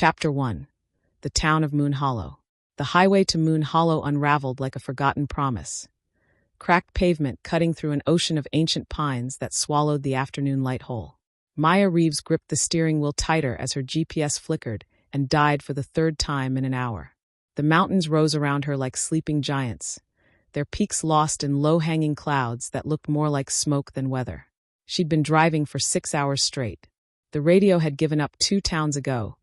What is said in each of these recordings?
Chapter 1. The Town of Moon Hollow. The highway to Moon Hollow unraveled like a forgotten promise. Cracked pavement cutting through an ocean of ancient pines that swallowed the afternoon light whole. Maya Reeves gripped the steering wheel tighter as her GPS flickered and died for the third time in an hour. The mountains rose around her like sleeping giants, their peaks lost in low-hanging clouds that looked more like smoke than weather. She'd been driving for 6 hours straight. The radio had given up 2 towns ago,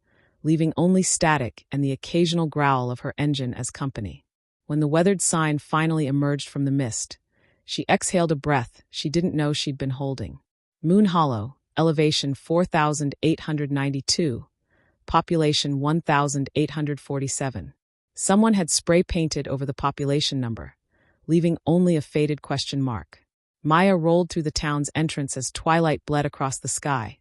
leaving only static and the occasional growl of her engine as company. When the weathered sign finally emerged from the mist, she exhaled a breath she didn't know she'd been holding. Moon Hollow, elevation 4,892, population 1,847. Someone had spray-painted over the population number, leaving only a faded question mark. Maya rolled through the town's entrance as twilight bled across the sky,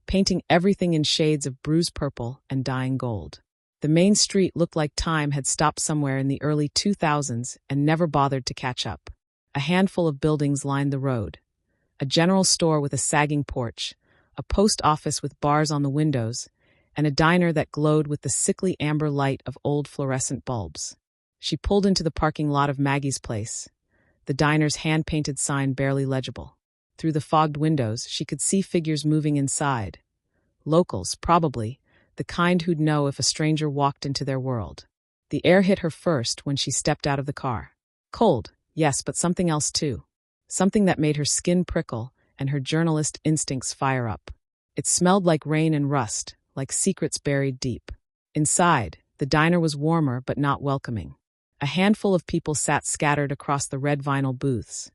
painting everything in shades of bruised purple and dying gold. The main street looked like time had stopped somewhere in the early 2000s and never bothered to catch up. A handful of buildings lined the road. A general store with a sagging porch, a post office with bars on the windows, and a diner that glowed with the sickly amber light of old fluorescent bulbs. She pulled into the parking lot of Maggie's place, the diner's hand-painted sign barely legible. Through the fogged windows, she could see figures moving inside. Locals, probably, the kind who'd know if a stranger walked into their world. The air hit her first when she stepped out of the car. Cold, yes, but something else too. Something that made her skin prickle and her journalist instincts fire up. It smelled like rain and rust, like secrets buried deep. Inside, the diner was warmer but not welcoming. A handful of people sat scattered across the red vinyl booths.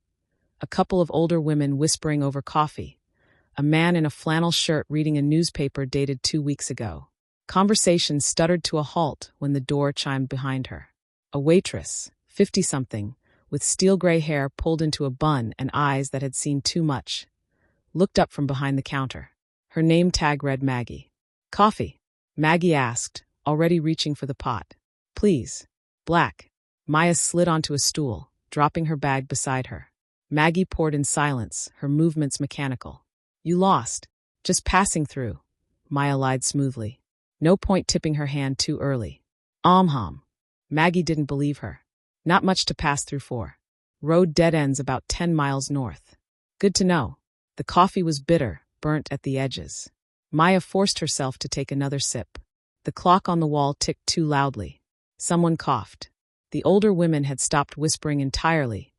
A couple of older women whispering over coffee. A man in a flannel shirt reading a newspaper dated 2 weeks ago. Conversation stuttered to a halt when the door chimed behind her. A waitress, 50-something, with steel-gray hair pulled into a bun and eyes that had seen too much, looked up from behind the counter. Her name tag read Maggie. "Coffee?" Maggie asked, already reaching for the pot. "Please." "Black." Maya slid onto a stool, dropping her bag beside her. Maggie poured in silence, her movements mechanical. "You lost. Just passing through," Maya lied smoothly. No point tipping her hand too early. Hum. Maggie didn't believe her. Not much to pass through for. Road dead ends about 10 miles north. Good to know. The coffee was bitter, burnt at the edges. Maya forced herself to take another sip. The clock on the wall ticked too loudly. Someone coughed. The older women had stopped whispering entirely,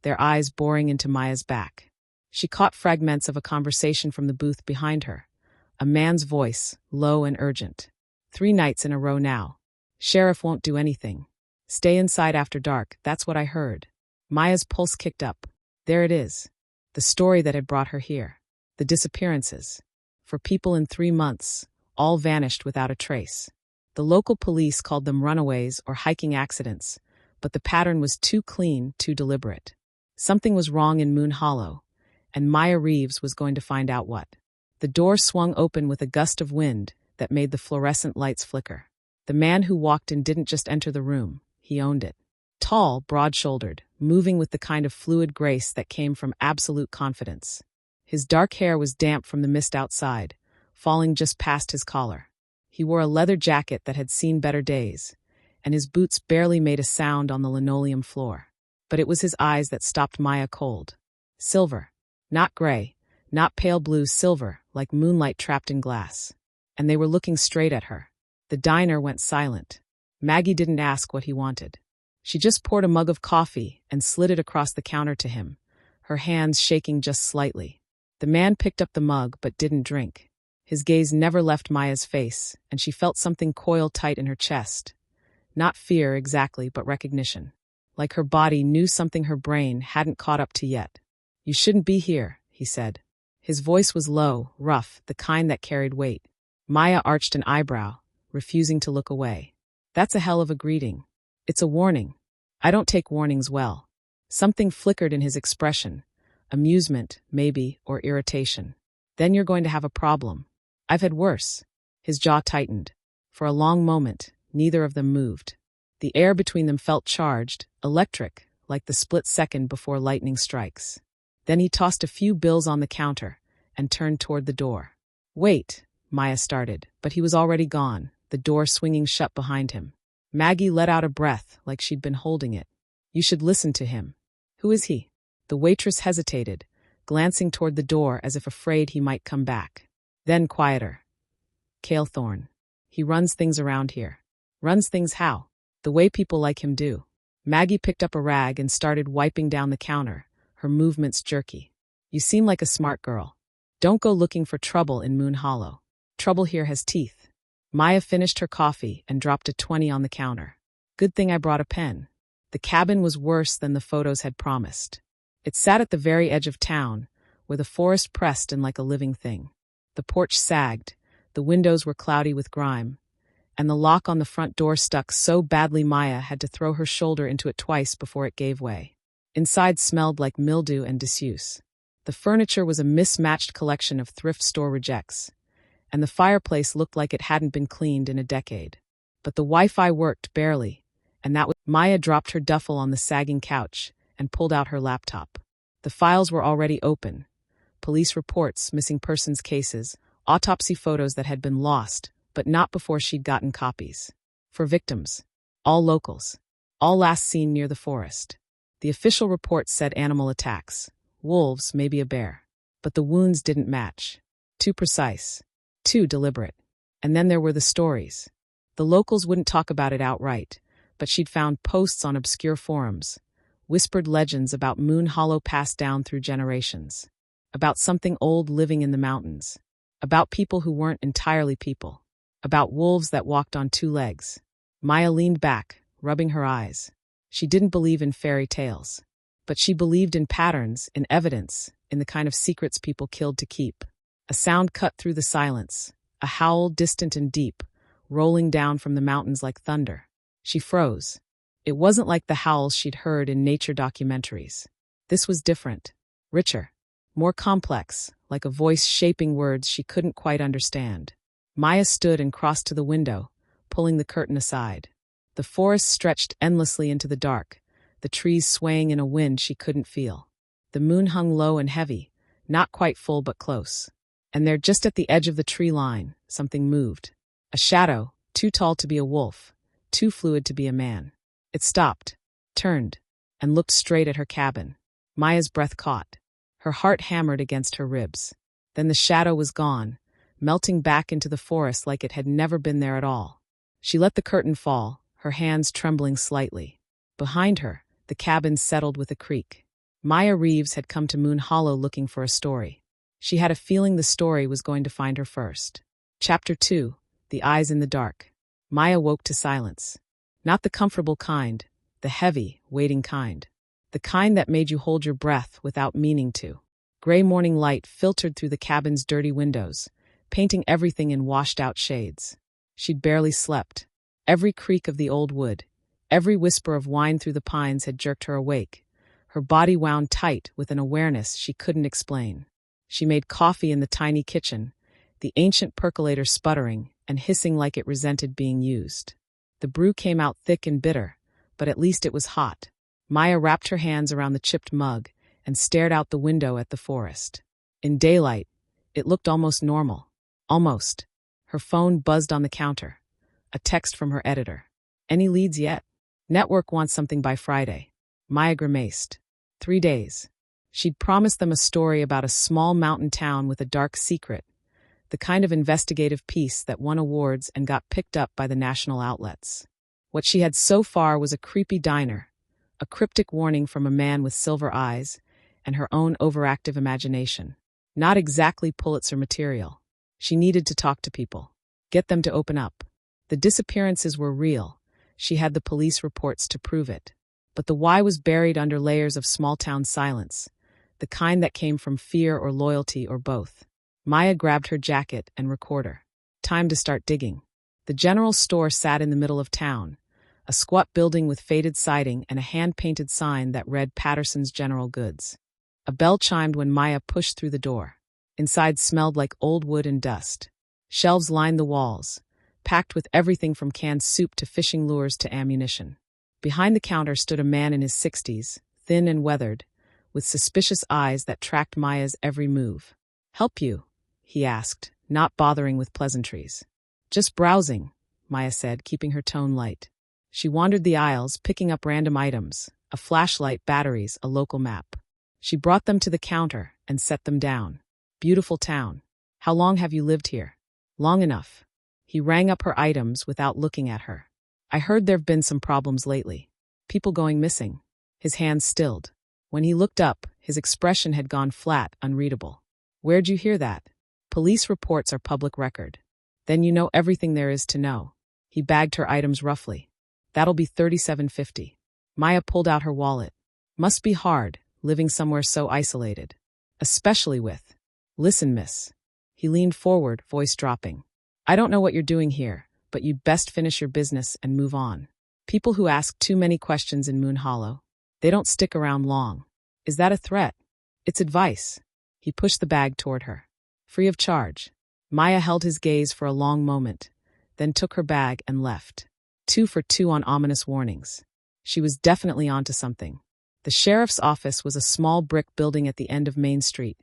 their eyes boring into Maya's back. She caught fragments of a conversation from the booth behind her. A man's voice, low and urgent. 3 nights in a row now. Sheriff won't do anything. Stay inside after dark, that's what I heard. Maya's pulse kicked up. There it is. The story that had brought her here. The disappearances. For people in 3 months, all vanished without a trace. The local police called them runaways or hiking accidents, but the pattern was too clean, too deliberate. Something was wrong in Moon Hollow, and Maya Reeves was going to find out what. The door swung open with a gust of wind that made the fluorescent lights flicker. The man who walked in didn't just enter the room, he owned it. Tall, broad-shouldered, moving with the kind of fluid grace that came from absolute confidence. His dark hair was damp from the mist outside, falling just past his collar. He wore a leather jacket that had seen better days, and his boots barely made a sound on the linoleum floor. But it was his eyes that stopped Maya cold. Silver. Not gray, not pale blue, silver, like moonlight trapped in glass. And they were looking straight at her. The diner went silent. Maggie didn't ask what he wanted. She just poured a mug of coffee and slid it across the counter to him, her hands shaking just slightly. The man picked up the mug but didn't drink. His gaze never left Maya's face, and she felt something coil tight in her chest. Not fear exactly, but recognition. Like her body knew something her brain hadn't caught up to yet. "You shouldn't be here," he said. His voice was low, rough, the kind that carried weight. Maya arched an eyebrow, refusing to look away. "That's a hell of a greeting. It's a warning. I don't take warnings well." Something flickered in his expression. Amusement, maybe, or irritation. "Then you're going to have a problem. I've had worse." His jaw tightened. For a long moment, neither of them moved. The air between them felt charged, electric, like the split second before lightning strikes. Then he tossed a few bills on the counter and turned toward the door. "Wait," Maya started, but he was already gone, the door swinging shut behind him. Maggie let out a breath like she'd been holding it. You should listen to him. Who is he? The waitress hesitated, glancing toward the door as if afraid he might come back. Then quieter. Cale Thorne. He runs things around here. Runs things how? The way people like him do. Maggie picked up a rag and started wiping down the counter, her movements jerky. You seem like a smart girl. Don't go looking for trouble in Moon Hollow. Trouble here has teeth. Maya finished her coffee and dropped a 20 on the counter. Good thing I brought a pen. The cabin was worse than the photos had promised. It sat at the very edge of town, where the forest pressed in like a living thing. The porch sagged, the windows were cloudy with grime, and the lock on the front door stuck so badly Maya had to throw her shoulder into it twice before it gave way. Inside smelled like mildew and disuse. The furniture was a mismatched collection of thrift store rejects, and the fireplace looked like it hadn't been cleaned in a decade. But the Wi-Fi worked barely, and that was— Maya dropped her duffel on the sagging couch and pulled out her laptop. The files were already open. Police reports, missing persons cases, autopsy photos that had been lost, but not before she'd gotten copies. For victims. All locals. All last seen near the forest. The official report said animal attacks. Wolves, maybe a bear. But the wounds didn't match. Too precise. Too deliberate. And then there were the stories. The locals wouldn't talk about it outright, but she'd found posts on obscure forums, whispered legends about Moon Hollow passed down through generations, about something old living in the mountains, about people who weren't entirely people, about wolves that walked on two legs. Maya leaned back, rubbing her eyes. She didn't believe in fairy tales, but she believed in patterns, in evidence, in the kind of secrets people killed to keep. A sound cut through the silence, a howl distant and deep, rolling down from the mountains like thunder. She froze. It wasn't like the howls she'd heard in nature documentaries. This was different, richer, more complex, like a voice shaping words she couldn't quite understand. Maya stood and crossed to the window, pulling the curtain aside. The forest stretched endlessly into the dark, the trees swaying in a wind she couldn't feel. The moon hung low and heavy, not quite full but close. And there, just at the edge of the tree line, something moved. A shadow, too tall to be a wolf, too fluid to be a man. It stopped, turned, and looked straight at her cabin. Maya's breath caught. Her heart hammered against her ribs. Then the shadow was gone, melting back into the forest like it had never been there at all. She let the curtain fall, her hands trembling slightly. Behind her, the cabin settled with a creak. Maya Reeves had come to Moon Hollow looking for a story. She had a feeling the story was going to find her first. Chapter 2, The Eyes in the Dark. Maya woke to silence. Not the comfortable kind, the heavy, waiting kind. The kind that made you hold your breath without meaning to. Gray morning light filtered through the cabin's dirty windows, painting everything in washed-out shades. She'd barely slept. Every creak of the old wood, every whisper of wine through the pines had jerked her awake. Her body wound tight with an awareness she couldn't explain. She made coffee in the tiny kitchen, the ancient percolator sputtering and hissing like it resented being used. The brew came out thick and bitter, but at least it was hot. Maya wrapped her hands around the chipped mug and stared out the window at the forest. In daylight, it looked almost normal. Almost. Her phone buzzed on the counter. A text from her editor. Any leads yet? Network wants something by Friday. Maya grimaced. 3 days. She'd promised them a story about a small mountain town with a dark secret, the kind of investigative piece that won awards and got picked up by the national outlets. What she had so far was a creepy diner, a cryptic warning from a man with silver eyes, and her own overactive imagination. Not exactly Pulitzer material. She needed to talk to people. Get them to open up. The disappearances were real. She had the police reports to prove it. But the why was buried under layers of small-town silence, the kind that came from fear or loyalty or both. Maya grabbed her jacket and recorder. Time to start digging. The general store sat in the middle of town, a squat building with faded siding and a hand-painted sign that read Patterson's General Goods. A bell chimed when Maya pushed through the door. Inside smelled like old wood and dust. Shelves lined the walls, packed with everything from canned soup to fishing lures to ammunition. Behind the counter stood a man in his 60s, thin and weathered, with suspicious eyes that tracked Maya's every move. "Help you?" he asked, not bothering with pleasantries. "Just browsing," Maya said, keeping her tone light. She wandered the aisles, picking up random items, a flashlight, batteries, a local map. She brought them to the counter and set them down. Beautiful town. How long have you lived here? Long enough. He rang up her items without looking at her. I heard there've been some problems lately. People going missing. His hands stilled. When he looked up, his expression had gone flat, unreadable. Where'd you hear that? Police reports are public record. Then you know everything there is to know. He bagged her items roughly. That'll be $37.50. Maya pulled out her wallet. Must be hard, living somewhere so isolated. Especially with. Listen, miss. He leaned forward, voice dropping. I don't know what you're doing here, but you'd best finish your business and move on. People who ask too many questions in Moon Hollow, they don't stick around long. Is that a threat? It's advice. He pushed the bag toward her. Free of charge. Maya held his gaze for a long moment, then took her bag and left. 2 for 2 on ominous warnings. She was definitely onto something. The sheriff's office was a small brick building at the end of Main Street,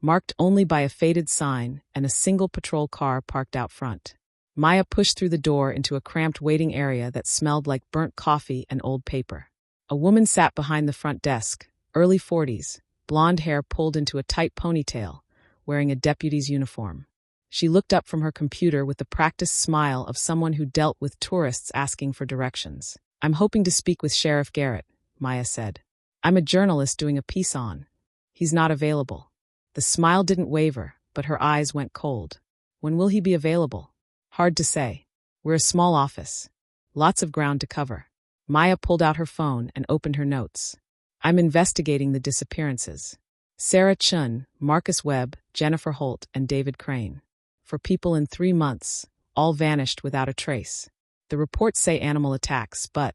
marked only by a faded sign and a single patrol car parked out front. Maya pushed through the door into a cramped waiting area that smelled like burnt coffee and old paper. A woman sat behind the front desk, early 40s, blonde hair pulled into a tight ponytail, wearing a deputy's uniform. She looked up from her computer with the practiced smile of someone who dealt with tourists asking for directions. I'm hoping to speak with Sheriff Garrett, Maya said. I'm a journalist doing a piece on. He's not available. The smile didn't waver, but her eyes went cold. When will he be available? Hard to say. We're a small office. Lots of ground to cover. Maya pulled out her phone and opened her notes. I'm investigating the disappearances. Sarah Chun, Marcus Webb, Jennifer Holt, and David Crane. For people in 3 months, all vanished without a trace. The reports say animal attacks, but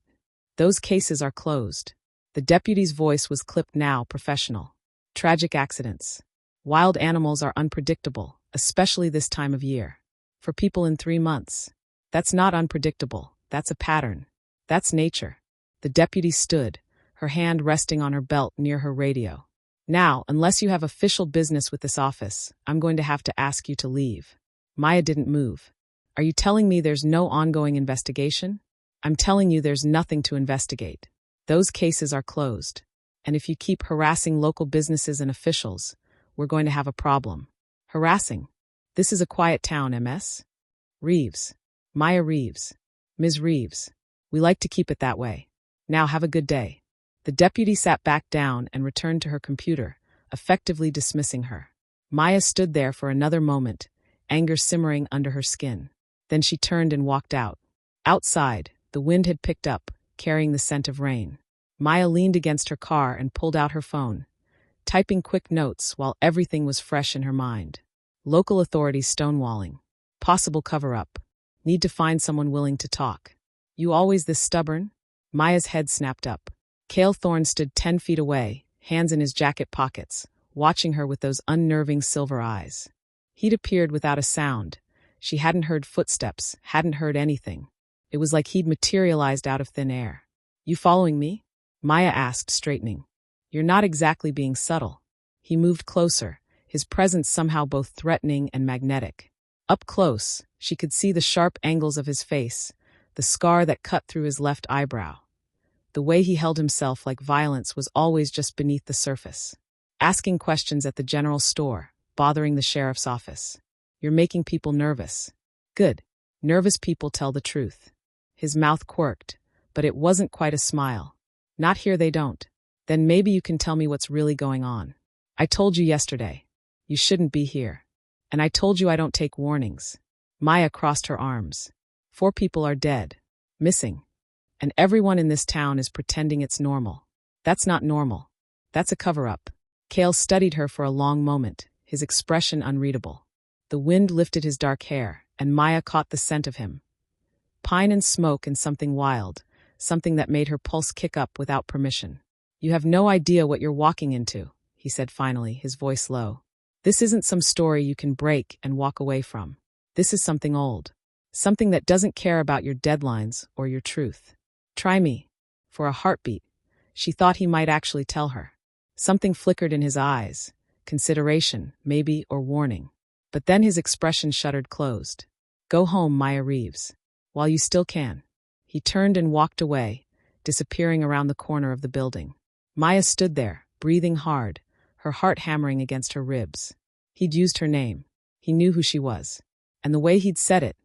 those cases are closed. The deputy's voice was clipped now, professional. Tragic accidents. Wild animals are unpredictable, especially this time of year. For people in 3 months. That's not unpredictable, that's a pattern. That's nature. The deputy stood, her hand resting on her belt near her radio. Now, unless you have official business with this office, I'm going to have to ask you to leave. Maya didn't move. Are you telling me there's no ongoing investigation? I'm telling you there's nothing to investigate. Those cases are closed. And if you keep harassing local businesses and officials, we're going to have a problem. Harassing? This is a quiet town, MS. Reeves. Maya Reeves. Ms. Reeves. We like to keep it that way. Now have a good day. The deputy sat back down and returned to her computer, effectively dismissing her. Maya stood there for another moment, anger simmering under her skin. Then she turned and walked out. Outside, the wind had picked up, carrying the scent of rain. Maya leaned against her car and pulled out her phone, typing quick notes while everything was fresh in her mind. Local authorities stonewalling. Possible cover-up. Need to find someone willing to talk. You always this stubborn? Maya's head snapped up. Cale Thorne stood 10 feet away, hands in his jacket pockets, watching her with those unnerving silver eyes. He'd appeared without a sound. She hadn't heard footsteps, hadn't heard anything. It was like he'd materialized out of thin air. You following me? Maya asked, straightening. You're not exactly being subtle. He moved closer, his presence somehow both threatening and magnetic. Up close, she could see the sharp angles of his face, the scar that cut through his left eyebrow. The way he held himself like violence was always just beneath the surface. Asking questions at the general store, bothering the sheriff's office. You're making people nervous. Good. Nervous people tell the truth. His mouth quirked, but it wasn't quite a smile. Not here, they don't. Then maybe you can tell me what's really going on. I told you yesterday. You shouldn't be here. And I told you I don't take warnings. Maya crossed her arms. 4 people are dead. Missing. And everyone in this town is pretending it's normal. That's not normal. That's a cover-up. Cale studied her for a long moment, his expression unreadable. The wind lifted his dark hair, and Maya caught the scent of him. Pine and smoke and something wild, something that made her pulse kick up without permission. You have no idea what you're walking into, he said finally, his voice low. This isn't some story you can break and walk away from. This is something old. Something that doesn't care about your deadlines or your truth. Try me. For a heartbeat. She thought he might actually tell her. Something flickered in his eyes. Consideration, maybe, or warning. But then his expression shuttered closed. Go home, Maya Reeves. While you still can. He turned and walked away, disappearing around the corner of the building. Maya stood there, breathing hard, her heart hammering against her ribs. He'd used her name. He knew who she was. And the way he'd said it,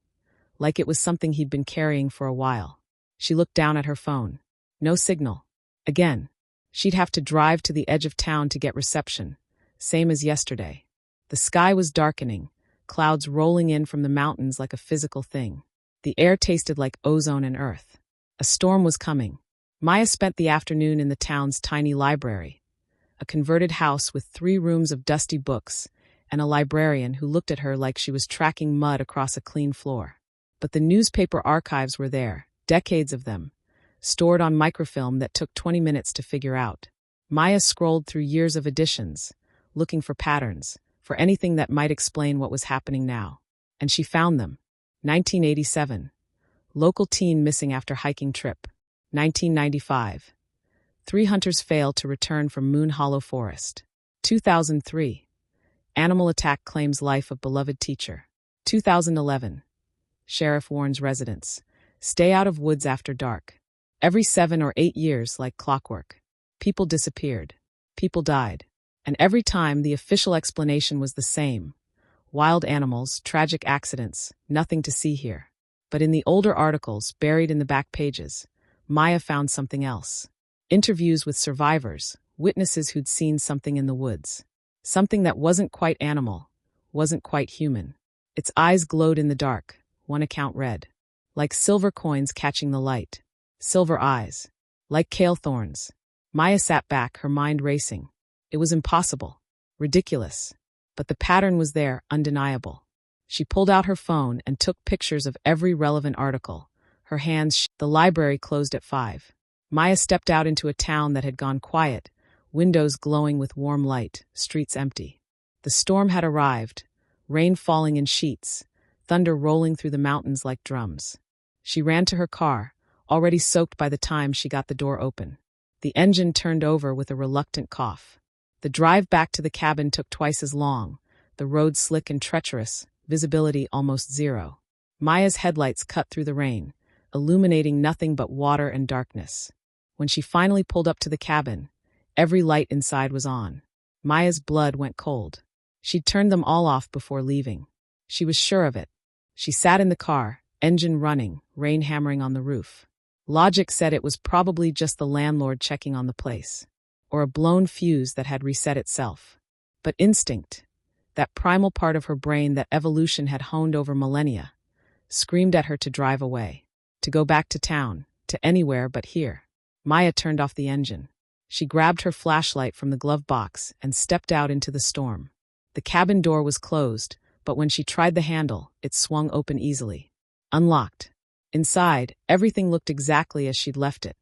like it was something he'd been carrying for a while. She looked down at her phone. No signal. Again. She'd have to drive to the edge of town to get reception, same as yesterday. The sky was darkening, clouds rolling in from the mountains like a physical thing. The air tasted like ozone and earth. A storm was coming. Maya spent the afternoon in the town's tiny library, a converted house with 3 rooms of dusty books, and a librarian who looked at her like she was tracking mud across a clean floor. But the newspaper archives were there, decades of them, stored on microfilm that took 20 minutes to figure out. Maya scrolled through years of editions, looking for patterns, for anything that might explain what was happening now. And she found them. 1987. Local teen missing after hiking trip. 1995. 3 hunters fail to return from Moon Hollow Forest. 2003. Animal attack claims life of beloved teacher. 2011. Sheriff warns residents. Stay out of woods after dark. Every 7 or 8 years, like clockwork. People disappeared. People died. And every time the official explanation was the same. Wild animals, tragic accidents, nothing to see here. But in the older articles, buried in the back pages, Maya found something else. Interviews with survivors, witnesses who'd seen something in the woods. Something that wasn't quite animal, wasn't quite human. Its eyes glowed in the dark, one account read. Like silver coins catching the light. Silver eyes. Like kale thorns. Maya sat back, her mind racing. It was impossible. Ridiculous. But the pattern was there, undeniable. She pulled out her phone and took pictures of every relevant article. Her hands The library closed at 5. Maya stepped out into a town that had gone quiet, windows glowing with warm light, streets empty. The storm had arrived, rain falling in sheets, thunder rolling through the mountains like drums. She ran to her car, already soaked by the time she got the door open. The engine turned over with a reluctant cough. The drive back to the cabin took twice as long, the road slick and treacherous, visibility almost zero. Maya's headlights cut through the rain, illuminating nothing but water and darkness. When she finally pulled up to the cabin, every light inside was on. Maya's blood went cold. She'd turned them all off before leaving. She was sure of it. She sat in the car, engine running, rain hammering on the roof. Logic said it was probably just the landlord checking on the place, or a blown fuse that had reset itself. But instinct, that primal part of her brain that evolution had honed over millennia, screamed at her to drive away, to go back to town, to anywhere but here. Maya turned off the engine. She grabbed her flashlight from the glove box and stepped out into the storm. The cabin door was closed, but when she tried the handle, it swung open easily. Unlocked. Inside, everything looked exactly as she'd left it.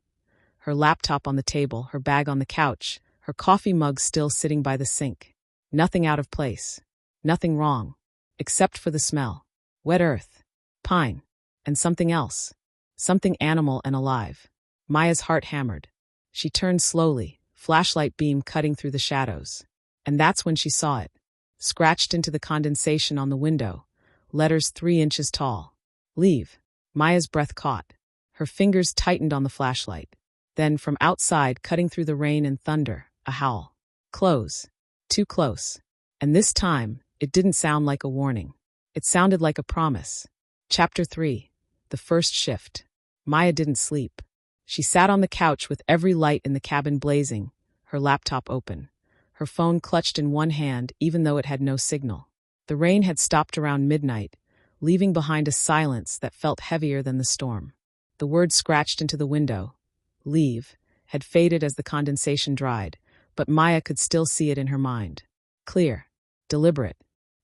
Her laptop on the table, her bag on the couch, her coffee mug still sitting by the sink. Nothing out of place. Nothing wrong. Except for the smell. Wet earth. Pine. And something else. Something animal and alive. Maya's heart hammered. She turned slowly, flashlight beam cutting through the shadows. And that's when she saw it. Scratched into the condensation on the window. Letters 3 inches tall. Leave. Maya's breath caught. Her fingers tightened on the flashlight. Then, from outside, cutting through the rain and thunder, a howl. Close. Too close. And this time, it didn't sound like a warning. It sounded like a promise. Chapter 3. The First Shift. Maya didn't sleep. She sat on the couch with every light in the cabin blazing, her laptop open. Her phone clutched in one hand even though it had no signal. The rain had stopped around midnight, leaving behind a silence that felt heavier than the storm. The word scratched into the window, leave, had faded as the condensation dried, but Maya could still see it in her mind. Clear. Deliberate.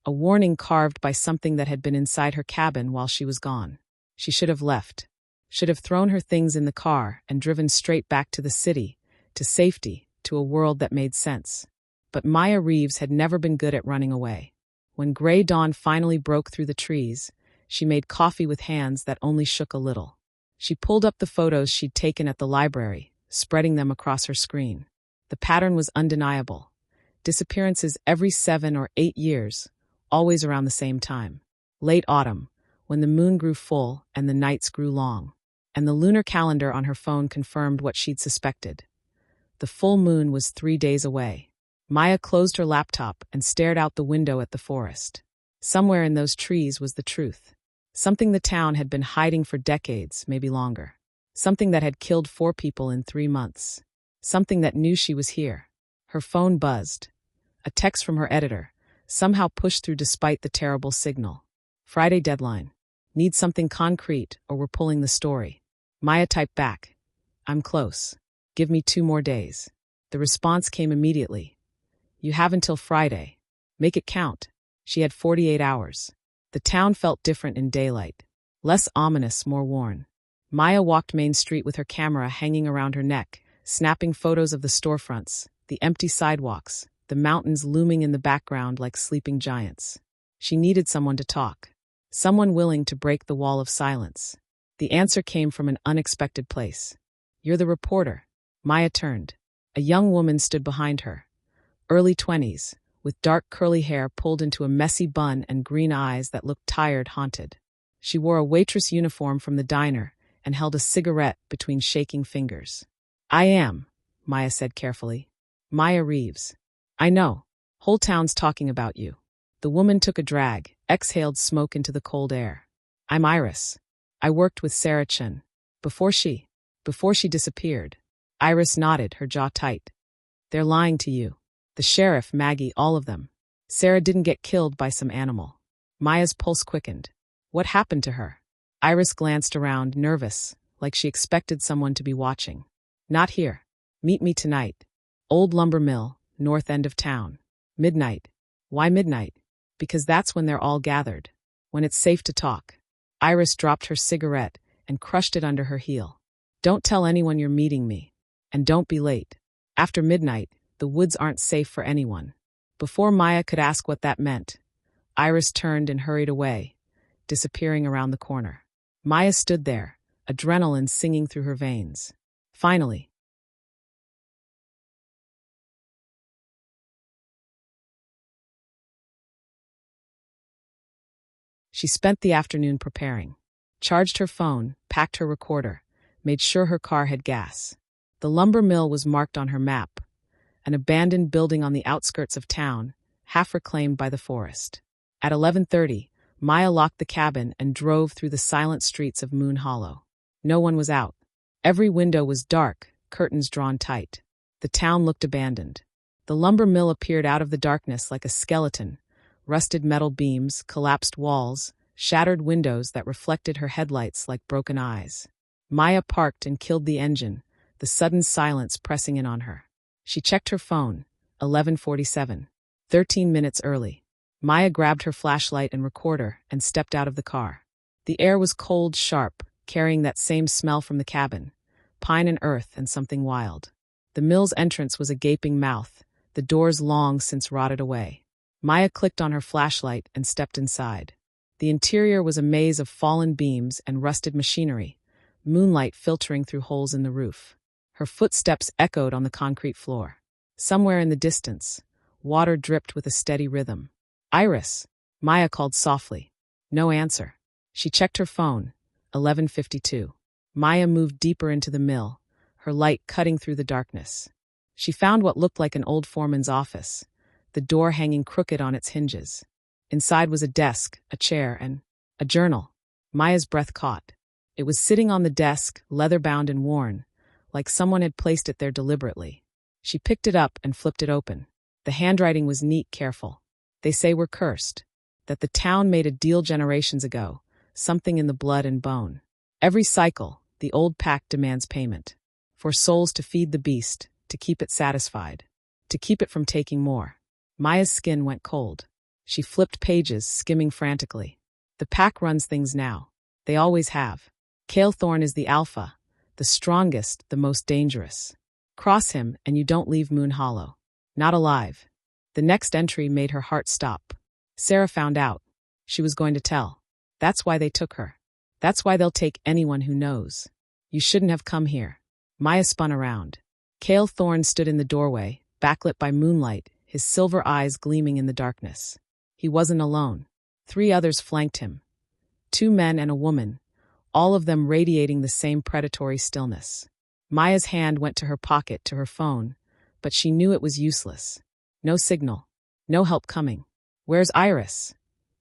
A warning carved by something that had been inside her cabin while she was gone. She should have left. Should have thrown her things in the car and driven straight back to the city, to safety, to a world that made sense. But Maya Reeves had never been good at running away. When gray dawn finally broke through the trees, she made coffee with hands that only shook a little. She pulled up the photos she'd taken at the library, spreading them across her screen. The pattern was undeniable. Disappearances every 7 or 8 years, always around the same time. Late autumn, when the moon grew full and the nights grew long. And the lunar calendar on her phone confirmed what she'd suspected. The full moon was 3 days away. Maya closed her laptop and stared out the window at the forest. Somewhere in those trees was the truth. Something the town had been hiding for decades, maybe longer. Something that had killed 4 people in 3 months. Something that knew she was here. Her phone buzzed. A text from her editor, somehow pushed through despite the terrible signal. Friday deadline. Need something concrete or we're pulling the story. Maya typed back. I'm close. Give me 2 more days. The response came immediately. You have until Friday. Make it count. She had 48 hours. The town felt different in daylight. Less ominous, more worn. Maya walked Main Street with her camera hanging around her neck, snapping photos of the storefronts, the empty sidewalks, the mountains looming in the background like sleeping giants. She needed someone to talk. Someone willing to break the wall of silence. The answer came from an unexpected place. You're the reporter. Maya turned. A young woman stood behind her. Early 20s, with dark curly hair pulled into a messy bun and green eyes that looked tired, haunted. She wore a waitress uniform from the diner and held a cigarette between shaking fingers. I am, Maya said carefully. Maya Reeves. I know. Whole town's talking about you. The woman took a drag, exhaled smoke into the cold air. I'm Iris. I worked with Sarah Chen. Before she disappeared. Iris nodded, her jaw tight. They're lying to you. The sheriff, Maggie, all of them. Sarah didn't get killed by some animal. Maya's pulse quickened. What happened to her? Iris glanced around, nervous, like she expected someone to be watching. Not here. Meet me tonight. Old lumber mill, north end of town. Midnight. Why midnight? Because that's when they're all gathered. When it's safe to talk. Iris dropped her cigarette and crushed it under her heel. Don't tell anyone you're meeting me. And don't be late. After midnight, the woods aren't safe for anyone. Before Maya could ask what that meant, Iris turned and hurried away, disappearing around the corner. Maya stood there, adrenaline singing through her veins. Finally. She spent the afternoon preparing. Charged her phone, packed her recorder, made sure her car had gas. The lumber mill was marked on her map, an abandoned building on the outskirts of town, half reclaimed by the forest. At 11:30, Maya locked the cabin and drove through the silent streets of Moon Hollow. No one was out. Every window was dark, curtains drawn tight. The town looked abandoned. The lumber mill appeared out of the darkness like a skeleton, rusted metal beams, collapsed walls, shattered windows that reflected her headlights like broken eyes. Maya parked and killed the engine, the sudden silence pressing in on her. She checked her phone, 11:47, 13 minutes early. Maya grabbed her flashlight and recorder and stepped out of the car. The air was cold, sharp, carrying that same smell from the cabin, pine and earth and something wild. The mill's entrance was a gaping mouth, the doors long since rotted away. Maya clicked on her flashlight and stepped inside. The interior was a maze of fallen beams and rusted machinery, moonlight filtering through holes in the roof. Her footsteps echoed on the concrete floor. Somewhere in the distance, water dripped with a steady rhythm. Iris, Maya called softly. No answer. She checked her phone, 11:52. Maya moved deeper into the mill, her light cutting through the darkness. She found what looked like an old foreman's office, the door hanging crooked on its hinges. Inside was a desk, a chair, and a journal. Maya's breath caught. It was sitting on the desk, leather-bound and worn, like someone had placed it there deliberately. She picked it up and flipped it open. The handwriting was neat, careful. They say we're cursed, that the town made a deal generations ago, something in the blood and bone. Every cycle, the old pact demands payment. For souls to feed the beast, to keep it satisfied, to keep it from taking more. Maya's skin went cold. She flipped pages, skimming frantically. The pack runs things now. They always have. Cale Thorne is the alpha, the strongest, the most dangerous. Cross him and you don't leave Moon Hollow. Not alive. The next entry made her heart stop. Sarah found out. She was going to tell. That's why they took her. That's why they'll take anyone who knows. You shouldn't have come here. Maya spun around. Cale Thorne stood in the doorway, backlit by moonlight, his silver eyes gleaming in the darkness. He wasn't alone. 3 others flanked him. 2 men and a woman, all of them radiating the same predatory stillness. Maya's hand went to her pocket, to her phone, but she knew it was useless. No signal. No help coming. "Where's Iris?"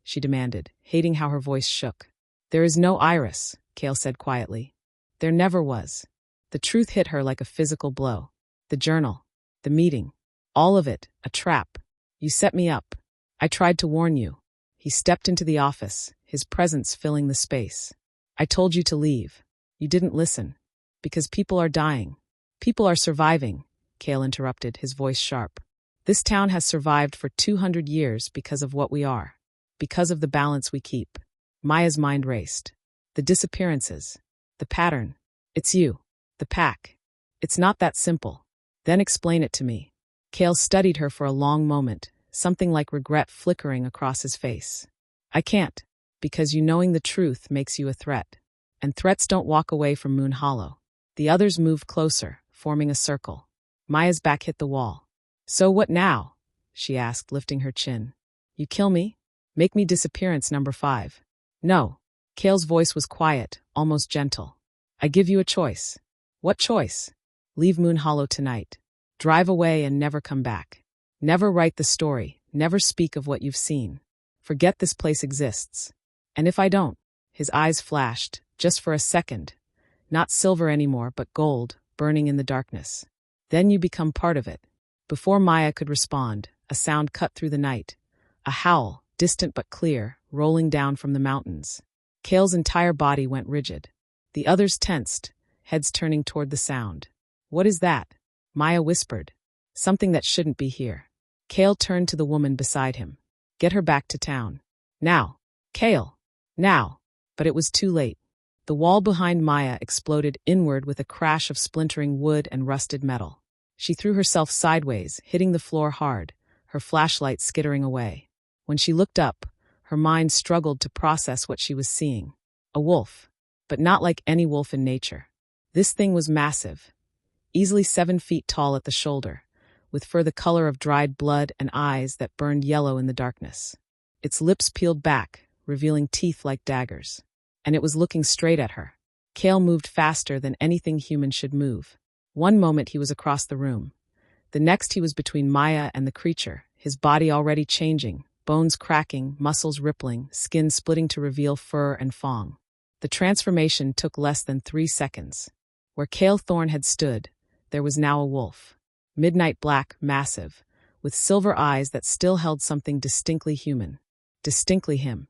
she demanded, hating how her voice shook. "There is no Iris," Cale said quietly. "There never was." The truth hit her like a physical blow. The journal. The meeting. All of it, a trap. "You set me up. I tried to warn you." He stepped into the office, his presence filling the space. "I told you to leave. You didn't listen. Because people are dying. People are surviving," Cale interrupted, his voice sharp. "This town has survived for 200 years because of what we are. Because of the balance we keep." Maya's mind raced. The disappearances. The pattern. "It's you. The pack. It's not that simple." "Then explain it to me." Cale studied her for a long moment, something like regret flickering across his face. "I can't. Because you knowing the truth makes you a threat. And threats don't walk away from Moon Hollow." The others moved closer, forming a circle. Maya's back hit the wall. "So what now?" she asked, lifting her chin. "You kill me? Make me disappearance number 5. "No." Cale's voice was quiet, almost gentle. "I give you a choice." "What choice?" "Leave Moon Hollow tonight. Drive away and never come back. Never write the story, never speak of what you've seen. Forget this place exists. And if I don't?" His eyes flashed, just for a second. Not silver anymore, but gold, burning in the darkness. "Then you become part of it." Before Maya could respond, a sound cut through the night. A howl, distant but clear, rolling down from the mountains. Cale's entire body went rigid. The others tensed, heads turning toward the sound. "What is that?" Maya whispered. "Something that shouldn't be here." Cale turned to the woman beside him. "Get her back to town. Now." "Cale! Now!" But it was too late. The wall behind Maya exploded inward with a crash of splintering wood and rusted metal. She threw herself sideways, hitting the floor hard, her flashlight skittering away. When she looked up, her mind struggled to process what she was seeing. A wolf, but not like any wolf in nature. This thing was massive, easily 7 feet tall at the shoulder, with fur the color of dried blood and eyes that burned yellow in the darkness. Its lips peeled back, revealing teeth like daggers. And it was looking straight at her. Cale moved faster than anything human should move. One moment he was across the room. The next he was between Maya and the creature, his body already changing, bones cracking, muscles rippling, skin splitting to reveal fur and fong. The transformation took less than 3 seconds. Where Cale Thorne had stood, there was now a wolf. Midnight black, massive, with silver eyes that still held something distinctly human. Distinctly him.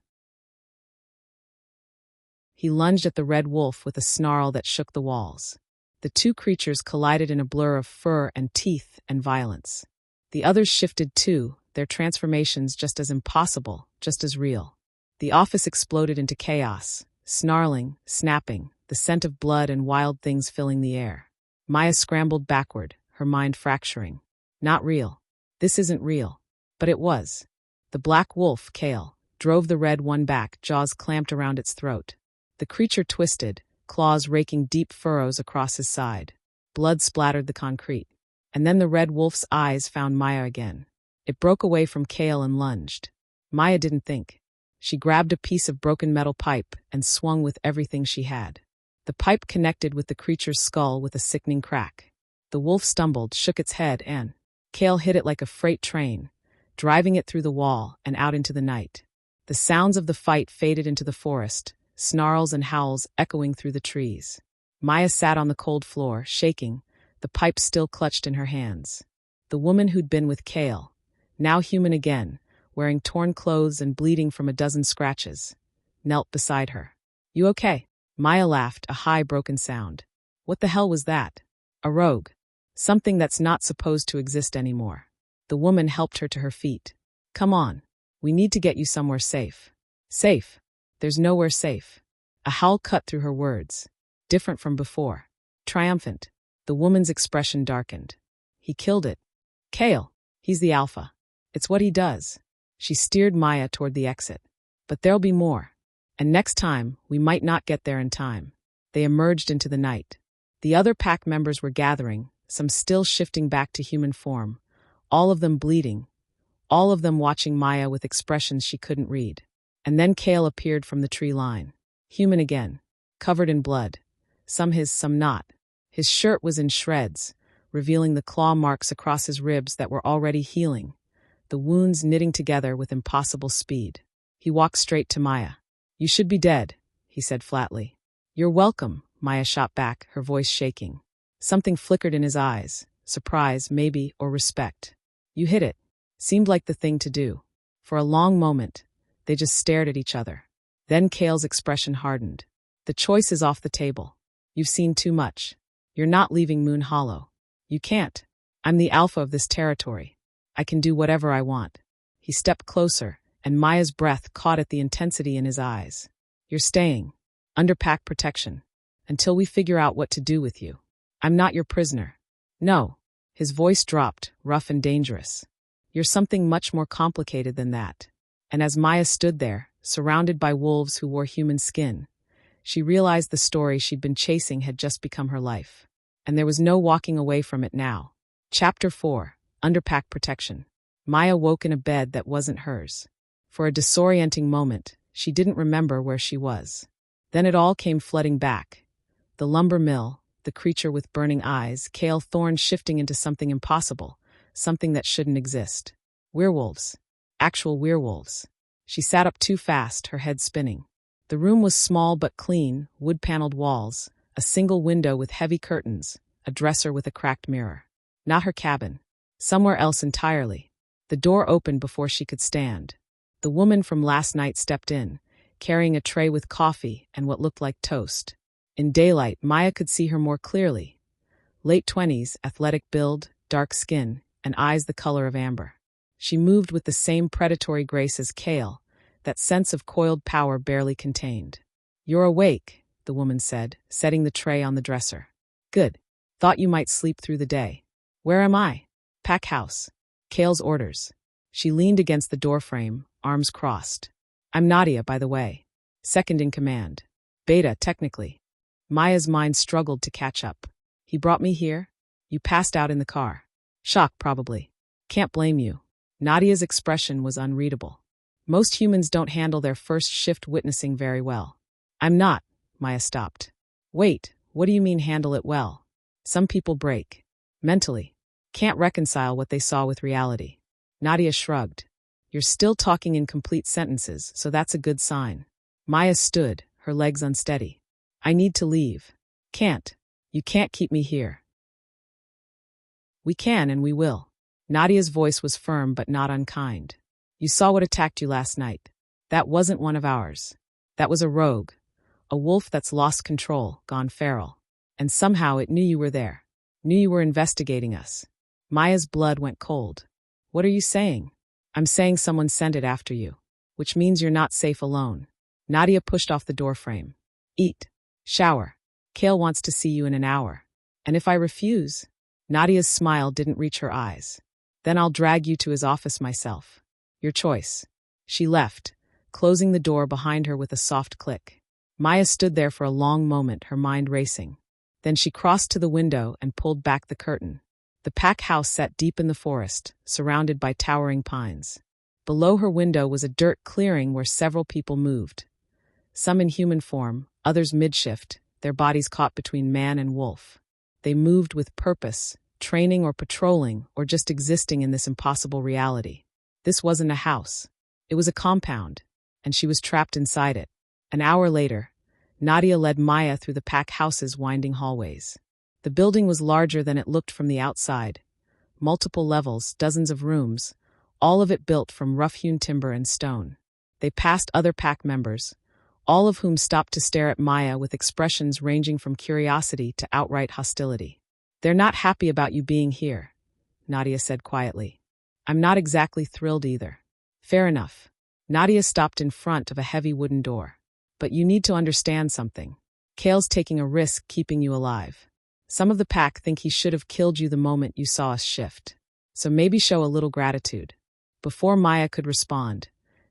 He lunged at the red wolf with a snarl that shook the walls. The 2 creatures collided in a blur of fur and teeth and violence. The others shifted too, their transformations just as impossible, just as real. The office exploded into chaos, snarling, snapping, the scent of blood and wild things filling the air. Maya scrambled backward, her mind fracturing. Not real. This isn't real. But it was. The black wolf, Cale, drove the red one back, jaws clamped around its throat. The creature twisted, claws raking deep furrows across his side. Blood splattered the concrete. And then the red wolf's eyes found Maya again. It broke away from Cale and lunged. Maya didn't think. She grabbed a piece of broken metal pipe and swung with everything she had. The pipe connected with the creature's skull with a sickening crack. The wolf stumbled, shook its head, and Cale hit it like a freight train, driving it through the wall and out into the night. The sounds of the fight faded into the forest, snarls and howls echoing through the trees. Maya sat on the cold floor, shaking, the pipe still clutched in her hands. The woman who'd been with Cale, now human again, wearing torn clothes and bleeding from a dozen scratches, knelt beside her. "You okay?" Maya laughed, a high, broken sound. "What the hell was that?" "A rogue. Something that's not supposed to exist anymore." The woman helped her to her feet. "Come on. We need to get you somewhere safe." "Safe? There's nowhere safe." A howl cut through her words. Different from before. Triumphant. The woman's expression darkened. "He killed it. Cale. He's the alpha. It's what he does." She steered Maya toward the exit. "But there'll be more. And next time, we might not get there in time." They emerged into the night. The other pack members were gathering, some still shifting back to human form, all of them bleeding, all of them watching Maya with expressions she couldn't read. And then Kale appeared from the tree line. Human again, covered in blood. Some his, some not. His shirt was in shreds, revealing the claw marks across his ribs that were already healing, the wounds knitting together with impossible speed. He walked straight to Maya. "You should be dead," he said flatly. "You're welcome," Maya shot back, her voice shaking. Something flickered in his eyes, surprise, maybe, or respect. "You hit it." Seemed like the thing to do. For a long moment, they just stared at each other. Then Kale's expression hardened. "The choice is off the table. You've seen too much. You're not leaving Moon Hollow. You can't. I'm the alpha of this territory. I can do whatever I want." He stepped closer, and Maya's breath caught at the intensity in his eyes. "You're staying. Under pack protection. Until we figure out what to do with you. I'm not your prisoner. No." His voice dropped, rough and dangerous. "You're something much more complicated than that." And as Maya stood there, surrounded by wolves who wore human skin, she realized the story she'd been chasing had just become her life. And there was no walking away from it now. Chapter 4. Under pack protection. Maya woke in a bed that wasn't hers. For a disorienting moment, she didn't remember where she was. Then it all came flooding back. The lumber mill, the creature with burning eyes, Kale Thorne shifting into something impossible, something that shouldn't exist. Werewolves. Actual werewolves. She sat up too fast, her head spinning. The room was small but clean, wood-paneled walls, a single window with heavy curtains, a dresser with a cracked mirror. Not her cabin. Somewhere else entirely. The door opened before she could stand. The woman from last night stepped in, carrying a tray with coffee and what looked like toast. In daylight, Maya could see her more clearly. Late 20s, athletic build, dark skin, and eyes the color of amber. She moved with the same predatory grace as Kale, that sense of coiled power barely contained. "You're awake," the woman said, setting the tray on the dresser. "Good. Thought you might sleep through the day." "Where am I?" "Pack house. Kale's orders." She leaned against the doorframe, arms crossed. "I'm Nadia, by the way. Second in command. Beta, technically." Maya's mind struggled to catch up. "He brought me here? You passed out in the car." "Shock, probably." "Can't blame you." Nadia's expression was unreadable. Most humans don't handle their first shift witnessing very well. "I'm not." Maya stopped. "Wait, what do you mean handle it well?" "Some people break. Mentally. Can't reconcile what they saw with reality." Nadia shrugged. "You're still talking in complete sentences, so that's a good sign." Maya stood, her legs unsteady. "I need to leave." "Can't. You can't keep me here." "We can and we will." Nadia's voice was firm but not unkind. "You saw what attacked you last night. That wasn't one of ours. That was a rogue. A wolf that's lost control, gone feral. And somehow it knew you were there. Knew you were investigating us." Maya's blood went cold. "What are you saying?" "I'm saying someone sent it after you. Which means you're not safe alone." Nadia pushed off the doorframe. "Eat. Shower. Kale wants to see you in an hour." "And if I refuse?" Nadia's smile didn't reach her eyes. "Then I'll drag you to his office myself." "Your choice." She left, closing the door behind her with a soft click. Maya stood there for a long moment, her mind racing. Then she crossed to the window and pulled back the curtain. The pack house sat deep in the forest, surrounded by towering pines. Below her window was a dirt clearing where several people moved. Some in human form, others mid-shift, their bodies caught between man and wolf. They moved with purpose, training or patrolling, or just existing in this impossible reality. This wasn't a house. It was a compound, and she was trapped inside it. An hour later, Nadia led Maya through the pack house's winding hallways. The building was larger than it looked from the outside. Multiple levels, dozens of rooms, all of it built from rough-hewn timber and stone. They passed other pack members, all of whom stopped to stare at Maya with expressions ranging from curiosity to outright hostility. "They're not happy about you being here," Nadia said quietly. "I'm not exactly thrilled either." "Fair enough." Nadia stopped in front of a heavy wooden door. "But you need to understand something. Kale's taking a risk keeping you alive. Some of the pack think he should have killed you the moment you saw us shift. So maybe show a little gratitude." Before Maya could respond,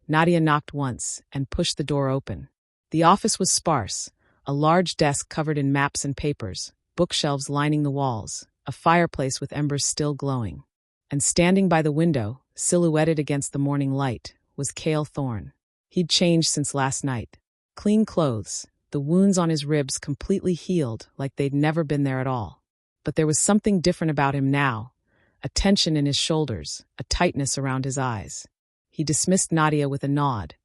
Nadia knocked once and pushed the door open. The office was sparse, a large desk covered in maps and papers, bookshelves lining the walls, a fireplace with embers still glowing. And standing by the window, silhouetted against the morning light, was Kale Thorne. He'd changed since last night. Clean clothes, the wounds on his ribs completely healed like they'd never been there at all. But there was something different about him now, a tension in his shoulders, a tightness around his eyes. He dismissed Nadia with a nod,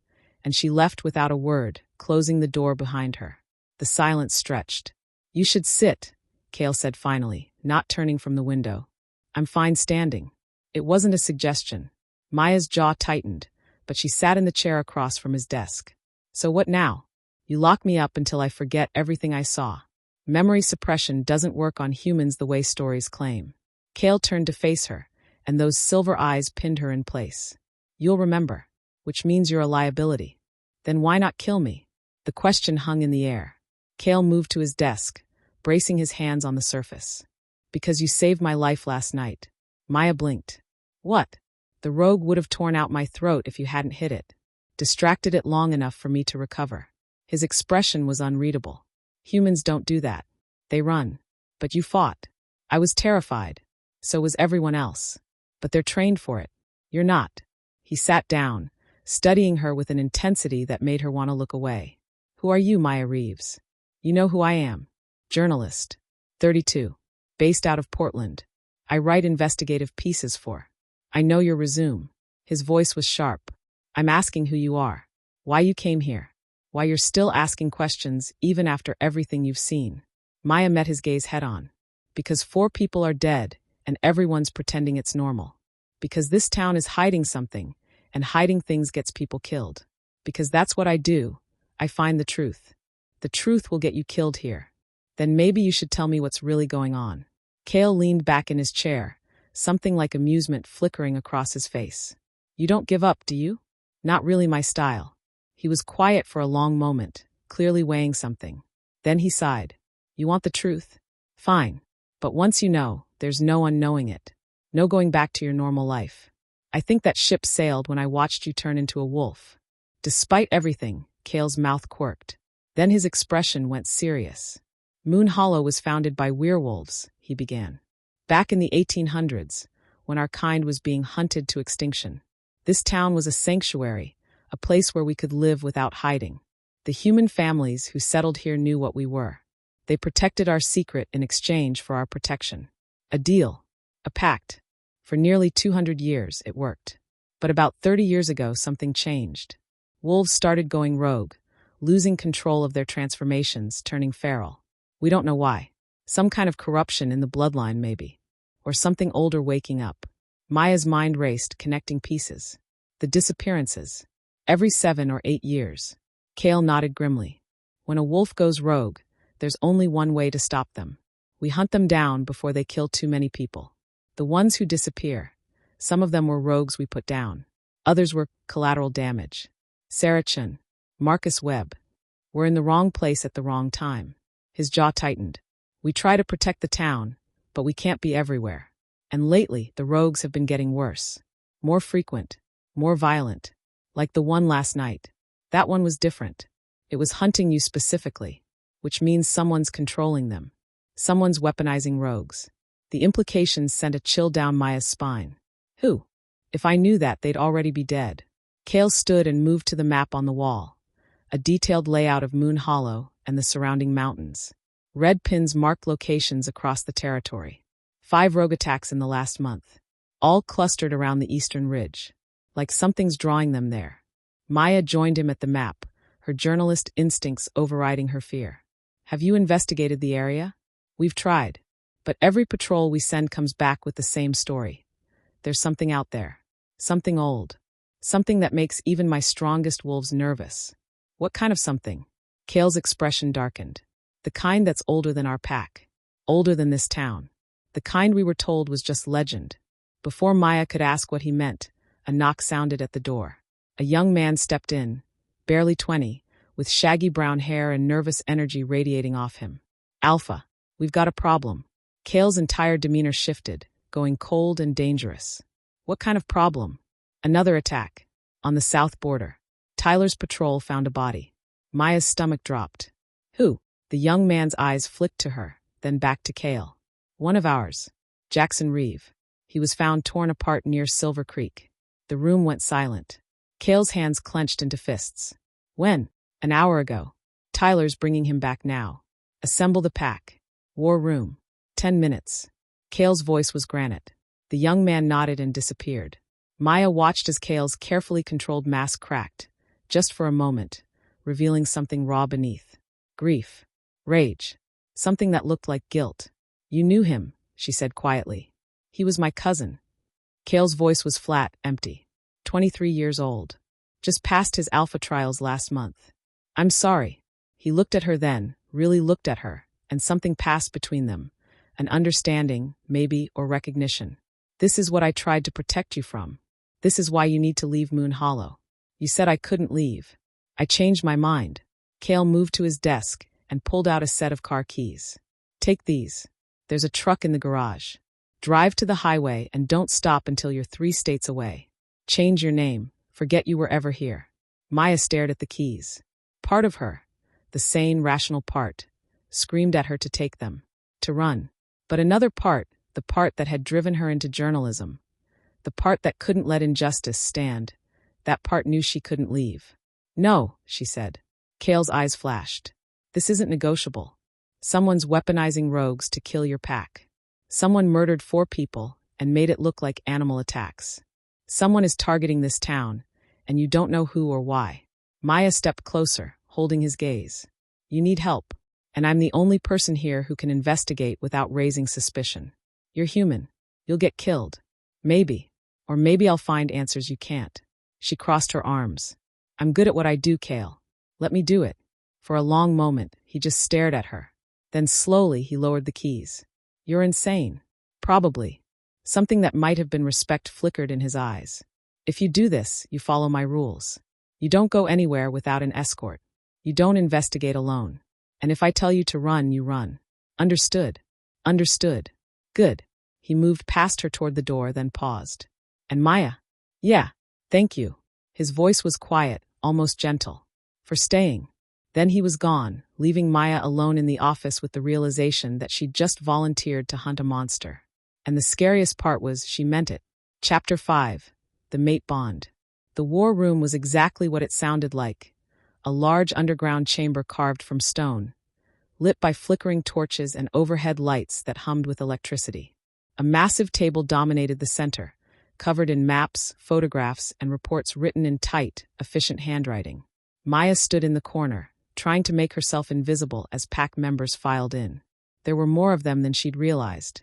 and she left without a word, closing the door behind her. The silence stretched. "You should sit," Cale said finally, not turning from the window. "I'm fine standing." It wasn't a suggestion. Maya's jaw tightened, but she sat in the chair across from his desk. "So what now? You lock me up until I forget everything I saw. Memory suppression doesn't work on humans the way stories claim." Cale turned to face her, and those silver eyes pinned her in place. "You'll remember, which means you're a liability. Then why not kill me?" The question hung in the air. Cale moved to his desk, bracing his hands on the surface. "Because you saved my life last night." Maya blinked. "What?" "The rogue would have torn out my throat if you hadn't hit it. Distracted it long enough for me to recover." His expression was unreadable. "Humans don't do that. They run. But you fought." "I was terrified. So was everyone else. But they're trained for it. You're not." He sat down, studying her with an intensity that made her want to look away. "Who are you, Maya Reeves?" "You know who I am. Journalist. 32. Based out of Portland. I write investigative pieces for." "I know your resume." His voice was sharp. "I'm asking who you are. Why you came here. Why you're still asking questions even after everything you've seen." Maya met his gaze head-on. "Because 4 people are dead, and everyone's pretending it's normal. Because this town is hiding something, and hiding things gets people killed. Because that's what I do. I find the truth. The truth will get you killed here. Then maybe you should tell me what's really going on." Cale leaned back in his chair, something like amusement flickering across his face. "You don't give up, do you?" "Not really my style." He was quiet for a long moment, clearly weighing something. Then he sighed. "You want the truth? Fine. But once you know, there's no unknowing it. No going back to your normal life. I think that ship sailed when I watched you turn into a wolf." Despite everything, Cale's mouth quirked. Then his expression went serious. "Moon Hollow was founded by werewolves," he began. "Back in the 1800s, when our kind was being hunted to extinction. This town was a sanctuary, a place where we could live without hiding. The human families who settled here knew what we were. They protected our secret in exchange for our protection. A deal. A pact. For nearly 200 years, it worked. But about 30 years ago, something changed. Wolves started going rogue, losing control of their transformations, turning feral. We don't know why. Some kind of corruption in the bloodline, maybe. Or something older waking up." Maya's mind raced, connecting pieces. The disappearances. Every 7 or 8 years. Cale nodded grimly. "When a wolf goes rogue, there's only one way to stop them. We hunt them down before they kill too many people. The ones who disappear, some of them were rogues we put down. Others were collateral damage. Sarah Chin, Marcus Webb. We're in the wrong place at the wrong time." His jaw tightened. "We try to protect the town, but we can't be everywhere. And lately, the rogues have been getting worse. More frequent, more violent. Like the one last night. That one was different. It was hunting you specifically, which means someone's controlling them. Someone's weaponizing rogues." The implications sent a chill down Maya's spine. "Who? If I knew that, they'd already be dead." Cale stood and moved to the map on the wall, a detailed layout of Moon Hollow and the surrounding mountains. Red pins marked locations across the territory. 5 rogue attacks in the last month, all clustered around the eastern ridge. Like something's drawing them there. Maya joined him at the map, her journalist instincts overriding her fear. "Have you investigated the area?" "We've tried. But every patrol we send comes back with the same story. There's something out there. Something old. Something that makes even my strongest wolves nervous." "What kind of something?" Cale's expression darkened. "The kind that's older than our pack. Older than this town. The kind we were told was just legend." Before Maya could ask what he meant, a knock sounded at the door. A young man stepped in, barely 20, with shaggy brown hair and nervous energy radiating off him. "Alpha, we've got a problem." Cale's entire demeanor shifted, going cold and dangerous. "What kind of problem?" "Another attack. On the south border. Tyler's patrol found a body." Maya's stomach dropped. "Who?" The young man's eyes flicked to her, then back to Cale. "One of ours. Jackson Reeve. He was found torn apart near Silver Creek." The room went silent. Kale's hands clenched into fists. When? An hour ago. Tyler's bringing him back now. Assemble the pack. War room. 10 minutes. Kale's voice was granite. The young man nodded and disappeared. Maya watched as Kale's carefully controlled mask cracked, just for a moment, revealing something raw beneath. Grief. Rage. Something that looked like guilt. You knew him, she said quietly. He was my cousin. Kale's voice was flat, empty. 23 years old. Just passed his alpha trials last month. I'm sorry. He looked at her then, really looked at her, and something passed between them. An understanding, maybe, or recognition. This is what I tried to protect you from. This is why you need to leave Moon Hollow. You said I couldn't leave. I changed my mind. Kale moved to his desk and pulled out a set of car keys. Take these. There's a truck in the garage. Drive to the highway and don't stop until you're 3 states away. Change your name. Forget you were ever here. Maya stared at the keys. Part of her, the sane, rational part, screamed at her to take them, to run. But another part, the part that had driven her into journalism, the part that couldn't let injustice stand, that part knew she couldn't leave. No, she said. Kale's eyes flashed. This isn't negotiable. Someone's weaponizing rogues to kill your pack. Someone murdered 4 people and made it look like animal attacks. Someone is targeting this town, and you don't know who or why. Maya stepped closer, holding his gaze. You need help, and I'm the only person here who can investigate without raising suspicion. You're human. You'll get killed. Maybe. Or maybe I'll find answers you can't. She crossed her arms. I'm good at what I do, Kale. Let me do it. For a long moment, he just stared at her. Then slowly he lowered the keys. You're insane. Probably. Something that might have been respect flickered in his eyes. If you do this, you follow my rules. You don't go anywhere without an escort. You don't investigate alone. And if I tell you to run, you run. Understood? Understood. Good. He moved past her toward the door, then paused. And Maya? Yeah, thank you. His voice was quiet, almost gentle. For staying. Then he was gone, leaving Maya alone in the office with the realization that she'd just volunteered to hunt a monster. And the scariest part was she meant it. Chapter 5. The Mate Bond. The war room was exactly what it sounded like. A large underground chamber carved from stone, lit by flickering torches and overhead lights that hummed with electricity. A massive table dominated the center, covered in maps, photographs, and reports written in tight, efficient handwriting. Maya stood in the corner, trying to make herself invisible as pack members filed in. There were more of them than she'd realized.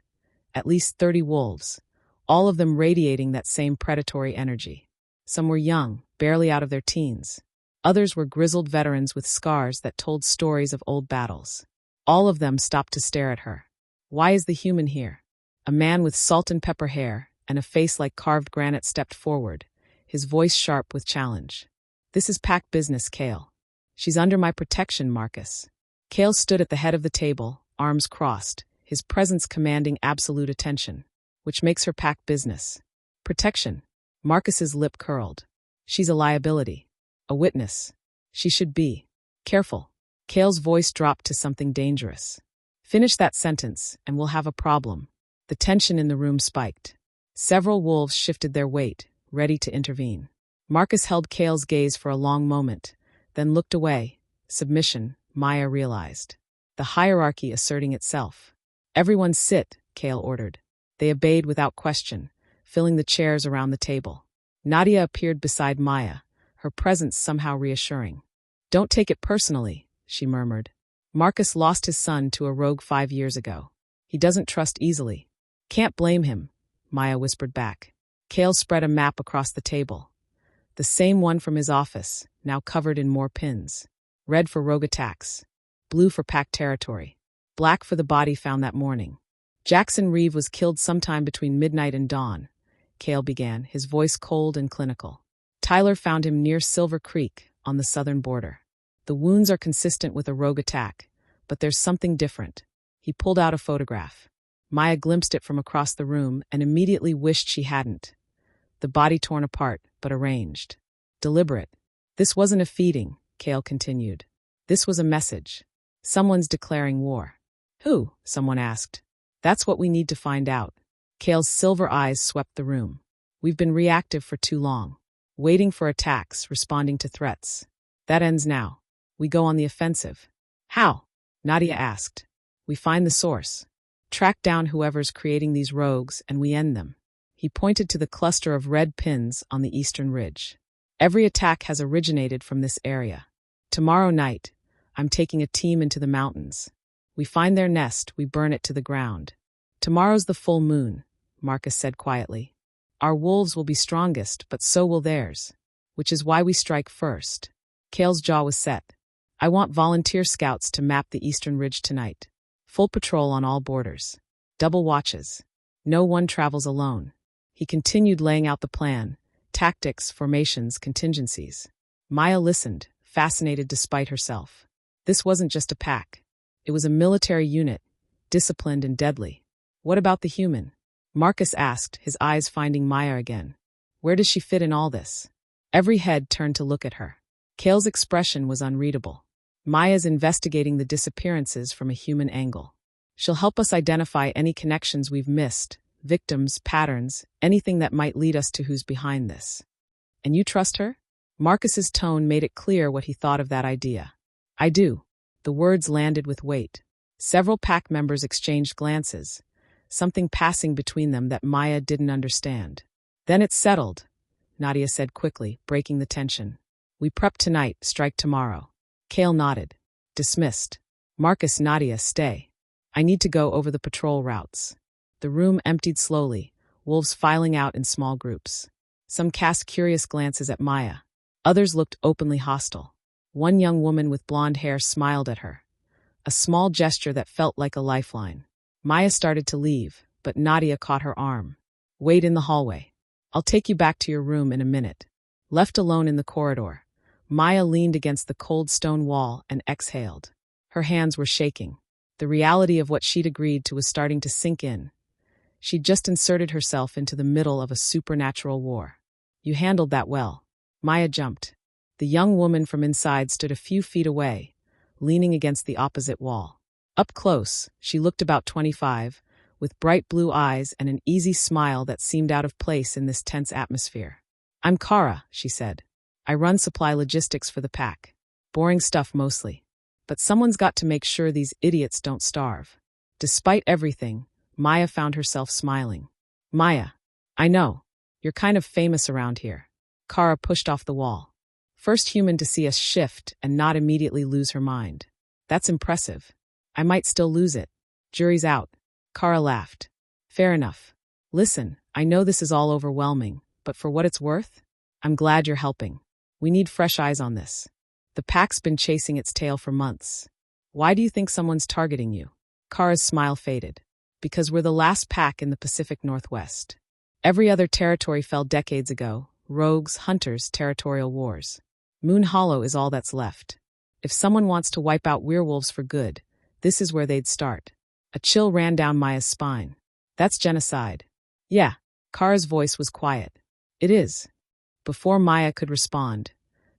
At least 30 wolves, all of them radiating that same predatory energy. Some were young, barely out of their teens. Others were grizzled veterans with scars that told stories of old battles. All of them stopped to stare at her. Why is the human here? A man with salt and pepper hair and a face like carved granite stepped forward, his voice sharp with challenge. This is pack business, Kale. She's under my protection, Marcus. Kale stood at the head of the table, arms crossed, his presence commanding absolute attention, which makes her pack business. Protection. Marcus's lip curled. She's a liability. A witness. She should be. Careful. Kale's voice dropped to something dangerous. Finish that sentence, and we'll have a problem. The tension in the room spiked. Several wolves shifted their weight, ready to intervene. Marcus held Kale's gaze for a long moment, then looked away. Submission, Maya realized. The hierarchy asserting itself. Everyone sit, Kale ordered. They obeyed without question, filling the chairs around the table. Nadia appeared beside Maya, her presence somehow reassuring. Don't take it personally, she murmured. Marcus lost his son to a rogue 5 years ago. He doesn't trust easily. Can't blame him, Maya whispered back. Kale spread a map across the table. The same one from his office, now covered in more pins. Red for rogue attacks. Blue for pack territory. Black for the body found that morning. Jackson Reeve was killed sometime between midnight and dawn, Kale began, his voice cold and clinical. Tyler found him near Silver Creek, on the southern border. The wounds are consistent with a rogue attack, but there's something different. He pulled out a photograph. Maya glimpsed it from across the room and immediately wished she hadn't. The body torn apart, but arranged. Deliberate. This wasn't a feeding, Kale continued. This was a message. Someone's declaring war. Who? Someone asked. That's what we need to find out. Kale's silver eyes swept the room. We've been reactive for too long. waiting for attacks, responding to threats. That ends now. We go on the offensive. How? Nadia asked. We find the source. Track down whoever's creating these rogues and we end them. He pointed to the cluster of red pins on the eastern ridge. Every attack has originated from this area. Tomorrow night, I'm taking a team into the mountains. We find their nest, we burn it to the ground. Tomorrow's the full moon, Marcus said quietly. Our wolves will be strongest, but so will theirs. Which is why we strike first. Kale's jaw was set. I want volunteer scouts to map the eastern ridge tonight. Full patrol on all borders. Double watches. No one travels alone. He continued laying out the plan, tactics, formations, contingencies. Maya listened, fascinated despite herself. This wasn't just a pack. It was a military unit, disciplined and deadly. What about the human? Marcus asked, his eyes finding Maya again. Where does she fit in all this? Every head turned to look at her. Kale's expression was unreadable. Maya's investigating the disappearances from a human angle. She'll help us identify any connections we've missed, victims, patterns, anything that might lead us to who's behind this. And you trust her? Marcus's tone made it clear what he thought of that idea. I do. The words landed with weight. Several pack members exchanged glances, something passing between them that Maya didn't understand. Then it's settled, Nadia said quickly, breaking the tension. We prep tonight, strike tomorrow. Kale nodded. Dismissed. Marcus, Nadia, stay. I need to go over the patrol routes. The room emptied slowly, wolves filing out in small groups. Some cast curious glances at Maya. Others looked openly hostile. One young woman with blonde hair smiled at her. A small gesture that felt like a lifeline. Maya started to leave, but Nadia caught her arm. Wait in the hallway. I'll take you back to your room in a minute. Left alone in the corridor, Maya leaned against the cold stone wall and exhaled. Her hands were shaking. The reality of what she'd agreed to was starting to sink in. She'd just inserted herself into the middle of a supernatural war. You handled that well. Maya jumped. The young woman from inside stood a few feet away, leaning against the opposite wall. Up close, she looked about 25, with bright blue eyes and an easy smile that seemed out of place in this tense atmosphere. I'm Kara, she said. I run supply logistics for the pack. Boring stuff mostly. But someone's got to make sure these idiots don't starve. Despite everything, Maya found herself smiling. Maya, I know. You're kind of famous around here. Kara pushed off the wall. First human to see us shift and not immediately lose her mind. That's impressive. I might still lose it. Jury's out. Kara laughed. Fair enough. Listen, I know this is all overwhelming, but for what it's worth, I'm glad you're helping. We need fresh eyes on this. The pack's been chasing its tail for months. Why do you think someone's targeting you? Kara's smile faded. Because we're the last pack in the Pacific Northwest. Every other territory fell decades ago. Rogues, hunters, territorial wars. Moon Hollow is all that's left. If someone wants to wipe out werewolves for good, this is where they'd start. A chill ran down Maya's spine. That's genocide. Yeah, Kara's voice was quiet. It is. Before Maya could respond,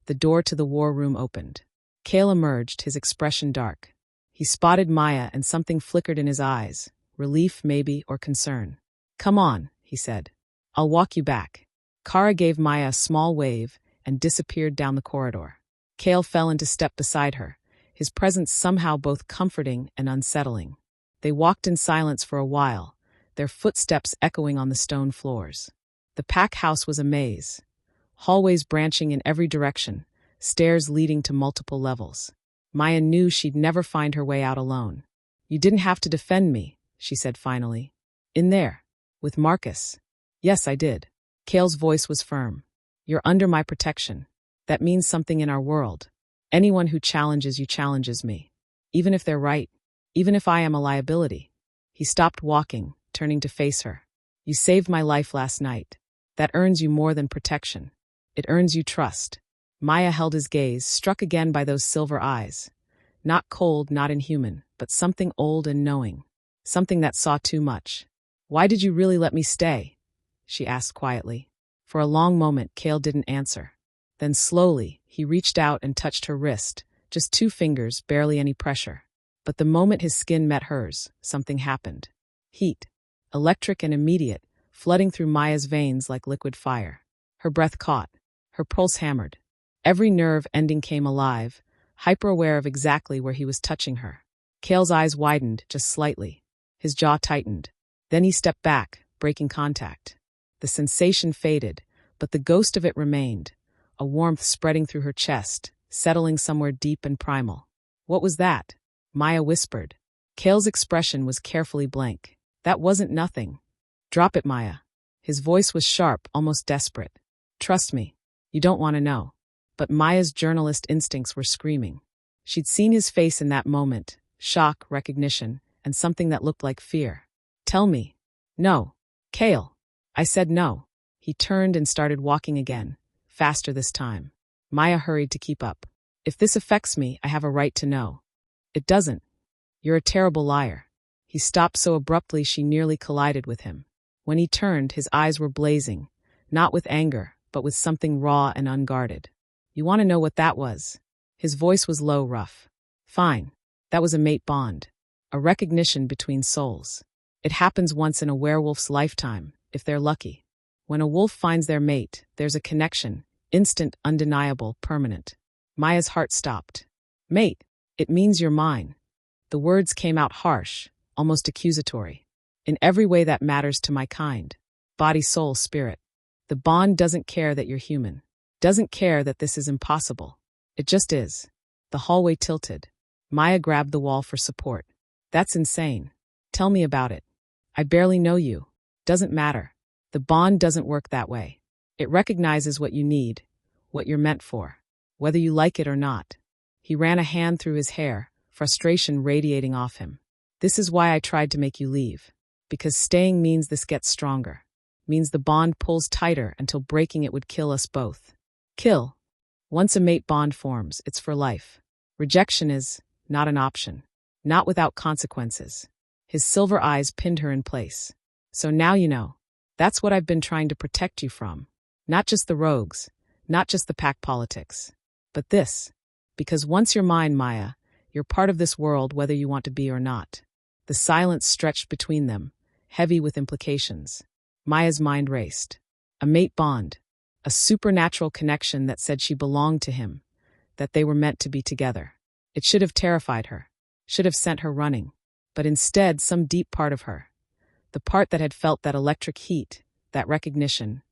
the door to the war room opened. Kale emerged, his expression dark. He spotted Maya and something flickered in his eyes, relief maybe or concern. Come on, he said. I'll walk you back. Kara gave Maya a small wave and disappeared down the corridor. Kale fell into step beside her, his presence somehow both comforting and unsettling. They walked in silence for a while, their footsteps echoing on the stone floors. The pack house was a maze. Hallways branching in every direction, stairs leading to multiple levels. Maya knew she'd never find her way out alone. You didn't have to defend me, she said finally. In there. With Marcus. Yes, I did. Kale's voice was firm. You're under my protection. That means something in our world. Anyone who challenges you challenges me. Even if they're right. Even if I am a liability. He stopped walking, turning to face her. You saved my life last night. That earns you more than protection. It earns you trust. Maya held his gaze, struck again by those silver eyes. Not cold, not inhuman, but something old and knowing. Something that saw too much. Why did you really let me stay? She asked quietly. For a long moment, Kale didn't answer. Then slowly, he reached out and touched her wrist, just 2 fingers, barely any pressure. But the moment his skin met hers, something happened. Heat. Electric and immediate, flooding through Maya's veins like liquid fire. Her breath caught. Her pulse hammered. Every nerve ending came alive, hyper-aware of exactly where he was touching her. Cale's eyes widened just slightly. His jaw tightened. Then he stepped back, breaking contact. The sensation faded, but the ghost of it remained, a warmth spreading through her chest, settling somewhere deep and primal. What was that? Maya whispered. Cale's expression was carefully blank. That wasn't nothing. Drop it, Maya. His voice was sharp, almost desperate. Trust me. You don't want to know. But Maya's journalist instincts were screaming. She'd seen his face in that moment, shock, recognition, and something that looked like fear. Tell me. No. Cale. I said no. He turned and started walking again, faster this time. Maya hurried to keep up. If this affects me, I have a right to know. It doesn't. You're a terrible liar. He stopped so abruptly she nearly collided with him. When he turned, his eyes were blazing, not with anger, but with something raw and unguarded. You want to know what that was? His voice was low, rough. Fine. That was a mate bond. A recognition between souls. It happens once in a werewolf's lifetime, if they're lucky. When a wolf finds their mate, there's a connection, instant, undeniable, permanent. Maya's heart stopped. Mate, it means you're mine. The words came out harsh, almost accusatory. In every way that matters to my kind. Body, soul, spirit. The bond doesn't care that you're human. Doesn't care that this is impossible. It just is. The hallway tilted. Maya grabbed the wall for support. That's insane. Tell me about it. I barely know you. Doesn't matter. The bond doesn't work that way. It recognizes what you need, what you're meant for, whether you like it or not. He ran a hand through his hair, frustration radiating off him. This is why I tried to make you leave. Because staying means this gets stronger. Means the bond pulls tighter until breaking it would kill us both. Kill. Once a mate bond forms, it's for life. Rejection is not an option. Not without consequences. His silver eyes pinned her in place. So now you know. That's what I've been trying to protect you from. Not just the rogues. Not just the pack politics. But this. Because once you're mine, Maya, you're part of this world whether you want to be or not. The silence stretched between them, heavy with implications. Maya's mind raced. A mate bond. A supernatural connection that said she belonged to him. That they were meant to be together. It should have terrified her. Should have sent her running. But instead, some deep part of her, the part that had felt that electric heat, that recognition,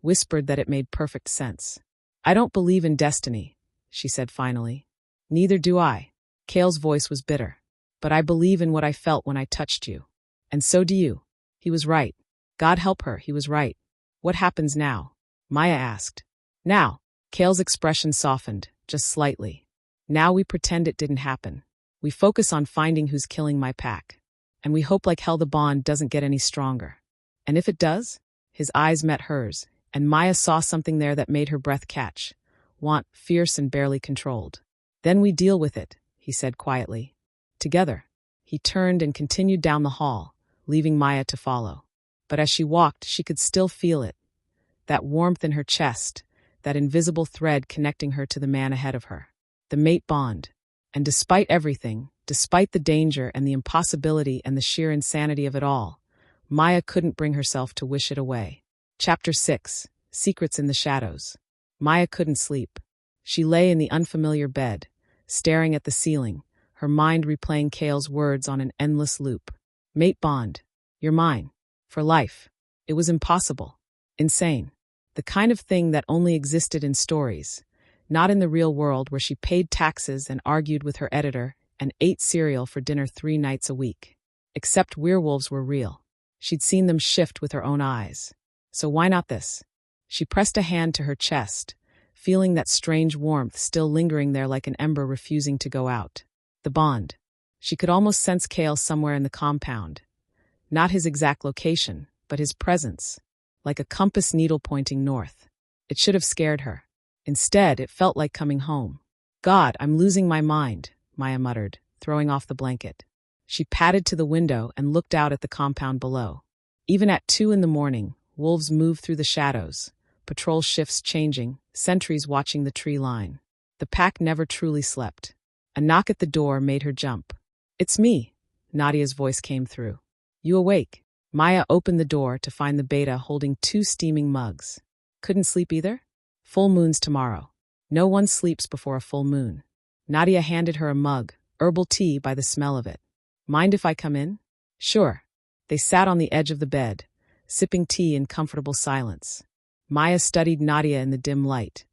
whispered that it made perfect sense. I don't believe in destiny, she said finally. Neither do I. Cale's voice was bitter. But I believe in what I felt when I touched you. And so do you. He was right. God help her, he was right. What happens now? Maya asked. Now. Cale's expression softened, just slightly. Now we pretend it didn't happen. We focus on finding who's killing my pack. And we hope like hell the bond doesn't get any stronger. And if it does? His eyes met hers, and Maya saw something there that made her breath catch. Want, fierce and barely controlled. Then we deal with it, he said quietly. Together. He turned and continued down the hall, leaving Maya to follow. But as she walked, she could still feel it. That warmth in her chest, that invisible thread connecting her to the man ahead of her. The mate bond. And despite everything, despite the danger and the impossibility and the sheer insanity of it all, Maya couldn't bring herself to wish it away. Chapter 6. Secrets in the Shadows. Maya couldn't sleep. She lay in the unfamiliar bed, staring at the ceiling, her mind replaying Cale's words on an endless loop. Mate bond. You're mine. For life. It was impossible. Insane. The kind of thing that only existed in stories. Not in the real world where she paid taxes and argued with her editor and ate cereal for dinner 3 nights a week. Except werewolves were real. She'd seen them shift with her own eyes. So why not this? She pressed a hand to her chest, feeling that strange warmth still lingering there like an ember refusing to go out. The bond. She could almost sense Cale somewhere in the compound. Not his exact location, but his presence. Like a compass needle pointing north. It should have scared her. Instead, it felt like coming home. God, I'm losing my mind, Maya muttered, throwing off the blanket. She padded to the window and looked out at the compound below. Even at 2 a.m, wolves moved through the shadows, patrol shifts changing, sentries watching the tree line. The pack never truly slept. A knock at the door made her jump. It's me, Nadia's voice came through. You awake? Maya opened the door to find the beta holding 2 steaming mugs. Couldn't sleep either? Full moon's tomorrow. No one sleeps before a full moon. Nadia handed her a mug, herbal tea by the smell of it. Mind if I come in? Sure. They sat on the edge of the bed, sipping tea in comfortable silence. Maya studied Nadia in the dim light.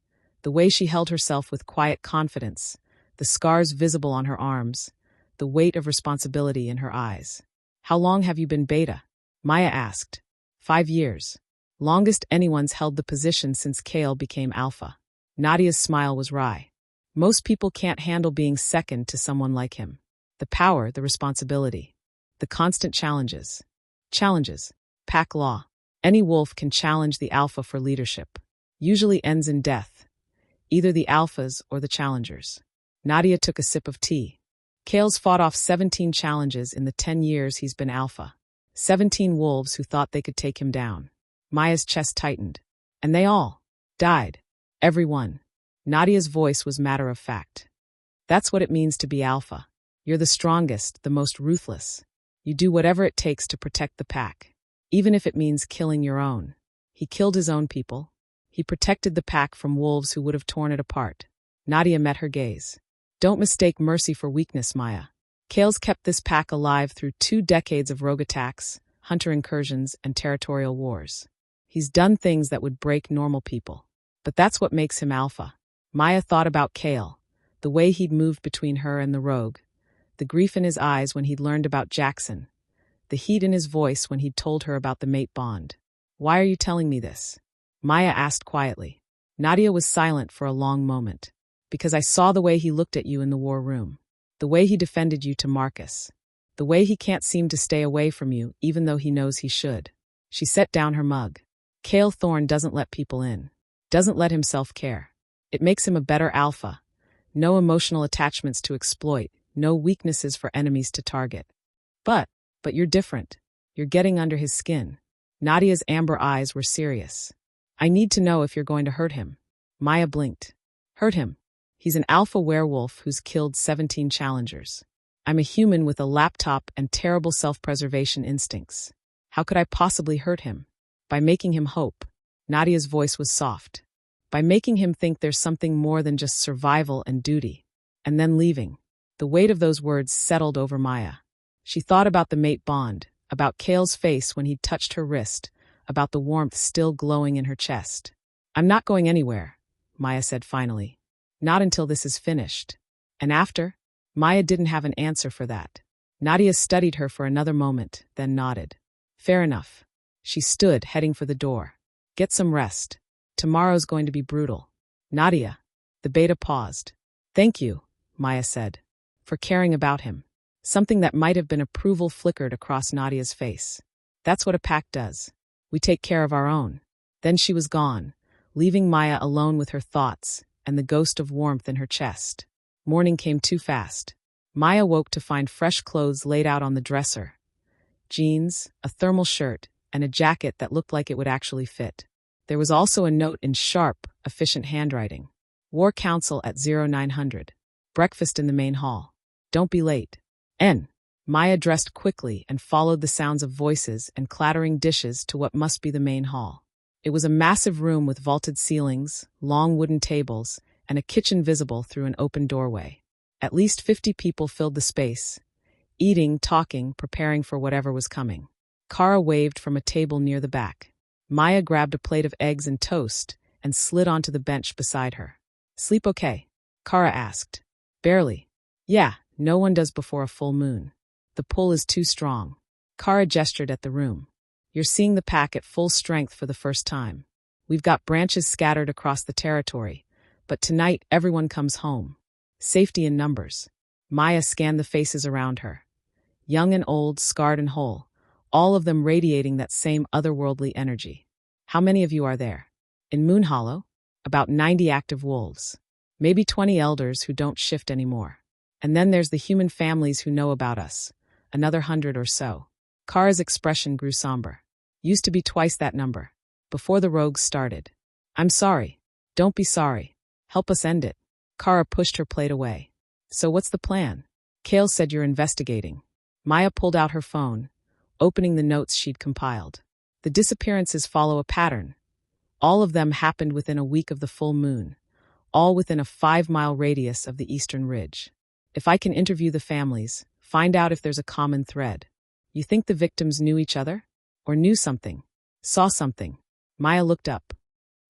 The way she held herself with quiet confidence, the scars visible on her arms, the weight of responsibility in her eyes. How long have you been beta? Maya asked. 5 years. Longest anyone's held the position since Kale became alpha. Nadia's smile was wry. Most people can't handle being second to someone like him. The power, the responsibility. The constant challenges. Challenges. Pack law. Any wolf can challenge the alpha for leadership. Usually ends in death. Either the alphas or the challengers. Nadia took a sip of tea. Kale's fought off 17 challenges in the 10 years he's been alpha. 17 wolves who thought they could take him down. Maya's chest tightened. And they all died. Every one. Nadia's voice was matter of fact. That's what it means to be alpha. You're the strongest, the most ruthless. You do whatever it takes to protect the pack. Even if it means killing your own. He killed his own people. He protected the pack from wolves who would have torn it apart. Nadia met her gaze. Don't mistake mercy for weakness, Maya. Kale's kept this pack alive through 2 decades of rogue attacks, hunter incursions, and territorial wars. He's done things that would break normal people. But that's what makes him alpha. Maya thought about Kale, the way he'd moved between her and the rogue, the grief in his eyes when he'd learned about Jackson, the heat in his voice when he'd told her about the mate bond. Why are you telling me this? Maya asked quietly. Nadia was silent for a long moment. Because I saw the way he looked at you in the war room. The way he defended you to Marcus. The way he can't seem to stay away from you even though he knows he should. She set down her mug. Kale Thorne doesn't let people in. Doesn't let himself care. It makes him a better alpha. No emotional attachments to exploit. No weaknesses for enemies to target. But you're different. You're getting under his skin. Nadia's amber eyes were serious. I need to know if you're going to hurt him. Maya blinked. Hurt him. He's an alpha werewolf who's killed 17 challengers. I'm a human with a laptop and terrible self-preservation instincts. How could I possibly hurt him? By making him hope. Nadia's voice was soft. By making him think there's something more than just survival and duty. And then leaving. The weight of those words settled over Maya. She thought about the mate bond, about Kale's face when he'd touched her wrist, about the warmth still glowing in her chest. I'm not going anywhere, Maya said finally. Not until this is finished. And after? Maya didn't have an answer for that. Nadia studied her for another moment, then nodded. Fair enough. She stood, heading for the door. Get some rest. Tomorrow's going to be brutal. Nadia. The beta paused. Thank you, Maya said. For caring about him. Something that might have been approval flickered across Nadia's face. That's what a pack does. We take care of our own. Then she was gone, leaving Maya alone with her thoughts and the ghost of warmth in her chest. Morning came too fast. Maya woke to find fresh clothes laid out on the dresser. Jeans, a thermal shirt, and a jacket that looked like it would actually fit. There was also a note in sharp, efficient handwriting. War Council at 0900. Breakfast in the main hall. Don't be late. N. Maya dressed quickly and followed the sounds of voices and clattering dishes to what must be the main hall. It was a massive room with vaulted ceilings, long wooden tables, and a kitchen visible through an open doorway. At least 50 people filled the space, eating, talking, preparing for whatever was coming. Kara waved from a table near the back. Maya grabbed a plate of eggs and toast and slid onto the bench beside her. Sleep okay? Kara asked. Barely. Yeah, no one does before a full moon. The pull is too strong. Kara gestured at the room. You're seeing the pack at full strength for the first time. We've got branches scattered across the territory, but tonight everyone comes home. Safety in numbers. Maya scanned the faces around her. Young and old, scarred and whole, all of them radiating that same otherworldly energy. How many of you are there? In Moon Hollow? About 90 active wolves. Maybe 20 elders who don't shift anymore. And then there's the human families who know about us. Another 100 or so. Kara's expression grew somber. Used to be twice that number. Before the rogues started. I'm sorry. Don't be sorry. Help us end it. Kara pushed her plate away. So what's the plan? Kale said you're investigating. Maya pulled out her phone, opening the notes she'd compiled. The disappearances follow a pattern. All of them happened within a week of the full moon, all within a 5-mile radius of the eastern ridge. If I can interview the families, find out if there's a common thread. You think the victims knew each other? Or knew something? Saw something? Maya looked up.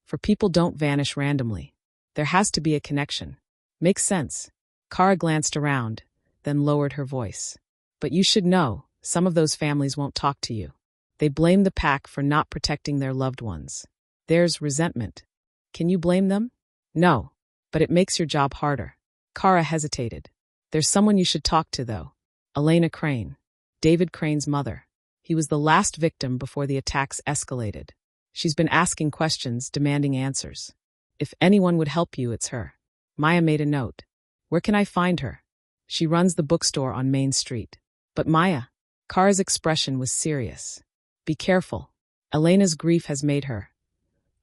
For people don't vanish randomly. There has to be a connection. Makes sense. Kara glanced around, then lowered her voice. But you should know, some of those families won't talk to you. They blame the pack for not protecting their loved ones. There's resentment. Can you blame them? No, but it makes your job harder. Kara hesitated. There's someone you should talk to, though. Elena Crane. David Crane's mother. He was the last victim before the attacks escalated. She's been asking questions, demanding answers. If anyone would help you, it's her. Maya made a note. Where can I find her? She runs the bookstore on Main Street. But Maya, Kara's expression was serious. Be careful. Elena's grief has made her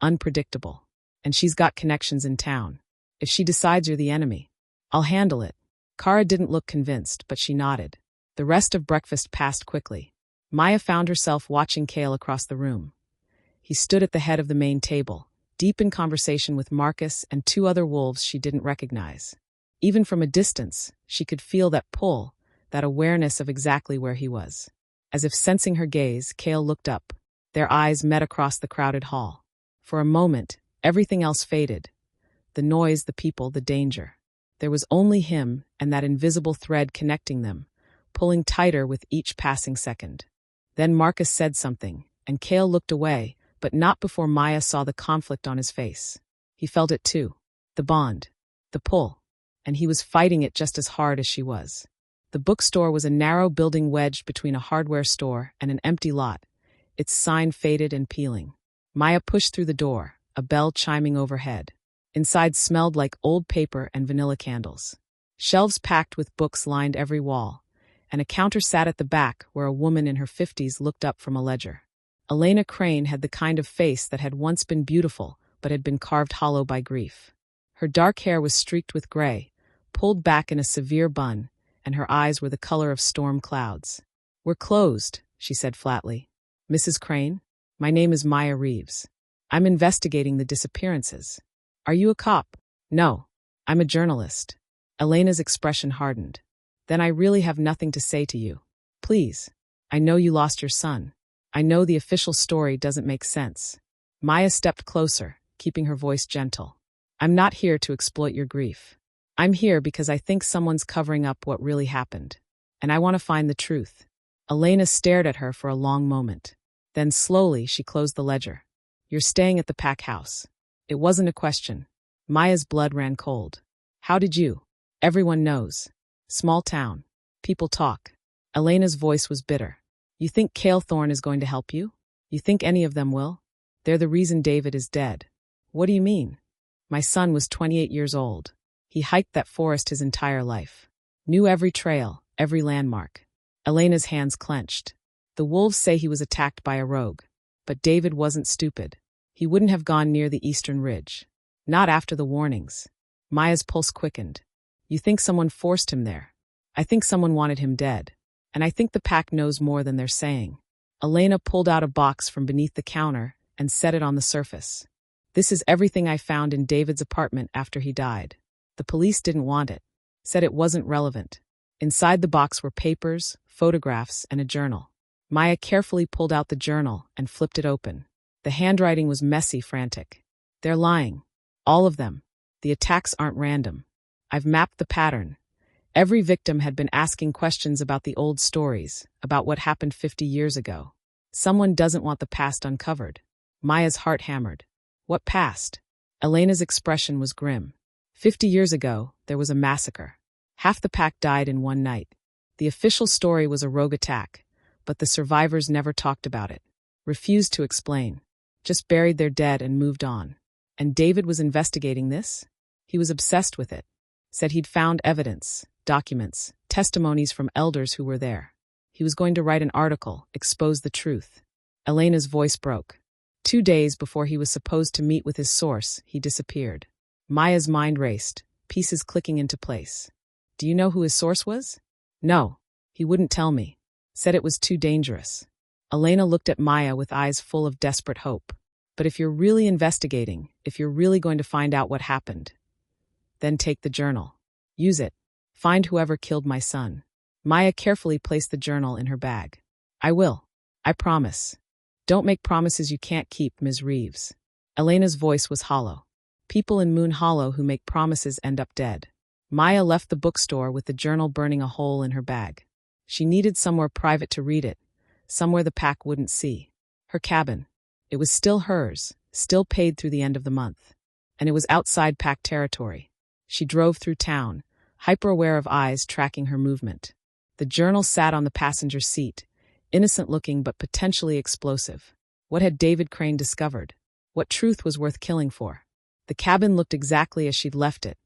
unpredictable. And she's got connections in town. If she decides you're the enemy, I'll handle it. Kara didn't look convinced, but she nodded. The rest of breakfast passed quickly. Maya found herself watching Cale across the room. He stood at the head of the main table, deep in conversation with Marcus and 2 other wolves she didn't recognize. Even from a distance, she could feel that pull, that awareness of exactly where he was. As if sensing her gaze, Cale looked up. Their eyes met across the crowded hall. For a moment, everything else faded. The noise, the people, the danger. There was only him and that invisible thread connecting them, pulling tighter with each passing second. Then Marcus said something, and Cale looked away, but not before Maya saw the conflict on his face. He felt it too. The bond. The pull. And he was fighting it just as hard as she was. The bookstore was a narrow building wedged between a hardware store and an empty lot, its sign faded and peeling. Maya pushed through the door, a bell chiming overhead. Inside smelled like old paper and vanilla candles. Shelves packed with books lined every wall, and a counter sat at the back where a woman in her 50s looked up from a ledger. Elena Crane had the kind of face that had once been beautiful but had been carved hollow by grief. Her dark hair was streaked with gray, pulled back in a severe bun, and her eyes were the color of storm clouds. We're closed, she said flatly. Mrs. Crane, my name is Maya Reeves. I'm investigating the disappearances. Are you a cop? No, I'm a journalist. Elena's expression hardened. Then I really have nothing to say to you. Please. I know you lost your son. I know the official story doesn't make sense. Maya stepped closer, keeping her voice gentle. I'm not here to exploit your grief. I'm here because I think someone's covering up what really happened. And I want to find the truth. Elena stared at her for a long moment. Then slowly she closed the ledger. You're staying at the pack house. It wasn't a question. Maya's blood ran cold. How did you? Everyone knows. Small town. People talk. Elena's voice was bitter. You think Cale Thorne is going to help you? You think any of them will? They're the reason David is dead. What do you mean? My son was 28 years old. He hiked that forest his entire life. Knew every trail, every landmark. Elena's hands clenched. The wolves say he was attacked by a rogue. But David wasn't stupid. He wouldn't have gone near the eastern ridge. Not after the warnings. Maya's pulse quickened. You think someone forced him there? I think someone wanted him dead. And I think the pack knows more than they're saying. Elena pulled out a box from beneath the counter and set it on the surface. This is everything I found in David's apartment after he died. The police didn't want it. Said it wasn't relevant. Inside the box were papers, photographs, and a journal. Maya carefully pulled out the journal and flipped it open. The handwriting was messy, frantic. They're lying. All of them. The attacks aren't random. I've mapped the pattern. Every victim had been asking questions about the old stories, about what happened 50 years ago. Someone doesn't want the past uncovered. Maya's heart hammered. What past? Elena's expression was grim. 50 years ago, there was a massacre. Half the pack died in one night. The official story was a rogue attack, but the survivors never talked about it. Refused to explain. Just buried their dead and moved on. And David was investigating this? He was obsessed with it. Said he'd found evidence, documents, testimonies from elders who were there. He was going to write an article, expose the truth. Elena's voice broke. 2 days before he was supposed to meet with his source, he disappeared. Maya's mind raced, pieces clicking into place. Do you know who his source was? No. He wouldn't tell me. Said it was too dangerous. Elena looked at Maya with eyes full of desperate hope. But if you're really investigating, if you're really going to find out what happened, then take the journal. Use it. Find whoever killed my son. Maya carefully placed the journal in her bag. I will. I promise. Don't make promises you can't keep, Ms. Reeves. Elena's voice was hollow. People in Moon Hollow who make promises end up dead. Maya left the bookstore with the journal burning a hole in her bag. She needed somewhere private to read it, somewhere the pack wouldn't see. Her cabin. It was still hers, still paid through the end of the month. And it was outside pack territory. She drove through town, hyper-aware of eyes tracking her movement. The journal sat on the passenger seat, innocent-looking but potentially explosive. What had David Crane discovered? What truth was worth killing for? The cabin looked exactly as she'd left it.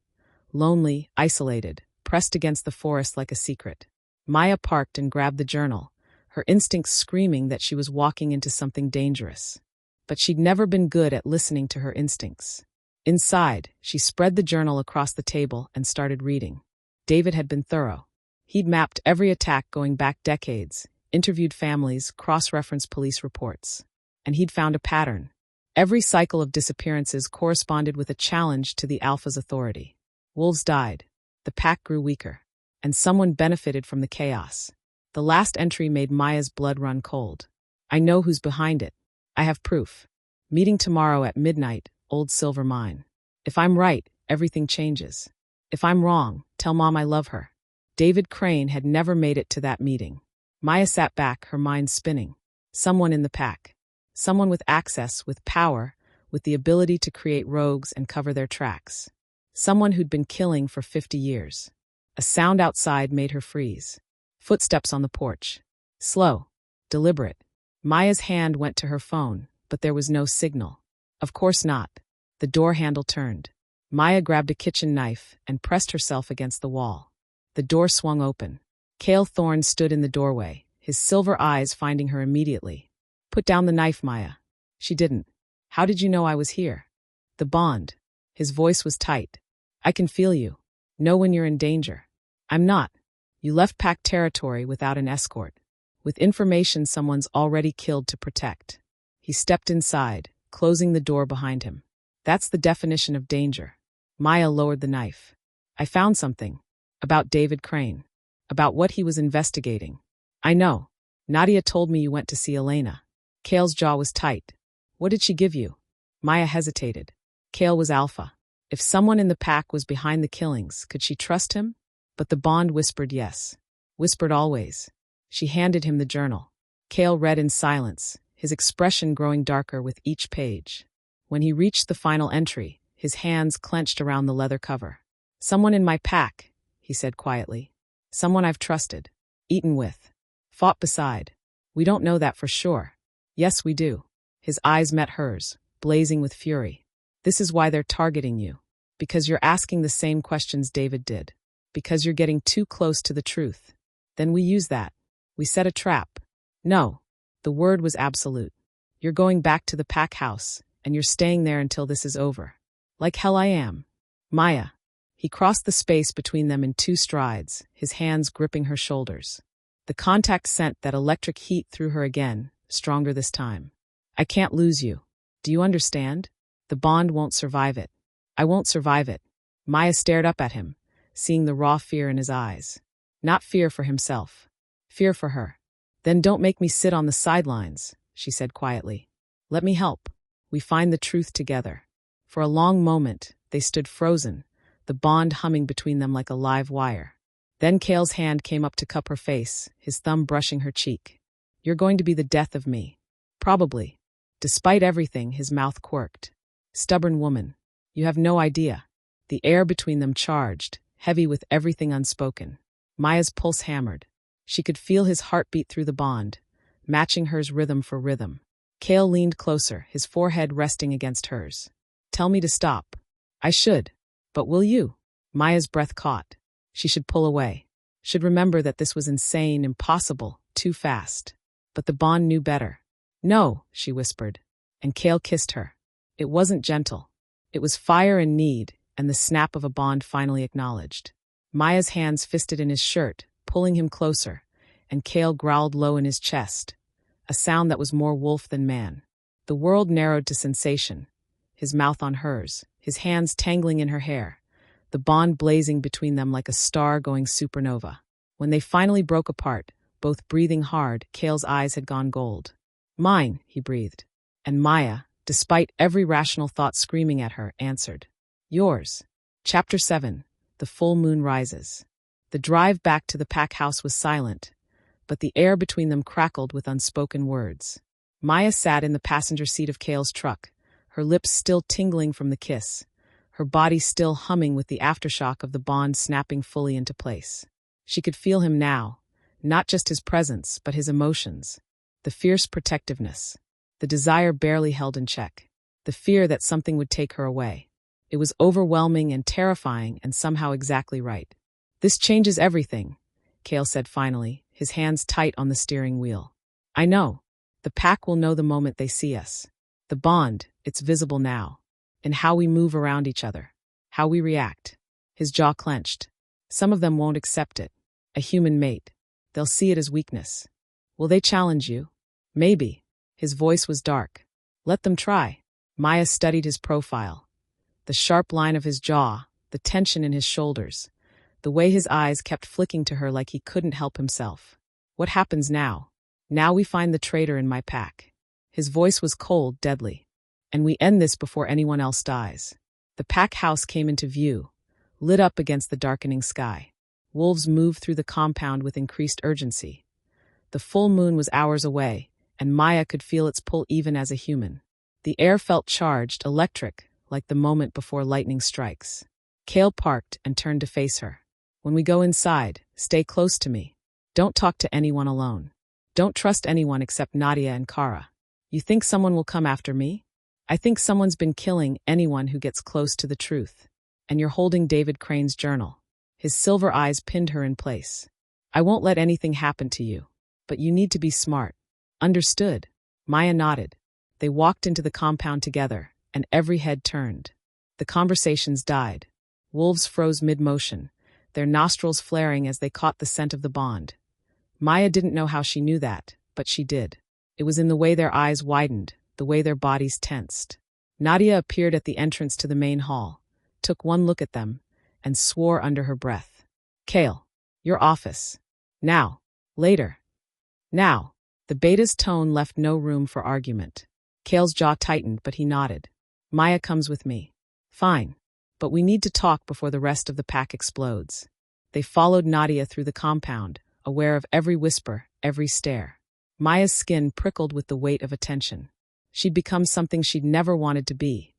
Lonely, isolated, pressed against the forest like a secret. Maya parked and grabbed the journal, her instincts screaming that she was walking into something dangerous. But she'd never been good at listening to her instincts. Inside, she spread the journal across the table and started reading. David had been thorough. He'd mapped every attack going back decades, interviewed families, cross-referenced police reports. And he'd found a pattern. Every cycle of disappearances corresponded with a challenge to the Alpha's authority. Wolves died. The pack grew weaker. And someone benefited from the chaos. The last entry made Maya's blood run cold. I know who's behind it. I have proof. Meeting tomorrow at midnight, Old Silver Mine. If I'm right, everything changes. If I'm wrong, tell Mom I love her. David Crane had never made it to that meeting. Maya sat back, her mind spinning. Someone in the pack. Someone with access, with power, with the ability to create rogues and cover their tracks. Someone who'd been killing for 50 years. A sound outside made her freeze. Footsteps on the porch. Slow. Deliberate. Maya's hand went to her phone, but there was no signal. Of course not. The door handle turned. Maya grabbed a kitchen knife and pressed herself against the wall. The door swung open. Cale Thorne stood in the doorway, his silver eyes finding her immediately. Put down the knife, Maya. She didn't. How did you know I was here? The bond. His voice was tight. I can feel you. Know when you're in danger. I'm not. You left pack territory without an escort. With information someone's already killed to protect. He stepped inside, closing the door behind him. That's the definition of danger. Maya lowered the knife. I found something. About David Crane. About what he was investigating. I know. Nadia told me you went to see Elena. Cale's jaw was tight. What did she give you? Maya hesitated. Cale was Alpha. If someone in the pack was behind the killings, could she trust him? But the bond whispered yes. Whispered always. She handed him the journal. Cale read in silence, his expression growing darker with each page. When he reached the final entry, his hands clenched around the leather cover. Someone in my pack, he said quietly. Someone I've trusted. Eaten with. Fought beside. We don't know that for sure. Yes, we do. His eyes met hers, blazing with fury. This is why they're targeting you. Because you're asking the same questions David did. Because you're getting too close to the truth. Then we use that. We set a trap. No. The word was absolute. You're going back to the pack house, and you're staying there until this is over. Like hell I am. Maya. He crossed the space between them in 2 strides, his hands gripping her shoulders. The contact sent that electric heat through her again, stronger this time. I can't lose you. Do you understand? The bond won't survive it. I won't survive it. Maya stared up at him, seeing the raw fear in his eyes. Not fear for himself. Fear for her. Then don't make me sit on the sidelines, she said quietly. Let me help. We find the truth together. For a long moment, they stood frozen, the bond humming between them like a live wire. Then Cale's hand came up to cup her face, his thumb brushing her cheek. You're going to be the death of me. Probably. Despite everything, his mouth quirked. Stubborn woman. You have no idea. The air between them charged, heavy with everything unspoken. Maya's pulse hammered. She could feel his heartbeat through the bond, matching hers rhythm for rhythm. Cale leaned closer, his forehead resting against hers. Tell me to stop. I should. But will you? Maya's breath caught. She should pull away. Should remember that this was insane, impossible, too fast. But the bond knew better. No, she whispered. And Cale kissed her. It wasn't gentle. It was fire and need, and the snap of a bond finally acknowledged. Maya's hands fisted in his shirt, pulling him closer, and Cale growled low in his chest, a sound that was more wolf than man. The world narrowed to sensation, his mouth on hers, his hands tangling in her hair, the bond blazing between them like a star going supernova. When they finally broke apart, both breathing hard, Cale's eyes had gone gold. "Mine," he breathed. And Maya, despite every rational thought screaming at her, answered. "Yours." Chapter 7. The Full Moon Rises. The drive back to the pack house was silent, but the air between them crackled with unspoken words. Maya sat in the passenger seat of Cale's truck, her lips still tingling from the kiss, her body still humming with the aftershock of the bond snapping fully into place. She could feel him now, not just his presence, but his emotions, the fierce protectiveness, the desire barely held in check, the fear that something would take her away. It was overwhelming and terrifying and somehow exactly right. "This changes everything," Cale said finally, his hands tight on the steering wheel. "I know. The pack will know the moment they see us. The bond, it's visible now. In how we move around each other. How we react." His jaw clenched. "Some of them won't accept it. A human mate. They'll see it as weakness. Will they challenge you?" "Maybe." His voice was dark. "Let them try." Maya studied his profile. The sharp line of his jaw, the tension in his shoulders, the way his eyes kept flicking to her like he couldn't help himself. "What happens now? Now we find the traitor in my pack." His voice was cold, deadly. "And we end this before anyone else dies." The pack house came into view, lit up against the darkening sky. Wolves moved through the compound with increased urgency. The full moon was hours away, and Maya could feel its pull even as a human. The air felt charged, electric, like the moment before lightning strikes. Cale parked and turned to face her. "When we go inside, stay close to me. Don't talk to anyone alone. Don't trust anyone except Nadia and Kara. You think someone will come after me? I think someone's been killing anyone who gets close to the truth. And you're holding David Crane's journal." His silver eyes pinned her in place. "I won't let anything happen to you. But you need to be smart. Understood?" Maya nodded. They walked into the compound together, and every head turned. The conversations died. Wolves froze mid-motion, their nostrils flaring as they caught the scent of the bond. Maya didn't know how she knew that, but she did. It was in the way their eyes widened, the way their bodies tensed. Nadia appeared at the entrance to the main hall, took one look at them, and swore under her breath. "Cale, your office. Now. Later. Now." The beta's tone left no room for argument. Cale's jaw tightened, but he nodded. "Maya comes with me." "Fine. But we need to talk before the rest of the pack explodes." They followed Nadia through the compound, aware of every whisper, every stare. Maya's skin prickled with the weight of attention. She'd become something she'd never wanted to be,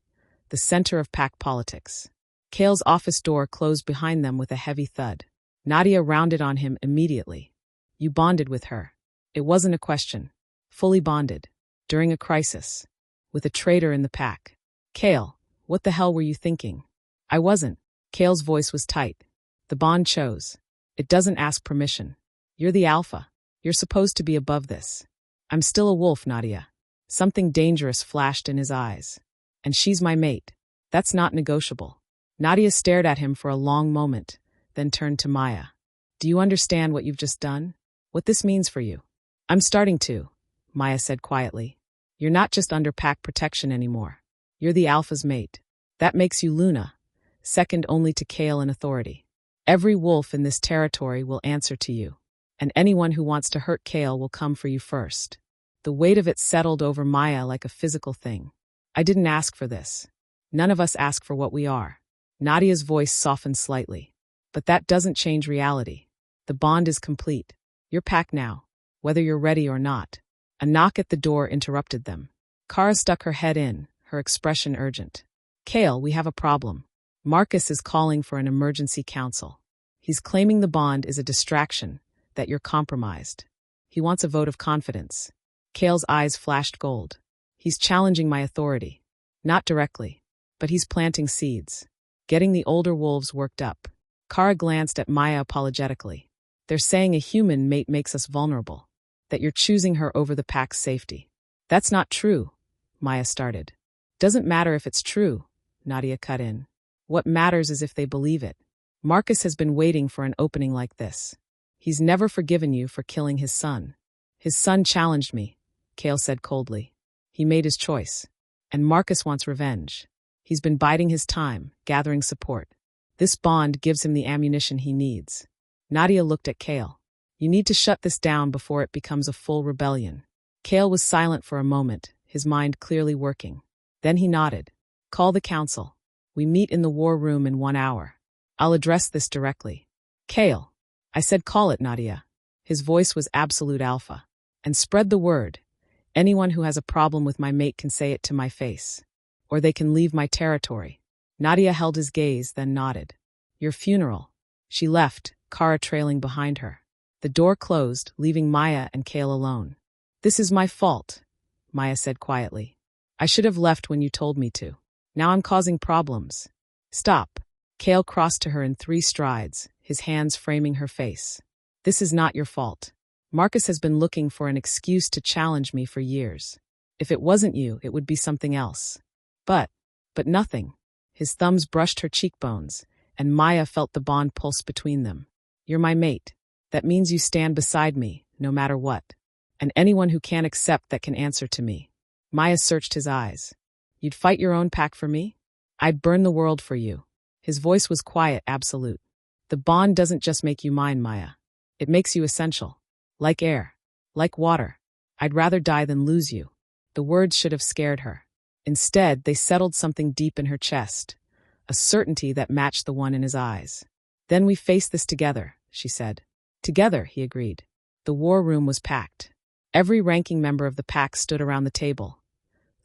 the center of pack politics. Cale's office door closed behind them with a heavy thud. Nadia rounded on him immediately. "You bonded with her." It wasn't a question. Fully bonded. During a crisis. With a traitor in the pack. "Cale, what the hell were you thinking?" "I wasn't." Cale's voice was tight. "The bond chose. It doesn't ask permission. You're the alpha. You're supposed to be above this." "I'm still a wolf, Nadia." Something dangerous flashed in his eyes. "And she's my mate. That's not negotiable." Nadia stared at him for a long moment, then turned to Maya. "Do you understand what you've just done? What this means for you?" "I'm starting to," Maya said quietly. "You're not just under pack protection anymore. You're the alpha's mate. That makes you Luna, second only to Cale in authority. Every wolf in this territory will answer to you. And anyone who wants to hurt Cale will come for you first." The weight of it settled over Maya like a physical thing. "I didn't ask for this. None of us ask for what we are." Nadia's voice softened slightly. "But that doesn't change reality. The bond is complete. You're packed now, whether you're ready or not." A knock at the door interrupted them. Kara stuck her head in, her expression urgent. "Cale, we have a problem. Marcus is calling for an emergency council. He's claiming the bond is a distraction, that you're compromised. He wants a vote of confidence." Cale's eyes flashed gold. "He's challenging my authority. Not directly, but he's planting seeds. Getting the older wolves worked up." Kara glanced at Maya apologetically. "They're saying a human mate makes us vulnerable. That you're choosing her over the pack's safety." "That's not true," Maya started. "Doesn't matter if it's true," Nadia cut in. "What matters is if they believe it. Marcus has been waiting for an opening like this. He's never forgiven you for killing his son." "His son challenged me," Cale said coldly. He made his choice. And Marcus wants revenge. He's been biding his time, gathering support. This bond gives him the ammunition he needs. Nadia looked at Kale. You need to shut this down before it becomes a full rebellion. Kale was silent for a moment, his mind clearly working. Then he nodded. Call the council. We meet in the war room in 1 hour. I'll address this directly. Kale. I said call it, Nadia. His voice was absolute alpha. And spread the word. Anyone who has a problem with my mate can say it to my face. Or they can leave my territory. Nadia held his gaze, then nodded. Your funeral. She left, Kara trailing behind her. The door closed, leaving Maya and Kale alone. This is my fault, Maya said quietly. I should have left when you told me to. Now I'm causing problems. Stop. Kale crossed to her in 3 strides, his hands framing her face. This is not your fault. Marcus has been looking for an excuse to challenge me for years. If it wasn't you, it would be something else. But nothing. His thumbs brushed her cheekbones, and Maya felt the bond pulse between them. You're my mate. That means you stand beside me, no matter what. And anyone who can't accept that can answer to me. Maya searched his eyes. You'd fight your own pack for me? I'd burn the world for you. His voice was quiet, absolute. The bond doesn't just make you mine, Maya. It makes you essential. Like air. Like water. I'd rather die than lose you. The words should have scared her. Instead, they settled something deep in her chest. A certainty that matched the one in his eyes. Then we face this together, she said. Together, he agreed. The war room was packed. Every ranking member of the pack stood around the table.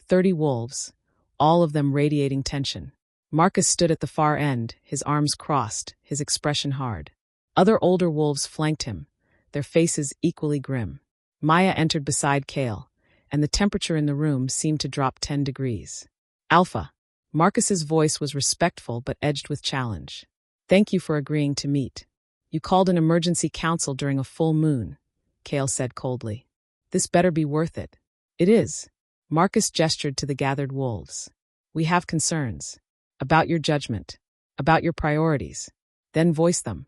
30 wolves, all of them radiating tension. Marcus stood at the far end, his arms crossed, his expression hard. Other older wolves flanked him, their faces equally grim. Maya entered beside Kale, and the temperature in the room seemed to drop 10 degrees. Alpha. Marcus's voice was respectful but edged with challenge. Thank you for agreeing to meet. You called an emergency council during a full moon, Kale said coldly. This better be worth it. It is. Marcus gestured to the gathered wolves. We have concerns. About your judgment. About your priorities. Then voice them.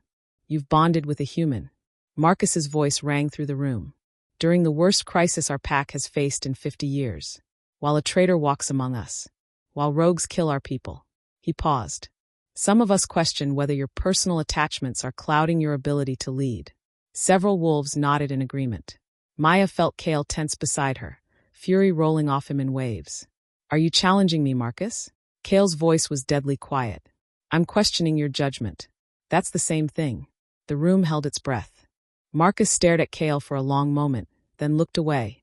You've bonded with a human. Marcus's voice rang through the room. During the worst crisis our pack has faced in 50 years. While a traitor walks among us. While rogues kill our people. He paused. Some of us question whether your personal attachments are clouding your ability to lead. Several wolves nodded in agreement. Maya felt Kale tense beside her, fury rolling off him in waves. Are you challenging me, Marcus? Kale's voice was deadly quiet. I'm questioning your judgment. That's the same thing. The room held its breath. Marcus stared at Kale for a long moment, then looked away.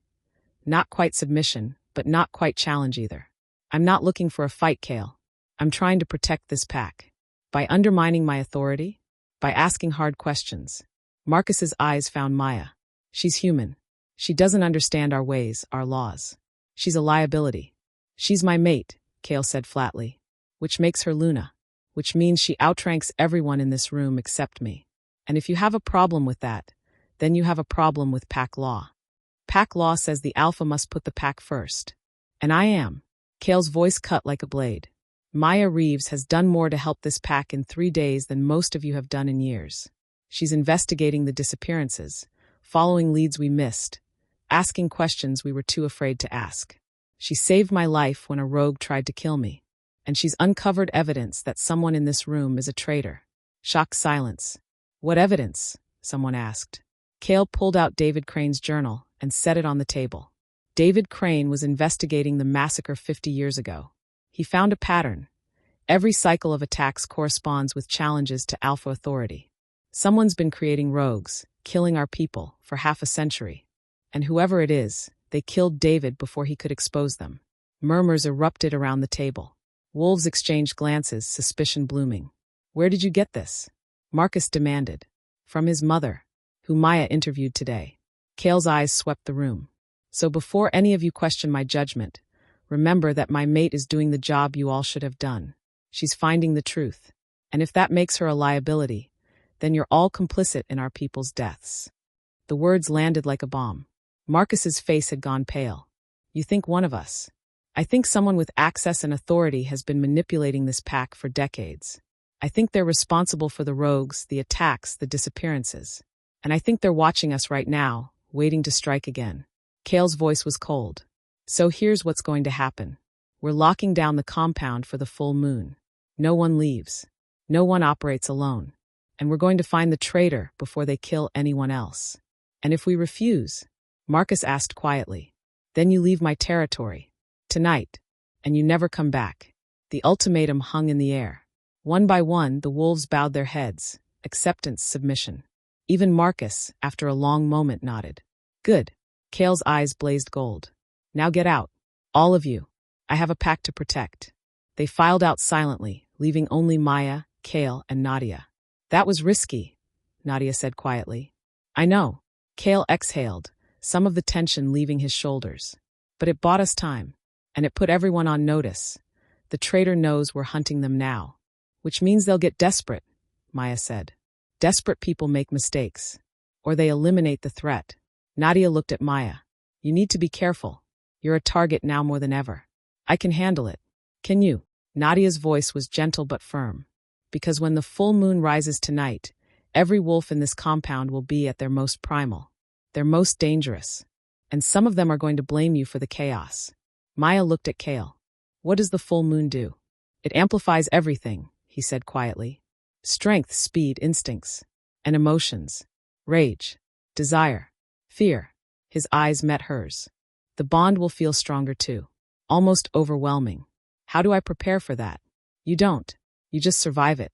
Not quite submission, but not quite challenge either. I'm not looking for a fight, Kale. I'm trying to protect this pack. By undermining my authority? By asking hard questions. Marcus's eyes found Maya. She's human. She doesn't understand our ways, our laws. She's a liability. She's my mate, Kale said flatly. Which makes her Luna. Which means she outranks everyone in this room except me. And if you have a problem with that, then you have a problem with pack law. Pack law says the alpha must put the pack first. And I am. Kale's voice cut like a blade. Maya Reeves has done more to help this pack in 3 days than most of you have done in years. She's investigating the disappearances, following leads we missed, asking questions we were too afraid to ask. She saved my life when a rogue tried to kill me. And she's uncovered evidence that someone in this room is a traitor. Shocked silence. What evidence? Someone asked. Kale pulled out David Crane's journal and set it on the table. David Crane was investigating the massacre 50 years ago. He found a pattern. Every cycle of attacks corresponds with challenges to alpha authority. Someone's been creating rogues, killing our people, for half a century. And whoever it is, they killed David before he could expose them. Murmurs erupted around the table. Wolves exchanged glances, suspicion blooming. Where did you get this? Marcus demanded. From his mother, who Maya interviewed today. Kale's eyes swept the room. So before any of you question my judgment, remember that my mate is doing the job you all should have done. She's finding the truth. And if that makes her a liability, then you're all complicit in our people's deaths. The words landed like a bomb. Marcus's face had gone pale. You think one of us? I think someone with access and authority has been manipulating this pack for decades. I think they're responsible for the rogues, the attacks, the disappearances. And I think they're watching us right now, waiting to strike again. Kale's voice was cold. So here's what's going to happen. We're locking down the compound for the full moon. No one leaves. No one operates alone. And we're going to find the traitor before they kill anyone else. And if we refuse, Marcus asked quietly, then you leave my territory. Tonight. And you never come back. The ultimatum hung in the air. One by one, the wolves bowed their heads. Acceptance, submission. Even Marcus, after a long moment, nodded. Good. Kale's eyes blazed gold. Now get out. All of you. I have a pack to protect. They filed out silently, leaving only Maya, Kale, and Nadia. That was risky, Nadia said quietly. I know. Kale exhaled, some of the tension leaving his shoulders. But it bought us time. And it put everyone on notice. The traitor knows we're hunting them now. Which means they'll get desperate, Maya said. Desperate people make mistakes. Or they eliminate the threat. Nadia looked at Maya. You need to be careful. You're a target now more than ever. I can handle it. Can you? Nadia's voice was gentle but firm. Because when the full moon rises tonight, every wolf in this compound will be at their most primal. Their most dangerous. And some of them are going to blame you for the chaos. Maya looked at Kale. What does the full moon do? It amplifies everything, he said quietly. Strength, speed, instincts. And emotions. Rage. Desire. Fear. His eyes met hers. The bond will feel stronger too. Almost overwhelming. How do I prepare for that? You don't. You just survive it.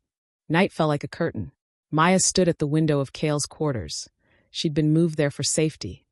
Night fell like a curtain. Maya stood at the window of Kale's quarters. She'd been moved there for safety,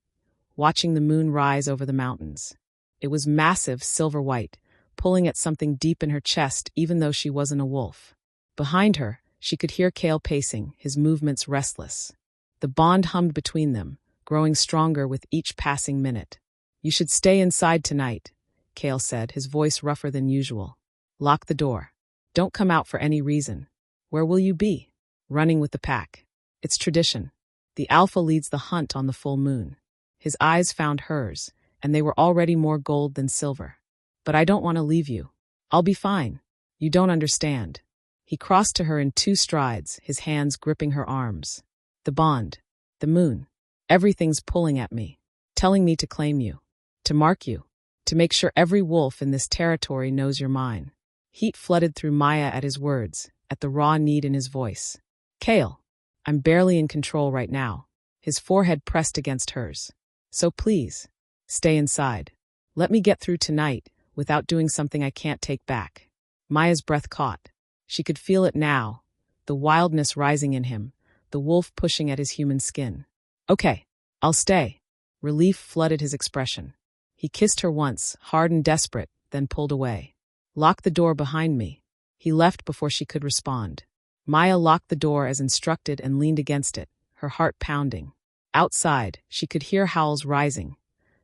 watching the moon rise over the mountains. It was massive, silver-white, pulling at something deep in her chest even though she wasn't a wolf. Behind her, she could hear Kale pacing, his movements restless. The bond hummed between them, growing stronger with each passing minute. You should stay inside tonight, Kale said, his voice rougher than usual. Lock the door. Don't come out for any reason. Where will you be? Running with the pack. It's tradition. The alpha leads the hunt on the full moon. His eyes found hers, and they were already more gold than silver. But I don't want to leave you. I'll be fine. You don't understand. He crossed to her in 2 strides, his hands gripping her arms. The bond. The moon. Everything's pulling at me. Telling me to claim you. To mark you. To make sure every wolf in this territory knows you're mine. Heat flooded through Maya at his words, at the raw need in his voice. Kale. I'm barely in control right now. His forehead pressed against hers. So please. Stay inside. Let me get through tonight without doing something I can't take back. Maya's breath caught. She could feel it now, the wildness rising in him, the wolf pushing at his human skin. Okay, I'll stay. Relief flooded his expression. He kissed her once, hard and desperate, then pulled away. Lock the door behind me. He left before she could respond. Maya locked the door as instructed and leaned against it, her heart pounding. Outside, she could hear howls rising,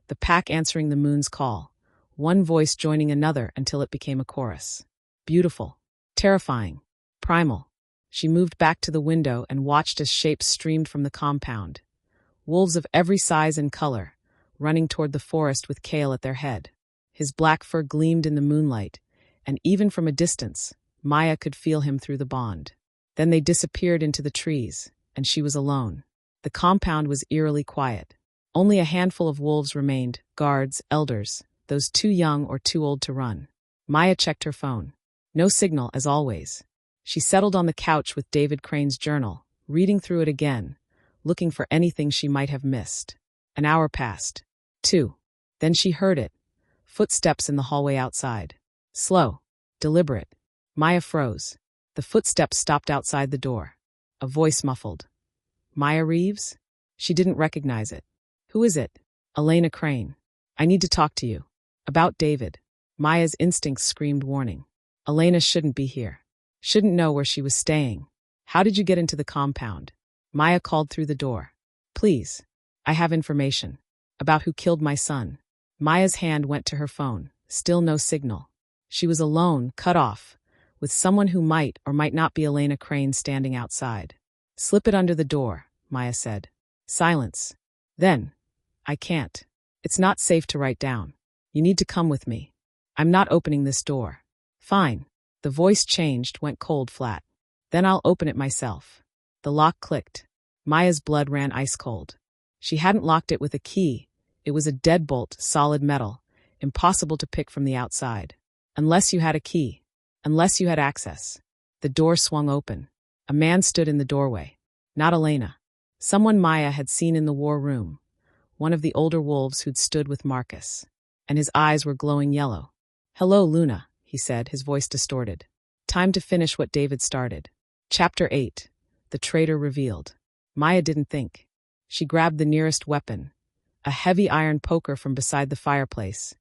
the pack answering the moon's call, one voice joining another until it became a chorus. Beautiful. Terrifying. Primal. She moved back to the window and watched as shapes streamed from the compound. Wolves of every size and color, running toward the forest with Kale at their head. His black fur gleamed in the moonlight, and even from a distance, Maya could feel him through the bond. Then they disappeared into the trees, and she was alone. The compound was eerily quiet. Only a handful of wolves remained, guards, elders, those too young or too old to run. Maya checked her phone. No signal, as always. She settled on the couch with David Crane's journal, reading through it again, looking for anything she might have missed. An hour passed. 2. Then she heard it. Footsteps in the hallway outside. Slow. Deliberate. Maya froze. The footsteps stopped outside the door. A voice muffled. Maya Reeves? She didn't recognize it. Who is it? Elena Crane. I need to talk to you. About David. Maya's instincts screamed warning. Elena shouldn't be here. Shouldn't know where she was staying. How did you get into the compound? Maya called through the door. Please. I have information. About who killed my son. Maya's hand went to her phone. Still no signal. She was alone, cut off, with someone who might or might not be Elena Crane standing outside. Slip it under the door, Maya said. Silence. Then. I can't. It's not safe to write down. You need to come with me. I'm not opening this door. Fine. The voice changed, went cold flat. Then I'll open it myself. The lock clicked. Maya's blood ran ice cold. She hadn't locked it with a key. It was a deadbolt, solid metal. impossible to pick from the outside. Unless you had a key. Unless you had access. The door swung open. A man stood in the doorway. Not Elena. Someone Maya had seen in the war room. One of the older wolves who'd stood with Marcus. And his eyes were glowing yellow. "Hello, Luna," he said, his voice distorted. Time to finish what David started. Chapter 8. The Traitor Revealed. Maya didn't think. She grabbed the nearest weapon, a heavy iron poker from beside the fireplace,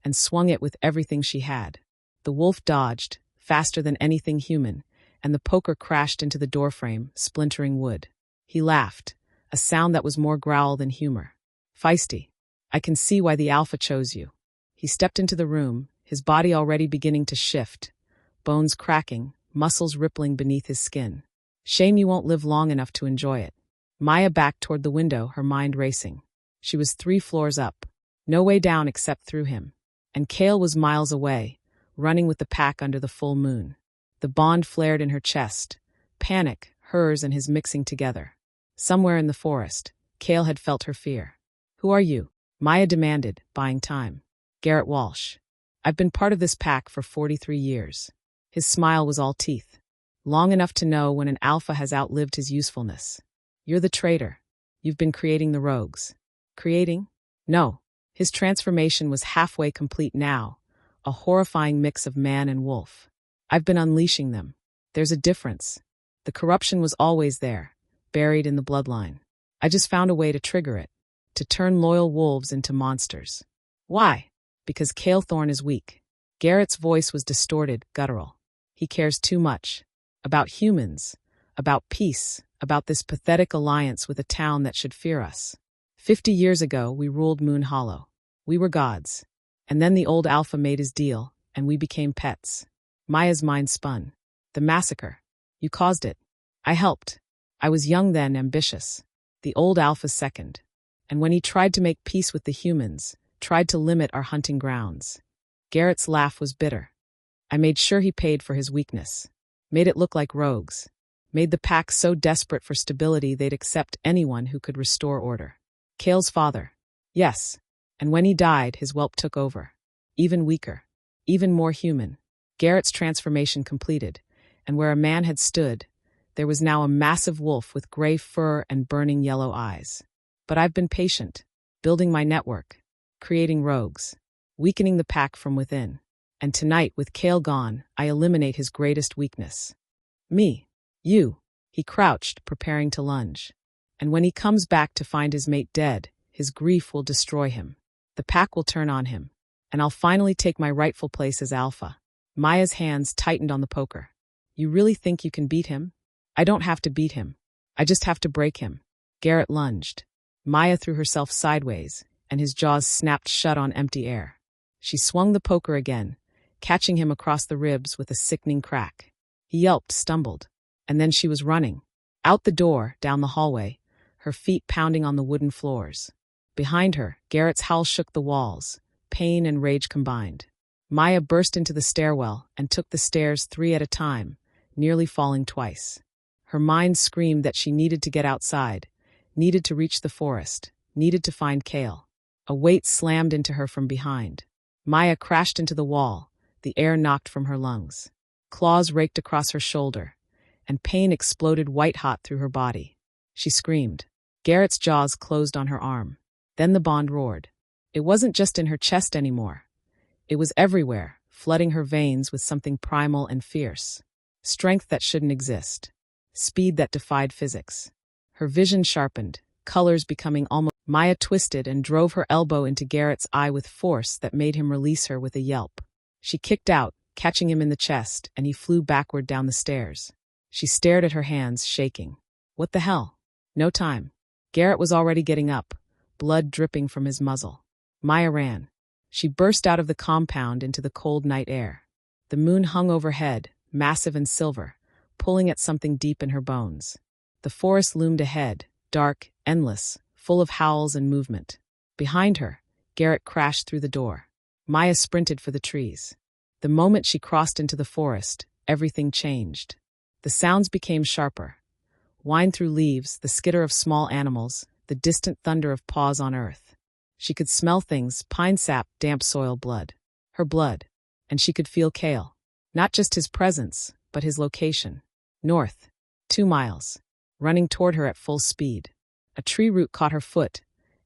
and swung it with everything she had. The wolf dodged, faster than anything human, and the poker crashed into the doorframe, splintering wood. He laughed, a sound that was more growl than humor. "Feisty. I can see why the alpha chose you." He stepped into the room, his body already beginning to shift, bones cracking, muscles rippling beneath his skin. "Shame you won't live long enough to enjoy it." Maya backed toward the window, her mind racing. She was 3 floors up. No way down except through him. And Kale was miles away, running with the pack under the full moon. The bond flared in her chest. Panic, hers and his mixing together. Somewhere in the forest, Kale had felt her fear. "Who are you?" Maya demanded, buying time. "Garrett Walsh. I've been part of this pack for 43 years. His smile was all teeth. "Long enough to know when an alpha has outlived his usefulness. You're the traitor. You've been creating the rogues." Creating? No. His transformation was halfway complete now, a horrifying mix of man and wolf. "I've been unleashing them. There's a difference. The corruption was always there, buried in the bloodline. I just found a way to trigger it, to turn loyal wolves into monsters." "Why?" "Because Kale Thorne is weak." Garrett's voice was distorted, guttural. "He cares too much. About humans, about peace, about this pathetic alliance with a town that should fear us. 50 years ago, we ruled Moon Hollow. We were gods. And then the old alpha made his deal, and we became pets." Maya's mind spun. "The massacre. You caused it. I helped. I was young then, ambitious. The old alpha's second. And when he tried to make peace with the humans, tried to limit our hunting grounds." Garrett's laugh was bitter. "I made sure he paid for his weakness. Made it look like rogues. Made the pack so desperate for stability they'd accept anyone who could restore order." "Kale's father." "Yes. And when he died, his whelp took over. Even weaker. Even more human." Garrett's transformation completed, and where a man had stood, there was now a massive wolf with gray fur and burning yellow eyes. "But I've been patient, building my network, creating rogues, weakening the pack from within. And tonight, with Kale gone, I eliminate his greatest weakness. Me. You." He crouched, preparing to lunge. "And when he comes back to find his mate dead, his grief will destroy him. The pack will turn on him. And I'll finally take my rightful place as alpha." Maya's hands tightened on the poker. "You really think you can beat him?" "I don't have to beat him. I just have to break him." Garrett lunged. Maya threw herself sideways, and his jaws snapped shut on empty air. She swung the poker again, catching him across the ribs with a sickening crack. He yelped, stumbled. And then she was running. Out the door, down the hallway, her feet pounding on the wooden floors. Behind her, Garrett's howl shook the walls, pain and rage combined. Maya burst into the stairwell and took the stairs 3 at a time, nearly falling twice. Her mind screamed that she needed to get outside, needed to reach the forest, needed to find Kale. A weight slammed into her from behind. Maya crashed into the wall, the air knocked from her lungs. Claws raked across her shoulder, and pain exploded white-hot through her body. She screamed. Garrett's jaws closed on her arm. Then the bond roared. It wasn't just in her chest anymore. It was everywhere, flooding her veins with something primal and fierce. Strength that shouldn't exist. Speed that defied physics. Her vision sharpened, colors becoming almost... Maya twisted and drove her elbow into Garrett's eye with force that made him release her with a yelp. She kicked out, catching him in the chest, and he flew backward down the stairs. She stared at her hands, shaking. What the hell? No time. Garrett was already getting up, blood dripping from his muzzle. Maya ran. She burst out of the compound into the cold night air. The moon hung overhead, massive and silver, pulling at something deep in her bones. The forest loomed ahead, dark, endless, full of howls and movement. Behind her, Garrett crashed through the door. Maya sprinted for the trees. The moment she crossed into the forest, everything changed. The sounds became sharper. Whine through leaves, the skitter of small animals, the distant thunder of paws on earth. She could smell things, pine sap, damp soil, blood. Her blood. And she could feel Cale. Not just his presence, but his location. North. 2 miles. Running toward her at full speed. A tree root caught her foot,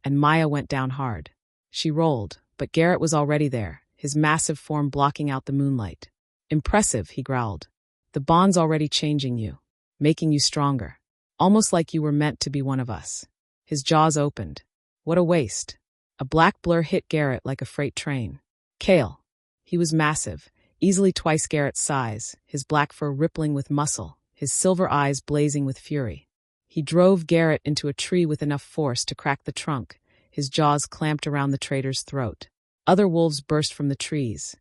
and Maya went down hard. She rolled, but Garrett was already there, his massive form blocking out the moonlight. Impressive, he growled. The bond's already changing you. Making you stronger. Almost like you were meant to be one of us. His jaws opened. What a waste. A black blur hit Garrett like a freight train. Cale. He was massive, easily twice Garrett's size, his black fur rippling with muscle, his silver eyes blazing with fury. He drove Garrett into a tree with enough force to crack the trunk, his jaws clamped around the traitor's throat. Other wolves burst from the trees.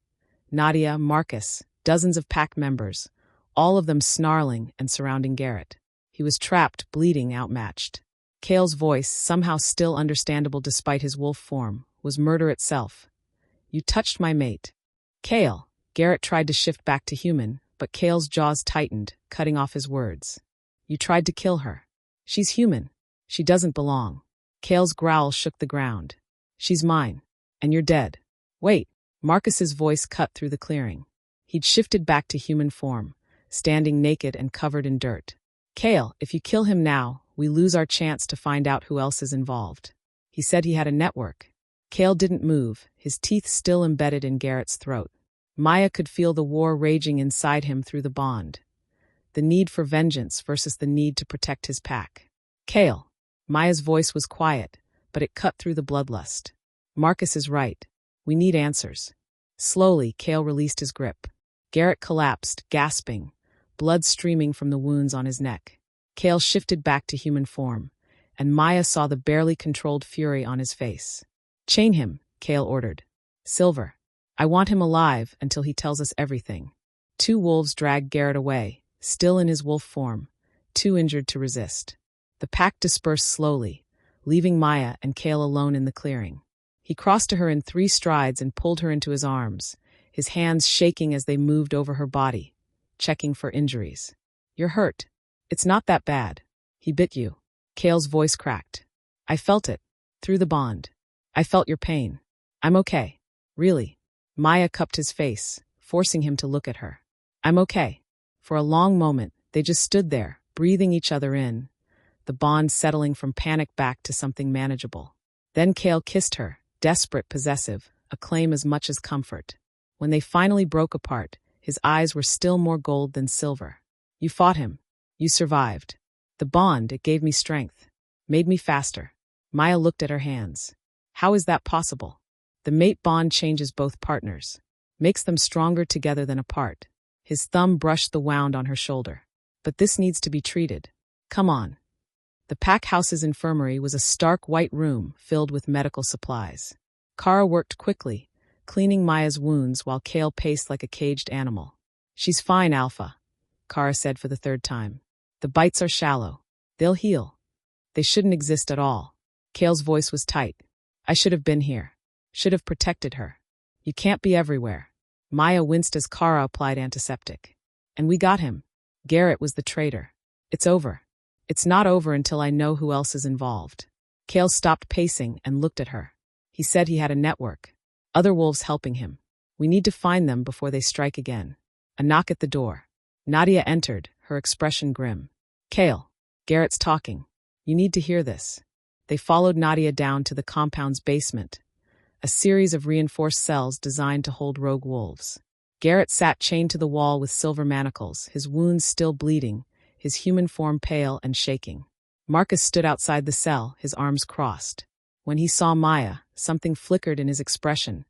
Nadia, Marcus, dozens of pack members, all of them snarling and surrounding Garrett. He was trapped, bleeding, outmatched. Cale's voice, somehow still understandable despite his wolf form, was murder itself. You touched my mate. Cale. Garrett tried to shift back to human, but Cale's jaws tightened, cutting off his words. You tried to kill her. She's human. She doesn't belong. Cale's growl shook the ground. She's mine. And you're dead. Wait. Marcus's voice cut through the clearing. He'd shifted back to human form, standing naked and covered in dirt. Cale, if you kill him now, we lose our chance to find out who else is involved. He said he had a network. Cale didn't move, his teeth still embedded in Garrett's throat. Maya could feel the war raging inside him through the bond. The need for vengeance versus the need to protect his pack. Cale. Maya's voice was quiet, but it cut through the bloodlust. Marcus is right. We need answers. Slowly, Cale released his grip. Garrett collapsed, gasping, blood streaming from the wounds on his neck. Cale shifted back to human form, and Maya saw the barely controlled fury on his face. Chain him, Cale ordered. Silver. I want him alive until he tells us everything. 2 wolves dragged Garrett away, still in his wolf form, too injured to resist. The pack dispersed slowly, leaving Maya and Cale alone in the clearing. He crossed to her in 3 strides and pulled her into his arms, his hands shaking as they moved over her body, checking for injuries. You're hurt. It's not that bad. He bit you. Cale's voice cracked. I felt it. Through the bond. I felt your pain. I'm okay. Really. Maya cupped his face, forcing him to look at her. I'm okay. For a long moment, they just stood there, breathing each other in, the bond settling from panic back to something manageable. Then Cale kissed her, desperate, possessive, a claim as much as comfort. When they finally broke apart, his eyes were still more gold than silver. You fought him. You survived. The bond, it gave me strength. Made me faster. Maya looked at her hands. How is that possible? The mate bond changes both partners. Makes them stronger together than apart. His thumb brushed the wound on her shoulder. But this needs to be treated. Come on. The pack house's infirmary was a stark white room filled with medical supplies. Kara worked quickly, cleaning Maya's wounds while Cale paced like a caged animal. She's fine, Alpha, Kara said for the 3rd time. The bites are shallow. They'll heal. They shouldn't exist at all. Cale's voice was tight. I should have been here. Should have protected her. You can't be everywhere. Maya winced as Kara applied antiseptic. And we got him. Garrett was the traitor. It's over. It's not over until I know who else is involved. Cale stopped pacing and looked at her. He said he had a network. Other wolves helping him. We need to find them before they strike again. A knock at the door. Nadia entered, her expression grim. Cale. Garrett's talking. You need to hear this. They followed Nadia down to the compound's basement, a series of reinforced cells designed to hold rogue wolves. Garrett sat chained to the wall with silver manacles, his wounds still bleeding, his human form pale and shaking. Marcus stood outside the cell, his arms crossed. When he saw Maya, something flickered in his expression.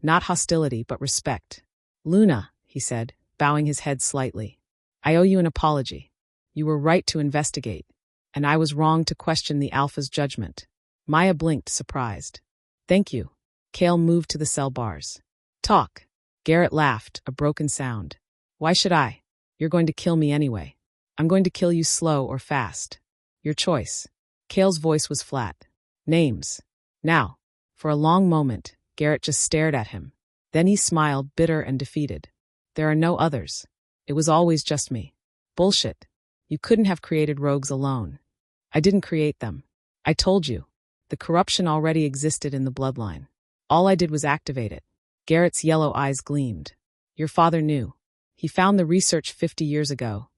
Not hostility, but respect. Luna, he said, bowing his head slightly. I owe you an apology. You were right to investigate, and I was wrong to question the Alpha's judgment. Maya blinked, surprised. Thank you. Cale moved to the cell bars. Talk. Garrett laughed, a broken sound. Why should I? You're going to kill me anyway. I'm going to kill you slow or fast. Your choice. Cale's voice was flat. Names. Now. For a long moment, Garrett just stared at him. Then he smiled, bitter and defeated. There are no others. It was always just me. Bullshit. You couldn't have created rogues alone. I didn't create them. I told you. The corruption already existed in the bloodline. All I did was activate it. Garrett's yellow eyes gleamed. Your father knew. He found the research 50 years ago.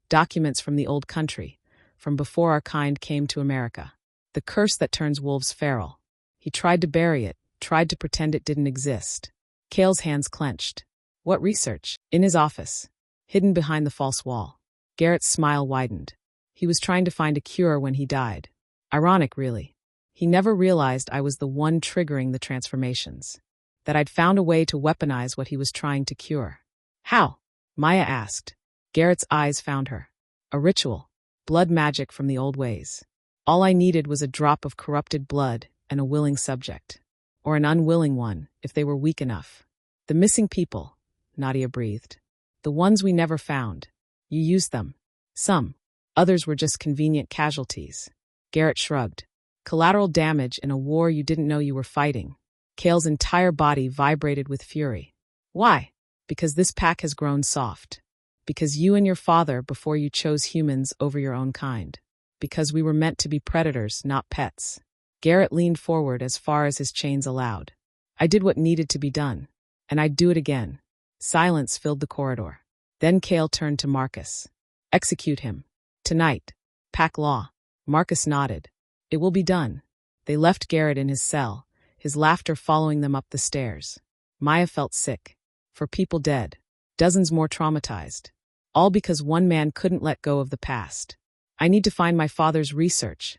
Documents from the old country, from before our kind came to America. The curse that turns wolves feral. He tried to bury it, tried to pretend it didn't exist. Cale's hands clenched. What research? In his office, hidden behind the false wall. Garrett's smile widened. He was trying to find a cure when he died. Ironic, really. He never realized I was the one triggering the transformations. That I'd found a way to weaponize what he was trying to cure. How? Maya asked. Garrett's eyes found her. A ritual. Blood magic from the old ways. All I needed was a drop of corrupted blood and a willing subject. Or an unwilling one, if they were weak enough. The missing people, Nadia breathed. The ones we never found. You used them. Some. Others were just convenient casualties. Garrett shrugged. Collateral damage in a war you didn't know you were fighting. Cale's entire body vibrated with fury. Why? Because this pack has grown soft. Because you and your father before you chose humans over your own kind. Because we were meant to be predators, not pets. Garrett leaned forward as far as his chains allowed. I did what needed to be done. And I'd do it again. Silence filled the corridor. Then Cale turned to Marcus. Execute him. Tonight. Pack law. Marcus nodded. It will be done. They left Garrett in his cell, his laughter following them up the stairs. Maya felt sick. For people dead. Dozens more traumatized. All because one man couldn't let go of the past. I need to find my father's research,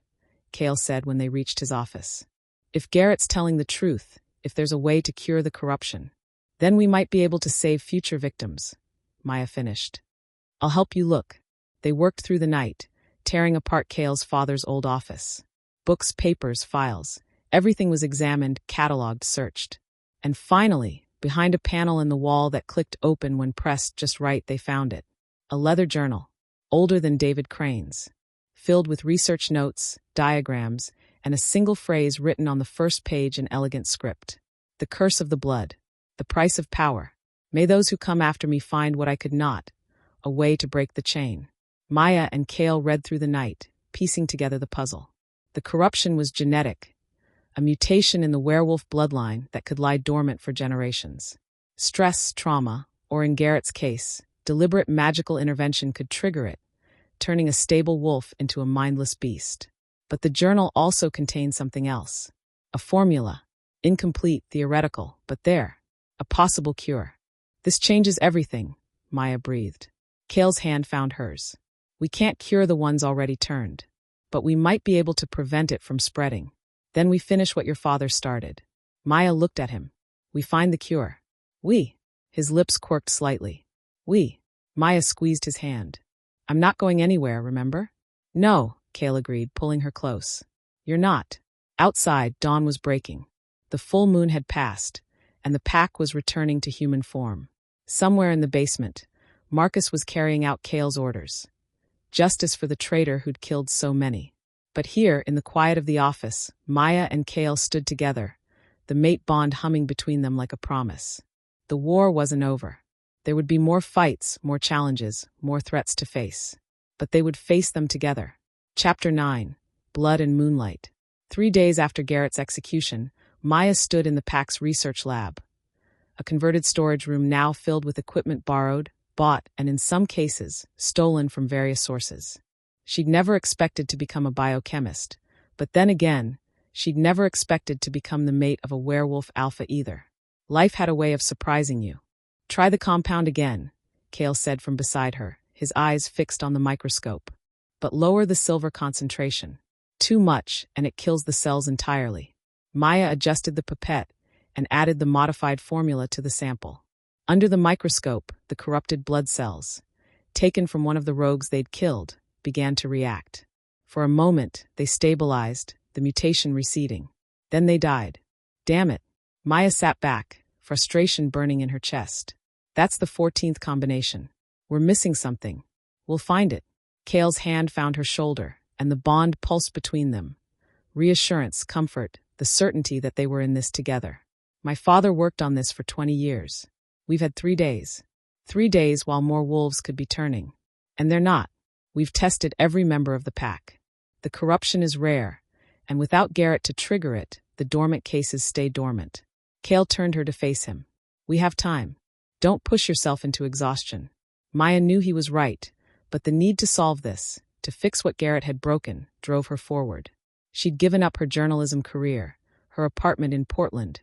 Cale said when they reached his office. If Garrett's telling the truth, if there's a way to cure the corruption, then we might be able to save future victims, Maya finished. I'll help you look. They worked through the night, tearing apart Cale's father's old office. Books, papers, files. Everything was examined, catalogued, searched. And finally, behind a panel in the wall that clicked open when pressed just right, they found it. A leather journal, older than David Crane's, filled with research notes, diagrams, and a single phrase written on the first page in elegant script. The curse of the blood. The price of power. May those who come after me find what I could not. A way to break the chain. Maya and Cale read through the night, piecing together the puzzle. The corruption was genetic. A mutation in the werewolf bloodline that could lie dormant for generations. Stress, trauma, or in Garrett's case, deliberate magical intervention could trigger it, turning a stable wolf into a mindless beast. But the journal also contained something else. A formula. Incomplete, theoretical, but there. A possible cure. This changes everything, Maya breathed. Cale's hand found hers. We can't cure the ones already turned, but we might be able to prevent it from spreading. Then we finish what your father started. Maya looked at him. We find the cure. We. His lips quirked slightly. We. Maya squeezed his hand. I'm not going anywhere, remember? No, Cale agreed, pulling her close. You're not. Outside, dawn was breaking. The full moon had passed, and the pack was returning to human form. Somewhere in the basement, Marcus was carrying out Cale's orders. Justice for the traitor who'd killed so many. But here, in the quiet of the office, Maya and Cale stood together, the mate bond humming between them like a promise. The war wasn't over. There would be more fights, more challenges, more threats to face. But they would face them together. Chapter 9. Blood and Moonlight. 3 days after Garrett's execution, Maya stood in the pack's research lab. A converted storage room now filled with equipment borrowed, bought, and in some cases, stolen from various sources. She'd never expected to become a biochemist, but then again, she'd never expected to become the mate of a werewolf alpha either. Life had a way of surprising you. Try the compound again, Cale said from beside her, his eyes fixed on the microscope. But lower the silver concentration. Too much, and it kills the cells entirely. Maya adjusted the pipette and added the modified formula to the sample. Under the microscope, the corrupted blood cells, taken from one of the rogues they'd killed, began to react. For a moment, they stabilized, the mutation receding. Then they died. Damn it. Maya sat back, frustration burning in her chest. That's the 14th combination. We're missing something. We'll find it. Cale's hand found her shoulder, and the bond pulsed between them. Reassurance, comfort, the certainty that they were in this together. My father worked on this for 20 years. We've had 3 days. 3 days while more wolves could be turning. And they're not. We've tested every member of the pack. The corruption is rare, And without Garrett to trigger it, the dormant cases stay dormant. Cale turned her to face him. We have time. Don't push yourself into exhaustion. Maya knew he was right, but the need to solve this, to fix what Garrett had broken, drove her forward. She'd given up her journalism career, her apartment in Portland,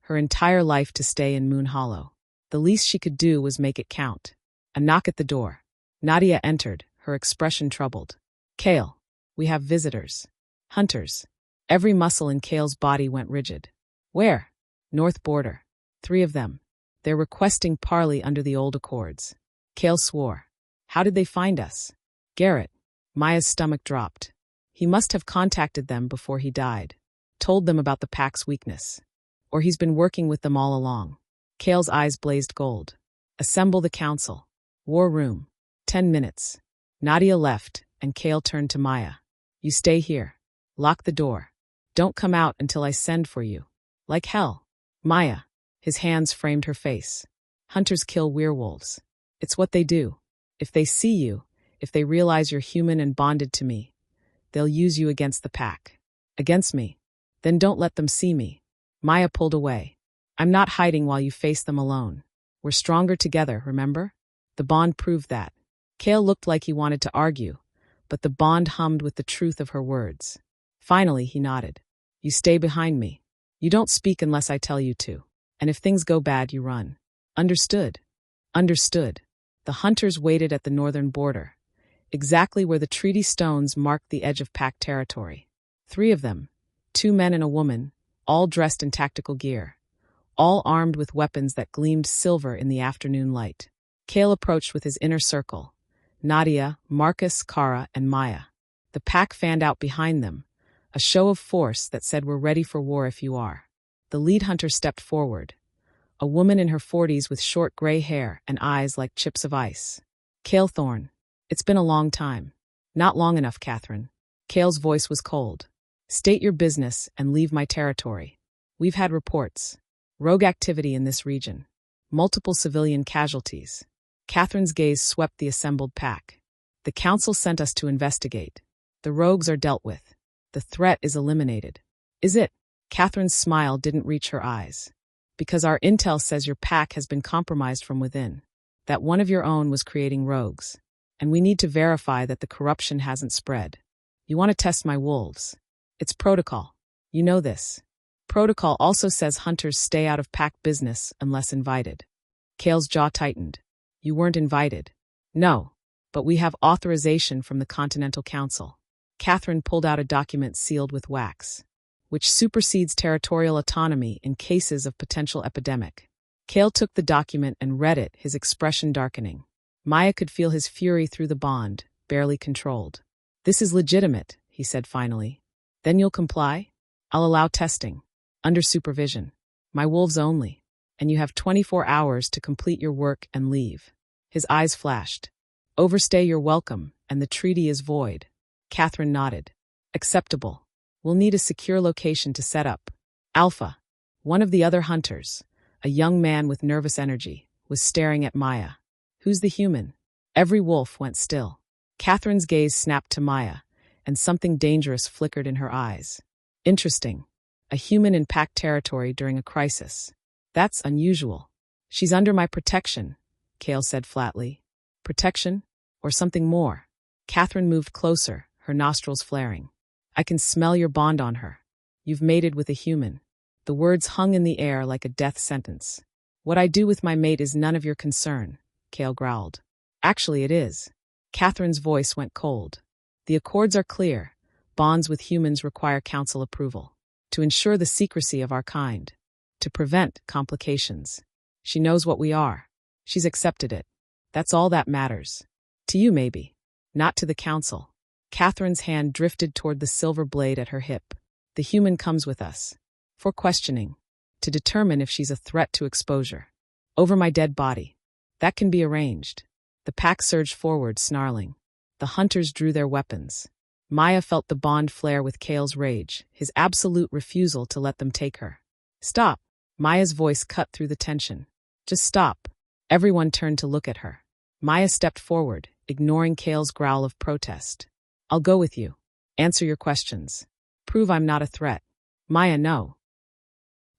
her entire life to stay in Moon Hollow. The least she could do was make it count. A knock at the door. Nadia entered, her expression troubled. Cale, we have visitors. Hunters. Every muscle in Cale's body went rigid. Where? North Border. 3 of them. They're requesting parley under the old accords. Cale swore. How did they find us? Garrett. Maya's stomach dropped. He must have contacted them before he died. Told them about the pack's weakness. Or he's been working with them all along. Cale's eyes blazed gold. Assemble the council. War room. 10 minutes. Nadia left, and Cale turned to Maya. You stay here. Lock the door. Don't come out until I send for you. Like hell. Maya. His hands framed her face. Hunters kill werewolves. It's what they do. If they see you, if they realize you're human and bonded to me, they'll use you against the pack. Against me. Then don't let them see me. Maya pulled away. I'm not hiding while you face them alone. We're stronger together, remember? The bond proved that. Cale looked like he wanted to argue, but the bond hummed with the truth of her words. Finally, he nodded. You stay behind me. You don't speak unless I tell you to. And if things go bad, you run. Understood? Understood. The hunters waited at the northern border, exactly where the treaty stones marked the edge of pack territory. 3 of them, 2 men and a woman, all dressed in tactical gear, all armed with weapons that gleamed silver in the afternoon light. Cale approached with his inner circle, Nadia, Marcus, Kara, and Maya. The pack fanned out behind them, a show of force that said we're ready for war if you are. The lead hunter stepped forward, a woman in her 40s with short gray hair and eyes like chips of ice. Cale Thorne. It's been a long time. Not long enough, Catherine. Cale's voice was cold. State your business and leave my territory. We've had reports. Rogue activity in this region. Multiple civilian casualties. Catherine's gaze swept the assembled pack. The council sent us to investigate. The rogues are dealt with. The threat is eliminated. Is it? Catherine's smile didn't reach her eyes. Because our intel says your pack has been compromised from within. That one of your own was creating rogues. And we need to verify that the corruption hasn't spread. You want to test my wolves. It's protocol. You know this. Protocol also says hunters stay out of pack business unless invited. Cale's jaw tightened. You weren't invited. No, but we have authorization from the Continental Council. Catherine pulled out a document sealed with wax, which supersedes territorial autonomy in cases of potential epidemic. Cale took the document and read it, his expression darkening. Maya could feel his fury through the bond, barely controlled. This is legitimate, he said finally. Then you'll comply? I'll allow testing. Under supervision. My wolves only. And you have 24 hours to complete your work and leave. His eyes flashed. Overstay your welcome, and the treaty is void. Catherine nodded. Acceptable. We'll need a secure location to set up. Alpha. One of the other hunters, a young man with nervous energy, was staring at Maya. Who's the human? Every wolf went still. Catherine's gaze snapped to Maya, and something dangerous flickered in her eyes. Interesting. A human in pack territory during a crisis. That's unusual. She's under my protection, Cale said flatly. Protection? Or something more? Catherine moved closer, her nostrils flaring. I can smell your bond on her. You've mated with a human. The words hung in the air like a death sentence. What I do with my mate is none of your concern, Cale growled. Actually, it is. Catherine's voice went cold. The accords are clear. Bonds with humans require council approval. To ensure the secrecy of our kind. To prevent complications. She knows what we are. She's accepted it. That's all that matters. To you, maybe. Not to the council. Catherine's hand drifted toward the silver blade at her hip. The human comes with us. For questioning. To determine if she's a threat to exposure. Over my dead body. That can be arranged. The pack surged forward, snarling. The hunters drew their weapons. Maya felt the bond flare with Cale's rage, his absolute refusal to let them take her. Stop. Maya's voice cut through the tension. Just stop. Everyone turned to look at her. Maya stepped forward, ignoring Cale's growl of protest. I'll go with you. Answer your questions. Prove I'm not a threat. Maya, no.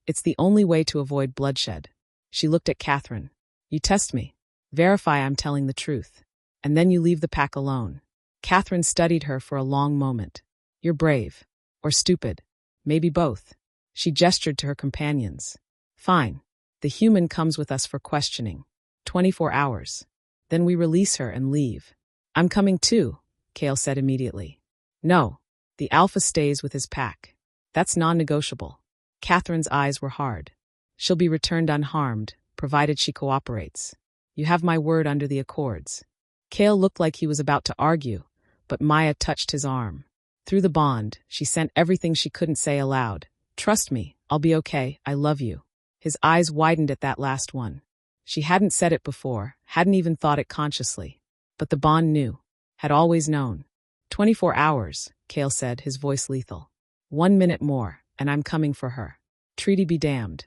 It's the only way to avoid bloodshed. She looked at Catherine. You test me. Verify I'm telling the truth. And then you leave the pack alone. Catherine studied her for a long moment. You're brave. Or stupid. Maybe both. She gestured to her companions. Fine. The human comes with us for questioning. 24 hours. Then we release her and leave. I'm coming too, Kale said immediately. No. The alpha stays with his pack. That's non-negotiable. Catherine's eyes were hard. She'll be returned unharmed, provided she cooperates. You have my word under the accords. Kale looked like he was about to argue, but Maya touched his arm. Through the bond, she sent everything she couldn't say aloud. Trust me, I'll be okay, I love you. His eyes widened at that last one. She hadn't said it before, hadn't even thought it consciously. But the bond knew, had always known. 24 hours, Kale said, his voice lethal. 1 minute more, and I'm coming for her. Treaty be damned.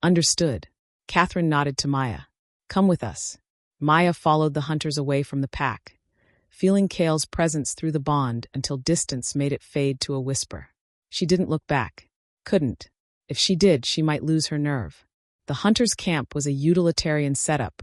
Understood. Catherine nodded to Maya. Come with us. Maya followed the hunters away from the pack, feeling Kale's presence through the bond until distance made it fade to a whisper. She didn't look back. Couldn't. If she did, she might lose her nerve. The hunters' camp was a utilitarian setup.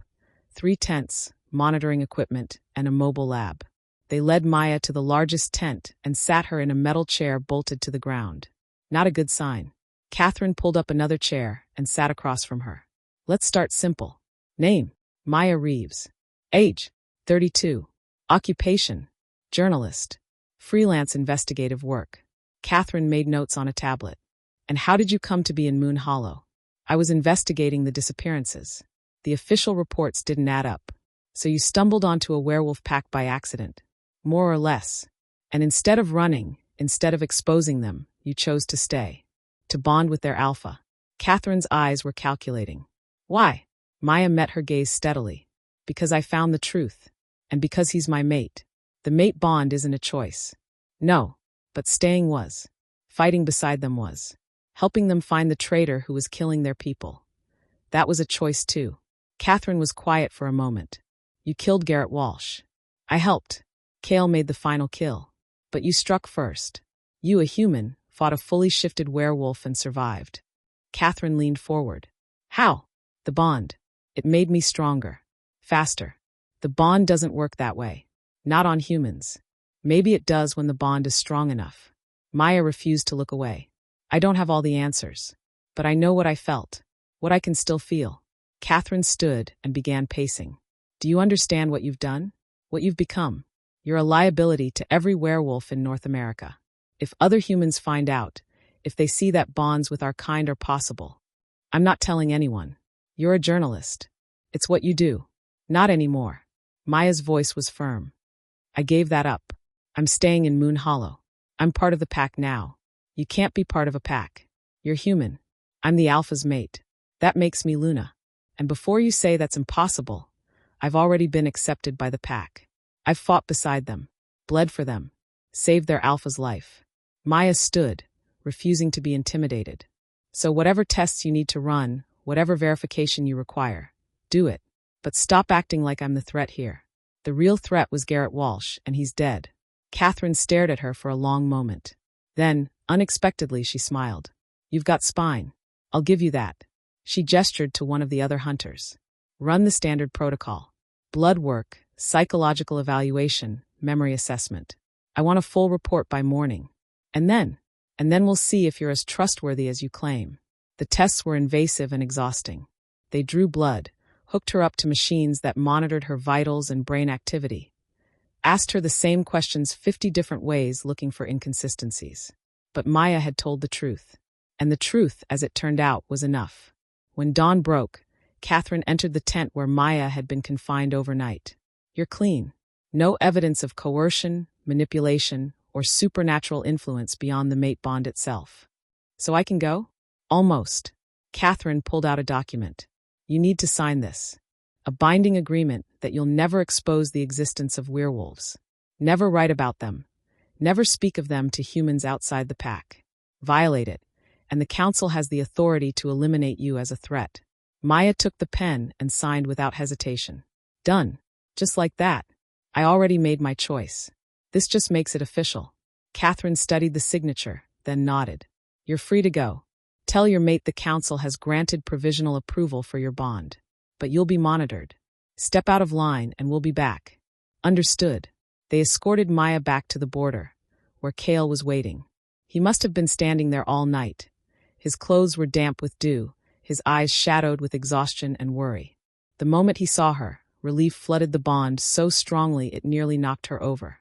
3 tents, monitoring equipment, and a mobile lab. They led Maya to the largest tent and sat her in a metal chair bolted to the ground. Not a good sign. Catherine pulled up another chair and sat across from her. Let's start simple. Name: Maya Reeves. Age: 32. Occupation: journalist. Freelance investigative work. Catherine made notes on a tablet. And how did you come to be in Moon Hollow? I was investigating the disappearances. The official reports didn't add up. So you stumbled onto a werewolf pack by accident. More or less. And instead of running, instead of exposing them, you chose to stay. To bond with their alpha. Catherine's eyes were calculating. Why? Maya met her gaze steadily. Because I found the truth. And because he's my mate. The mate bond isn't a choice. No. But staying was. Fighting beside them was. Helping them find the traitor who was killing their people. That was a choice too. Catherine was quiet for a moment. You killed Garrett Walsh. I helped. Kale made the final kill. But you struck first. You, a human, fought a fully shifted werewolf and survived. Catherine leaned forward. How? The bond. It made me stronger. Faster. The bond doesn't work that way. Not on humans. Maybe it does when the bond is strong enough. Maya refused to look away. I don't have all the answers. But I know what I felt. What I can still feel. Catherine stood and began pacing. Do you understand what you've done? What you've become? You're a liability to every werewolf in North America. If other humans find out, if they see that bonds with our kind are possible. I'm not telling anyone. You're a journalist. It's what you do. Not anymore. Maya's voice was firm. I gave that up. I'm staying in Moon Hollow. I'm part of the pack now. You can't be part of a pack. You're human. I'm the alpha's mate. That makes me Luna. And before you say that's impossible, I've already been accepted by the pack. I've fought beside them, bled for them, saved their alpha's life. Maya stood, refusing to be intimidated. So whatever tests you need to run, whatever verification you require, do it. But stop acting like I'm the threat here. The real threat was Garrett Walsh, and he's dead. Catherine stared at her for a long moment. Then, unexpectedly, she smiled. You've got spine. I'll give you that. She gestured to one of the other hunters. Run the standard protocol. Blood work, psychological evaluation, memory assessment. I want a full report by morning. And then we'll see if you're as trustworthy as you claim. The tests were invasive and exhausting. They drew blood, hooked her up to machines that monitored her vitals and brain activity. Asked her the same questions 50 different ways looking for inconsistencies. But Maya had told the truth. And the truth, as it turned out, was enough. When dawn broke, Catherine entered the tent where Maya had been confined overnight. You're clean. No evidence of coercion, manipulation, or supernatural influence beyond the mate bond itself. So I can go? Almost. Catherine pulled out a document. You need to sign this. A binding agreement that you'll never expose the existence of werewolves. Never write about them. Never speak of them to humans outside the pack. Violate it, and the council has the authority to eliminate you as a threat. Maya took the pen and signed without hesitation. Done. Just like that. I already made my choice. This just makes it official. Catherine studied the signature, then nodded. You're free to go. Tell your mate the council has granted provisional approval for your bond. But you'll be monitored. Step out of line and we'll be back. Understood. They escorted Maya back to the border, where Cale was waiting. He must have been standing there all night. His clothes were damp with dew, his eyes shadowed with exhaustion and worry. The moment he saw her, relief flooded the bond so strongly it nearly knocked her over.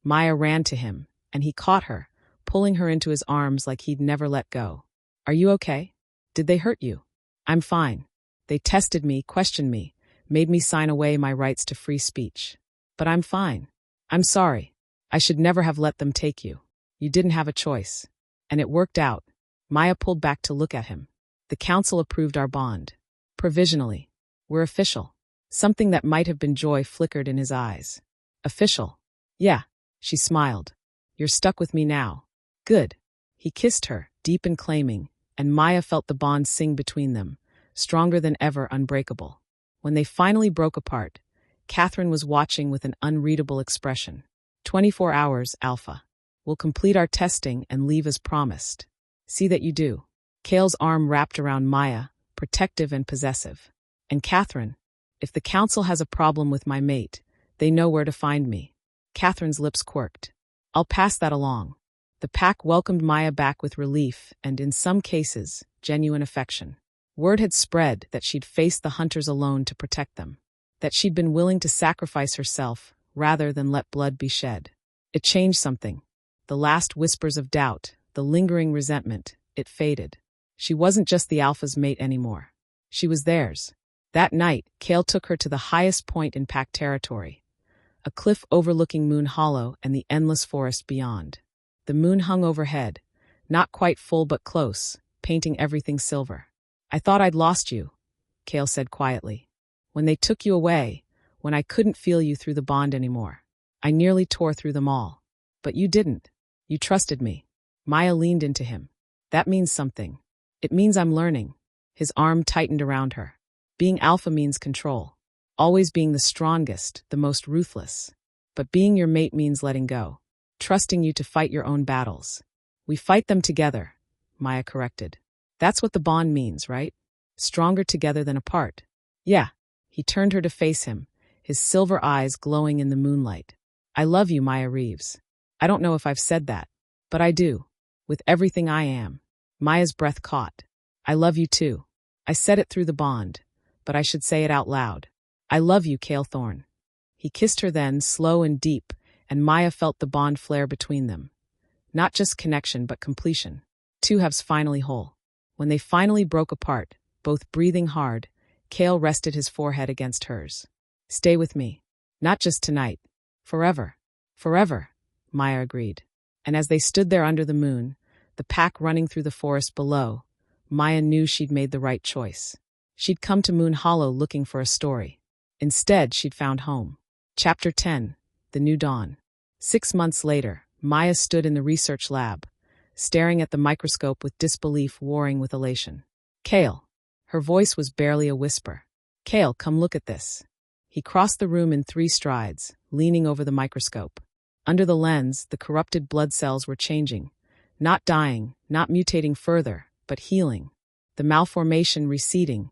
Maya ran to him, and he caught her, pulling her into his arms like he'd never let go. Are you okay? Did they hurt you? I'm fine. They tested me, questioned me, made me sign away my rights to free speech. But I'm fine. I'm sorry. I should never have let them take you. You didn't have a choice. And it worked out. Maya pulled back to look at him. The council approved our bond. Provisionally. We're official. Something that might have been joy flickered in his eyes. Official. Yeah. She smiled. You're stuck with me now. Good. He kissed her, deep and claiming, and Maya felt the bond sing between them, stronger than ever, unbreakable. When they finally broke apart, Catherine was watching with an unreadable expression. 24 hours, Alpha. We'll complete our testing and leave as promised. See that you do. Cale's arm wrapped around Maya, protective and possessive. And Catherine, if the council has a problem with my mate, they know where to find me. Catherine's lips quirked. I'll pass that along. The pack welcomed Maya back with relief and, in some cases, genuine affection. Word had spread that she'd faced the hunters alone to protect them, that she'd been willing to sacrifice herself rather than let blood be shed. It changed something. The last whispers of doubt, the lingering resentment, it faded. She wasn't just the Alpha's mate anymore. She was theirs. That night, Cale took her to the highest point in pack territory, a cliff overlooking Moon Hollow and the endless forest beyond. The moon hung overhead, not quite full but close, painting everything silver. I thought I'd lost you, Cale said quietly. When they took you away, when I couldn't feel you through the bond anymore, I nearly tore through them all. But you didn't. You trusted me. Maya leaned into him. That means something. It means I'm learning. His arm tightened around her. Being Alpha means control. Always being the strongest, the most ruthless. But being your mate means letting go. Trusting you to fight your own battles. We fight them together, Maya corrected. That's what the bond means, right? Stronger together than apart. Yeah. He turned her to face him, his silver eyes glowing in the moonlight. I love you, Maya Reeves. I don't know if I've said that, but I do. With everything I am. Maya's breath caught. I love you too. I said it through the bond, but I should say it out loud. I love you, Cale Thorne. He kissed her then, slow and deep, and Maya felt the bond flare between them. Not just connection, but completion. Two halves finally whole. When they finally broke apart, both breathing hard, Cale rested his forehead against hers. Stay with me. Not just tonight. Forever. Forever, Maya agreed. And as they stood there under the moon, the pack running through the forest below, Maya knew she'd made the right choice. She'd come to Moon Hollow looking for a story. Instead, she'd found home. Chapter 10. The New Dawn. 6 months later, Maya stood in the research lab, staring at the microscope with disbelief warring with elation. Cale. Her voice was barely a whisper. Cale, come look at this. He crossed the room in 3 strides, leaning over the microscope. Under the lens, the corrupted blood cells were changing. Not dying, not mutating further, but healing. The malformation receding,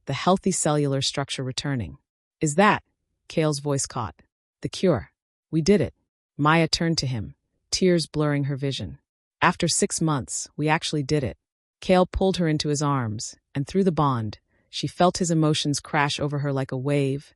the healthy cellular structure returning. Is that? Cale's voice caught. The cure. We did it. Maya turned to him, tears blurring her vision. After 6 months, we actually did it. Cale pulled her into his arms, and through the bond, she felt his emotions crash over her like a wave.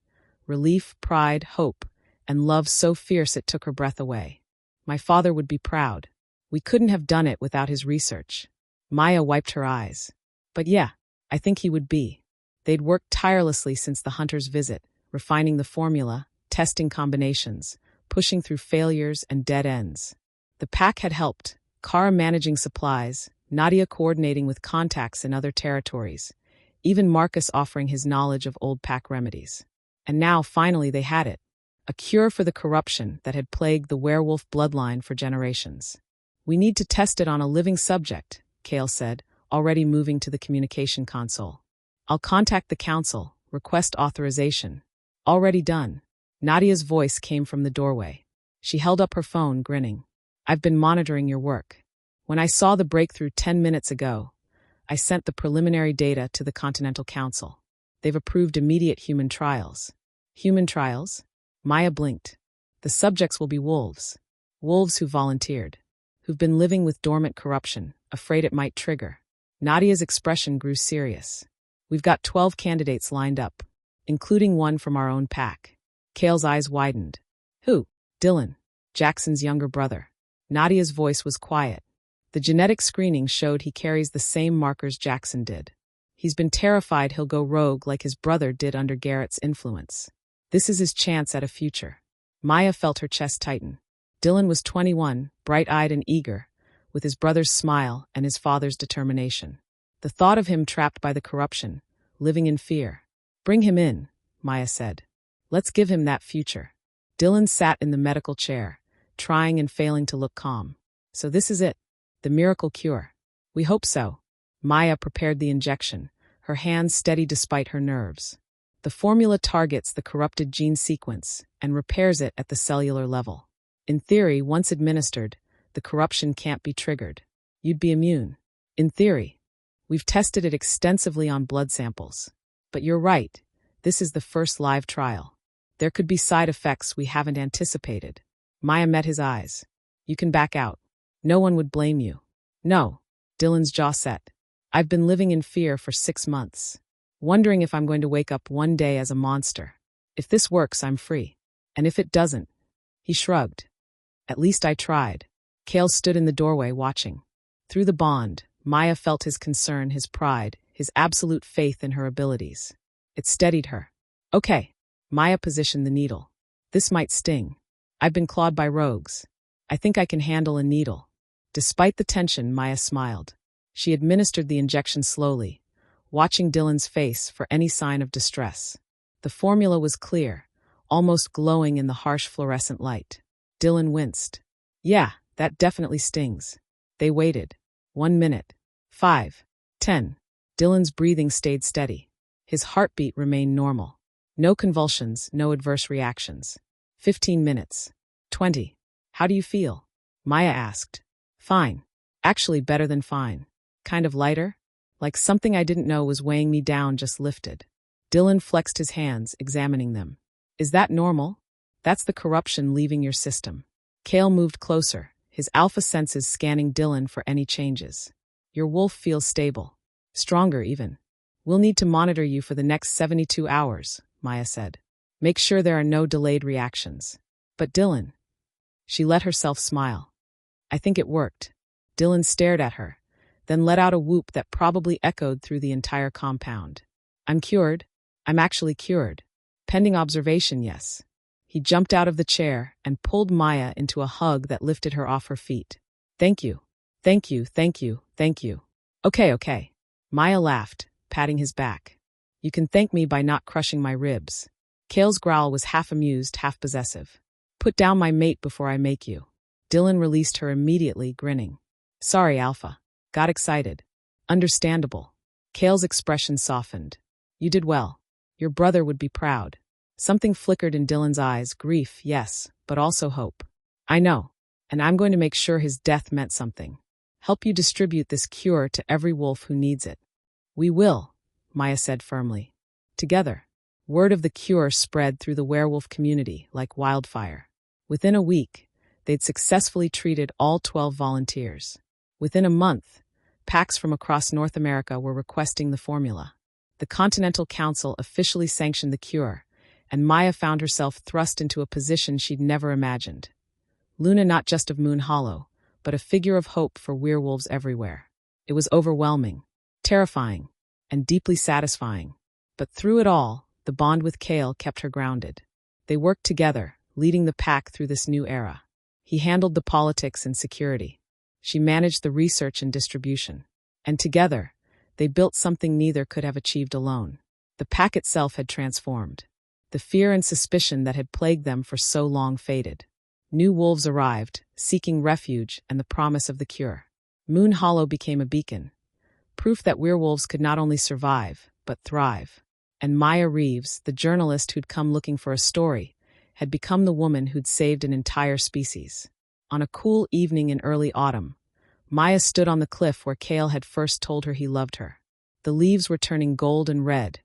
Relief, pride, hope, and love so fierce it took her breath away. My father would be proud. We couldn't have done it without his research. Maya wiped her eyes. But yeah, I think he would be. They'd worked tirelessly since the hunter's visit, refining the formula, testing combinations, pushing through failures and dead ends. The pack had helped, Kara managing supplies, Nadia coordinating with contacts in other territories, even Marcus offering his knowledge of old pack remedies. And now, finally, they had it. A cure for the corruption that had plagued the werewolf bloodline for generations. We need to test it on a living subject, Cale said, already moving to the communication console. I'll contact the council, request authorization. Already done. Nadia's voice came from the doorway. She held up her phone, grinning. I've been monitoring your work. When I saw the breakthrough 10 minutes ago, I sent the preliminary data to the Continental Council. They've approved immediate human trials. Human trials? Maya blinked. The subjects will be wolves. Wolves who volunteered. Who've been living with dormant corruption, afraid it might trigger. Nadia's expression grew serious. We've got 12 candidates lined up, including one from our own pack. Kale's eyes widened. Who? Dylan, Jackson's younger brother. Nadia's voice was quiet. The genetic screening showed he carries the same markers Jackson did. He's been terrified he'll go rogue like his brother did under Garrett's influence. This is his chance at a future. Maya felt her chest tighten. Dylan was 21, bright-eyed and eager, with his brother's smile and his father's determination. The thought of him trapped by the corruption, living in fear. Bring him in, Maya said. Let's give him that future. Dylan sat in the medical chair, trying and failing to look calm. So this is it, the miracle cure. We hope so. Maya prepared the injection, her hands steady despite her nerves. The formula targets the corrupted gene sequence and repairs it at the cellular level. In theory, once administered, the corruption can't be triggered. You'd be immune. In theory. We've tested it extensively on blood samples. But you're right, this is the first live trial. There could be side effects we haven't anticipated. Maya met his eyes. You can back out. No one would blame you. No. Dylan's jaw set. I've been living in fear for 6 months. Wondering if I'm going to wake up one day as a monster. If this works, I'm free. And if it doesn't? He shrugged. At least I tried. Kale stood in the doorway watching. Through the bond, Maya felt his concern, his pride, his absolute faith in her abilities. It steadied her. Okay. Maya positioned the needle. This might sting. I've been clawed by rogues. I think I can handle a needle. Despite the tension, Maya smiled. She administered the injection slowly, watching Dylan's face for any sign of distress. The formula was clear, almost glowing in the harsh fluorescent light. Dylan winced. Yeah, that definitely stings. They waited. 1 minute. 5. 10. Dylan's breathing stayed steady. His heartbeat remained normal. No convulsions, no adverse reactions. 15 minutes. 20. How do you feel? Maya asked. Fine. Actually better than fine. Kind of lighter? Like something I didn't know was weighing me down just lifted. Dylan flexed his hands, examining them. Is that normal? That's the corruption leaving your system. Kale moved closer, his alpha senses scanning Dylan for any changes. Your wolf feels stable. Stronger, even. We'll need to monitor you for the next 72 hours, Maya said. Make sure there are no delayed reactions. But Dylan. She let herself smile. I think it worked. Dylan stared at her, then let out a whoop that probably echoed through the entire compound. I'm cured. I'm actually cured. Pending observation, yes. He jumped out of the chair and pulled Maya into a hug that lifted her off her feet. Thank you. Thank you, thank you, thank you. Okay. Maya laughed, patting his back. You can thank me by not crushing my ribs. Kale's growl was half amused, half possessive. Put down my mate before I make you. Dylan released her immediately, grinning. Sorry, Alpha. Got excited. Understandable. Kale's expression softened. You did well. Your brother would be proud. Something flickered in Dylan's eyes, grief, yes, but also hope. I know, and I'm going to make sure his death meant something. Help you distribute this cure to every wolf who needs it. We will, Maya said firmly. Together. Word of the cure spread through the werewolf community like wildfire. Within a week, they'd successfully treated all 12 volunteers. Within a month, packs from across North America were requesting the formula. The Continental Council officially sanctioned the cure, and Maya found herself thrust into a position she'd never imagined. Luna not just of Moon Hollow, but a figure of hope for werewolves everywhere. It was overwhelming, terrifying, and deeply satisfying. But through it all, the bond with Kale kept her grounded. They worked together, leading the pack through this new era. He handled the politics and security. She managed the research and distribution. And together, they built something neither could have achieved alone. The pack itself had transformed. The fear and suspicion that had plagued them for so long faded. New wolves arrived, seeking refuge and the promise of the cure. Moon Hollow became a beacon, proof that werewolves could not only survive, but thrive. And Maya Reeves, the journalist who'd come looking for a story, had become the woman who'd saved an entire species. On a cool evening in early autumn, Maya stood on the cliff where Kale had first told her he loved her. The leaves were turning gold and red,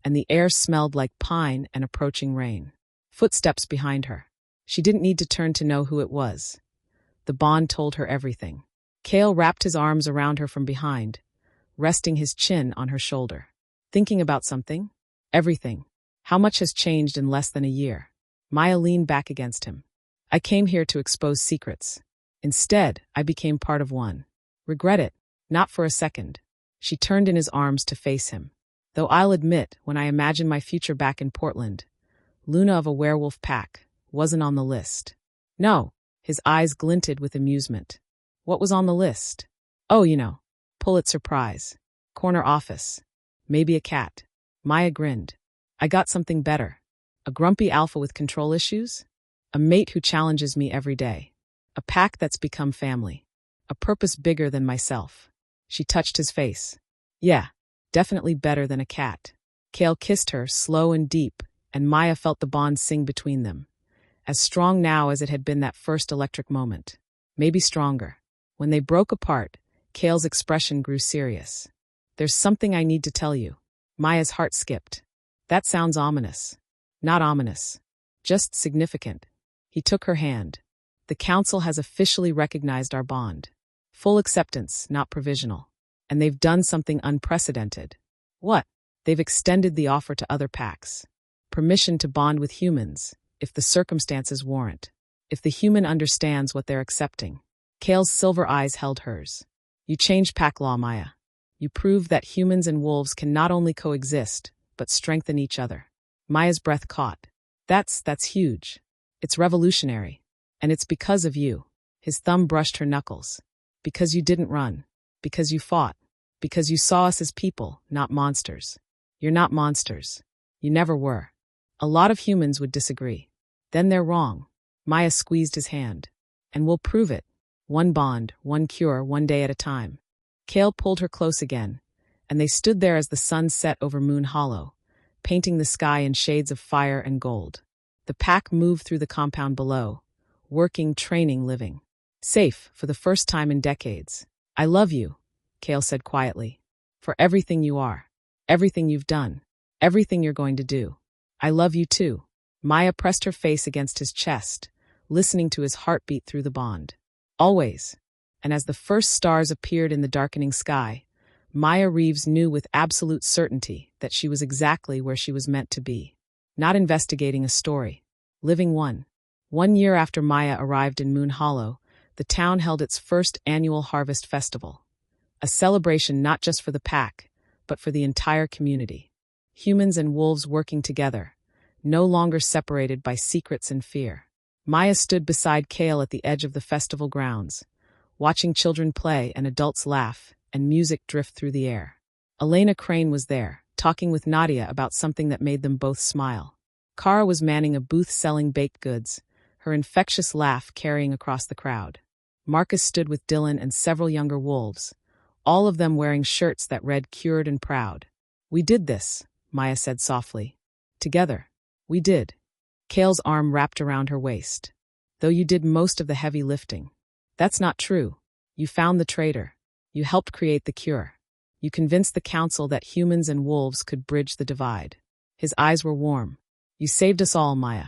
and the air smelled like pine and approaching rain. Footsteps behind her. She didn't need to turn to know who it was. The bond told her everything. Kale wrapped his arms around her from behind, resting his chin on her shoulder. Thinking about something? Everything. How much has changed in less than a year? Maya leaned back against him. I came here to expose secrets. Instead, I became part of one. Regret it? Not for a second. She turned in his arms to face him. Though I'll admit, when I imagined my future back in Portland, Luna of a werewolf pack wasn't on the list. No, his eyes glinted with amusement. What was on the list? Oh, Pulitzer Prize, corner office, maybe a cat. Maya grinned. I got something better. A grumpy alpha with control issues? A mate who challenges me every day. A pack that's become family. A purpose bigger than myself. She touched his face. Yeah, definitely better than a cat. Kale kissed her, slow and deep, and Maya felt the bond sing between them. As strong now as it had been that first electric moment. Maybe stronger. When they broke apart, Kale's expression grew serious. There's something I need to tell you. Maya's heart skipped. That sounds ominous. Not ominous. Just significant. He took her hand. The council has officially recognized our bond. Full acceptance, not provisional. And they've done something unprecedented. What? They've extended the offer to other packs. Permission to bond with humans, if the circumstances warrant. If the human understands what they're accepting. Kale's silver eyes held hers. You changed pack law, Maya. You proved that humans and wolves can not only coexist, but strengthen each other. Maya's breath caught. That's huge. It's revolutionary. And it's because of you. His thumb brushed her knuckles. Because you didn't run. Because you fought. Because you saw us as people, not monsters. You're not monsters. You never were. A lot of humans would disagree. Then they're wrong. Maya squeezed his hand. And we'll prove it. One bond, one cure, one day at a time. Kale pulled her close again, and they stood there as the sun set over Moon Hollow, painting the sky in shades of fire and gold. The pack moved through the compound below, working, training, living. Safe for the first time in decades. I love you, Kale said quietly, for everything you are, everything you've done, everything you're going to do. I love you too. Maya pressed her face against his chest, listening to his heartbeat through the bond. Always. And as the first stars appeared in the darkening sky, Maya Reeves knew with absolute certainty that she was exactly where she was meant to be. Not investigating a story. Living one. 1 year after Maya arrived in Moon Hollow, the town held its first annual harvest festival. A celebration not just for the pack, but for the entire community. Humans and wolves working together, no longer separated by secrets and fear. Maya stood beside Kale at the edge of the festival grounds, watching children play and adults laugh and music drift through the air. Elena Crane was there, talking with Nadia about something that made them both smile. Kara was manning a booth selling baked goods, her infectious laugh carrying across the crowd. Marcus stood with Dylan and several younger wolves, all of them wearing shirts that read "Cured and Proud." We did this, Maya said softly. Together. We did. Kale's arm wrapped around her waist. Though you did most of the heavy lifting. That's not true. You found the traitor. You helped create the cure. You convinced the council that humans and wolves could bridge the divide. His eyes were warm. You saved us all, Maya.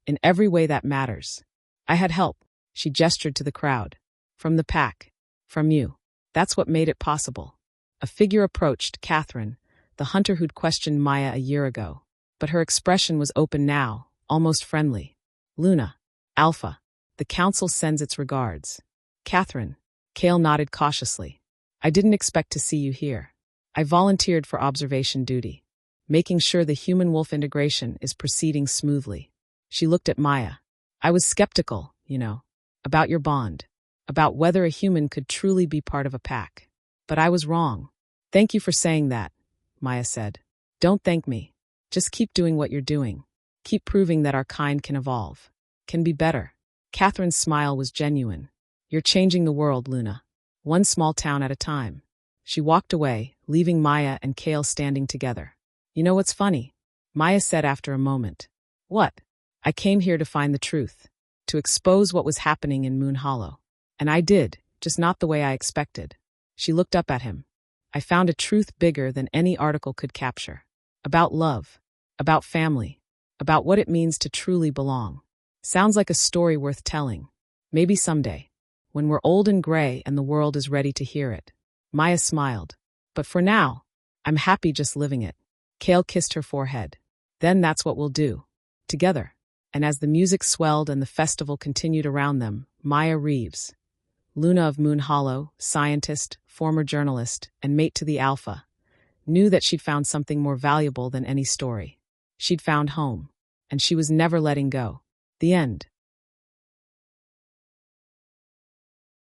In every way that matters. I had help. She gestured to the crowd. From the pack. From you. That's what made it possible. A figure approached, Catherine, the hunter who'd questioned Maya a year ago. But her expression was open now, almost friendly. Luna. Alpha. The council sends its regards. Catherine. Kale nodded cautiously. I didn't expect to see you here. I volunteered for observation duty, making sure the human-wolf integration is proceeding smoothly. She looked at Maya. I was skeptical, about your bond, about whether a human could truly be part of a pack. But I was wrong. Thank you for saying that, Maya said. Don't thank me. Just keep doing what you're doing. Keep proving that our kind can evolve, can be better. Catherine's smile was genuine. You're changing the world, Luna. One small town at a time. She walked away, leaving Maya and Kale standing together. You know what's funny? Maya said after a moment. What? I came here to find the truth, to expose what was happening in Moon Hollow. And I did, just not the way I expected. She looked up at him. I found a truth bigger than any article could capture. About love. About family. About what it means to truly belong. Sounds like a story worth telling. Maybe someday. When we're old and gray and the world is ready to hear it. Maya smiled. But for now, I'm happy just living it. Kale kissed her forehead. Then that's what we'll do. Together. And as the music swelled and the festival continued around them, Maya Reeves, Luna of Moon Hollow, scientist, former journalist, and mate to the Alpha, knew that she'd found something more valuable than any story. She'd found home. And she was never letting go. The end.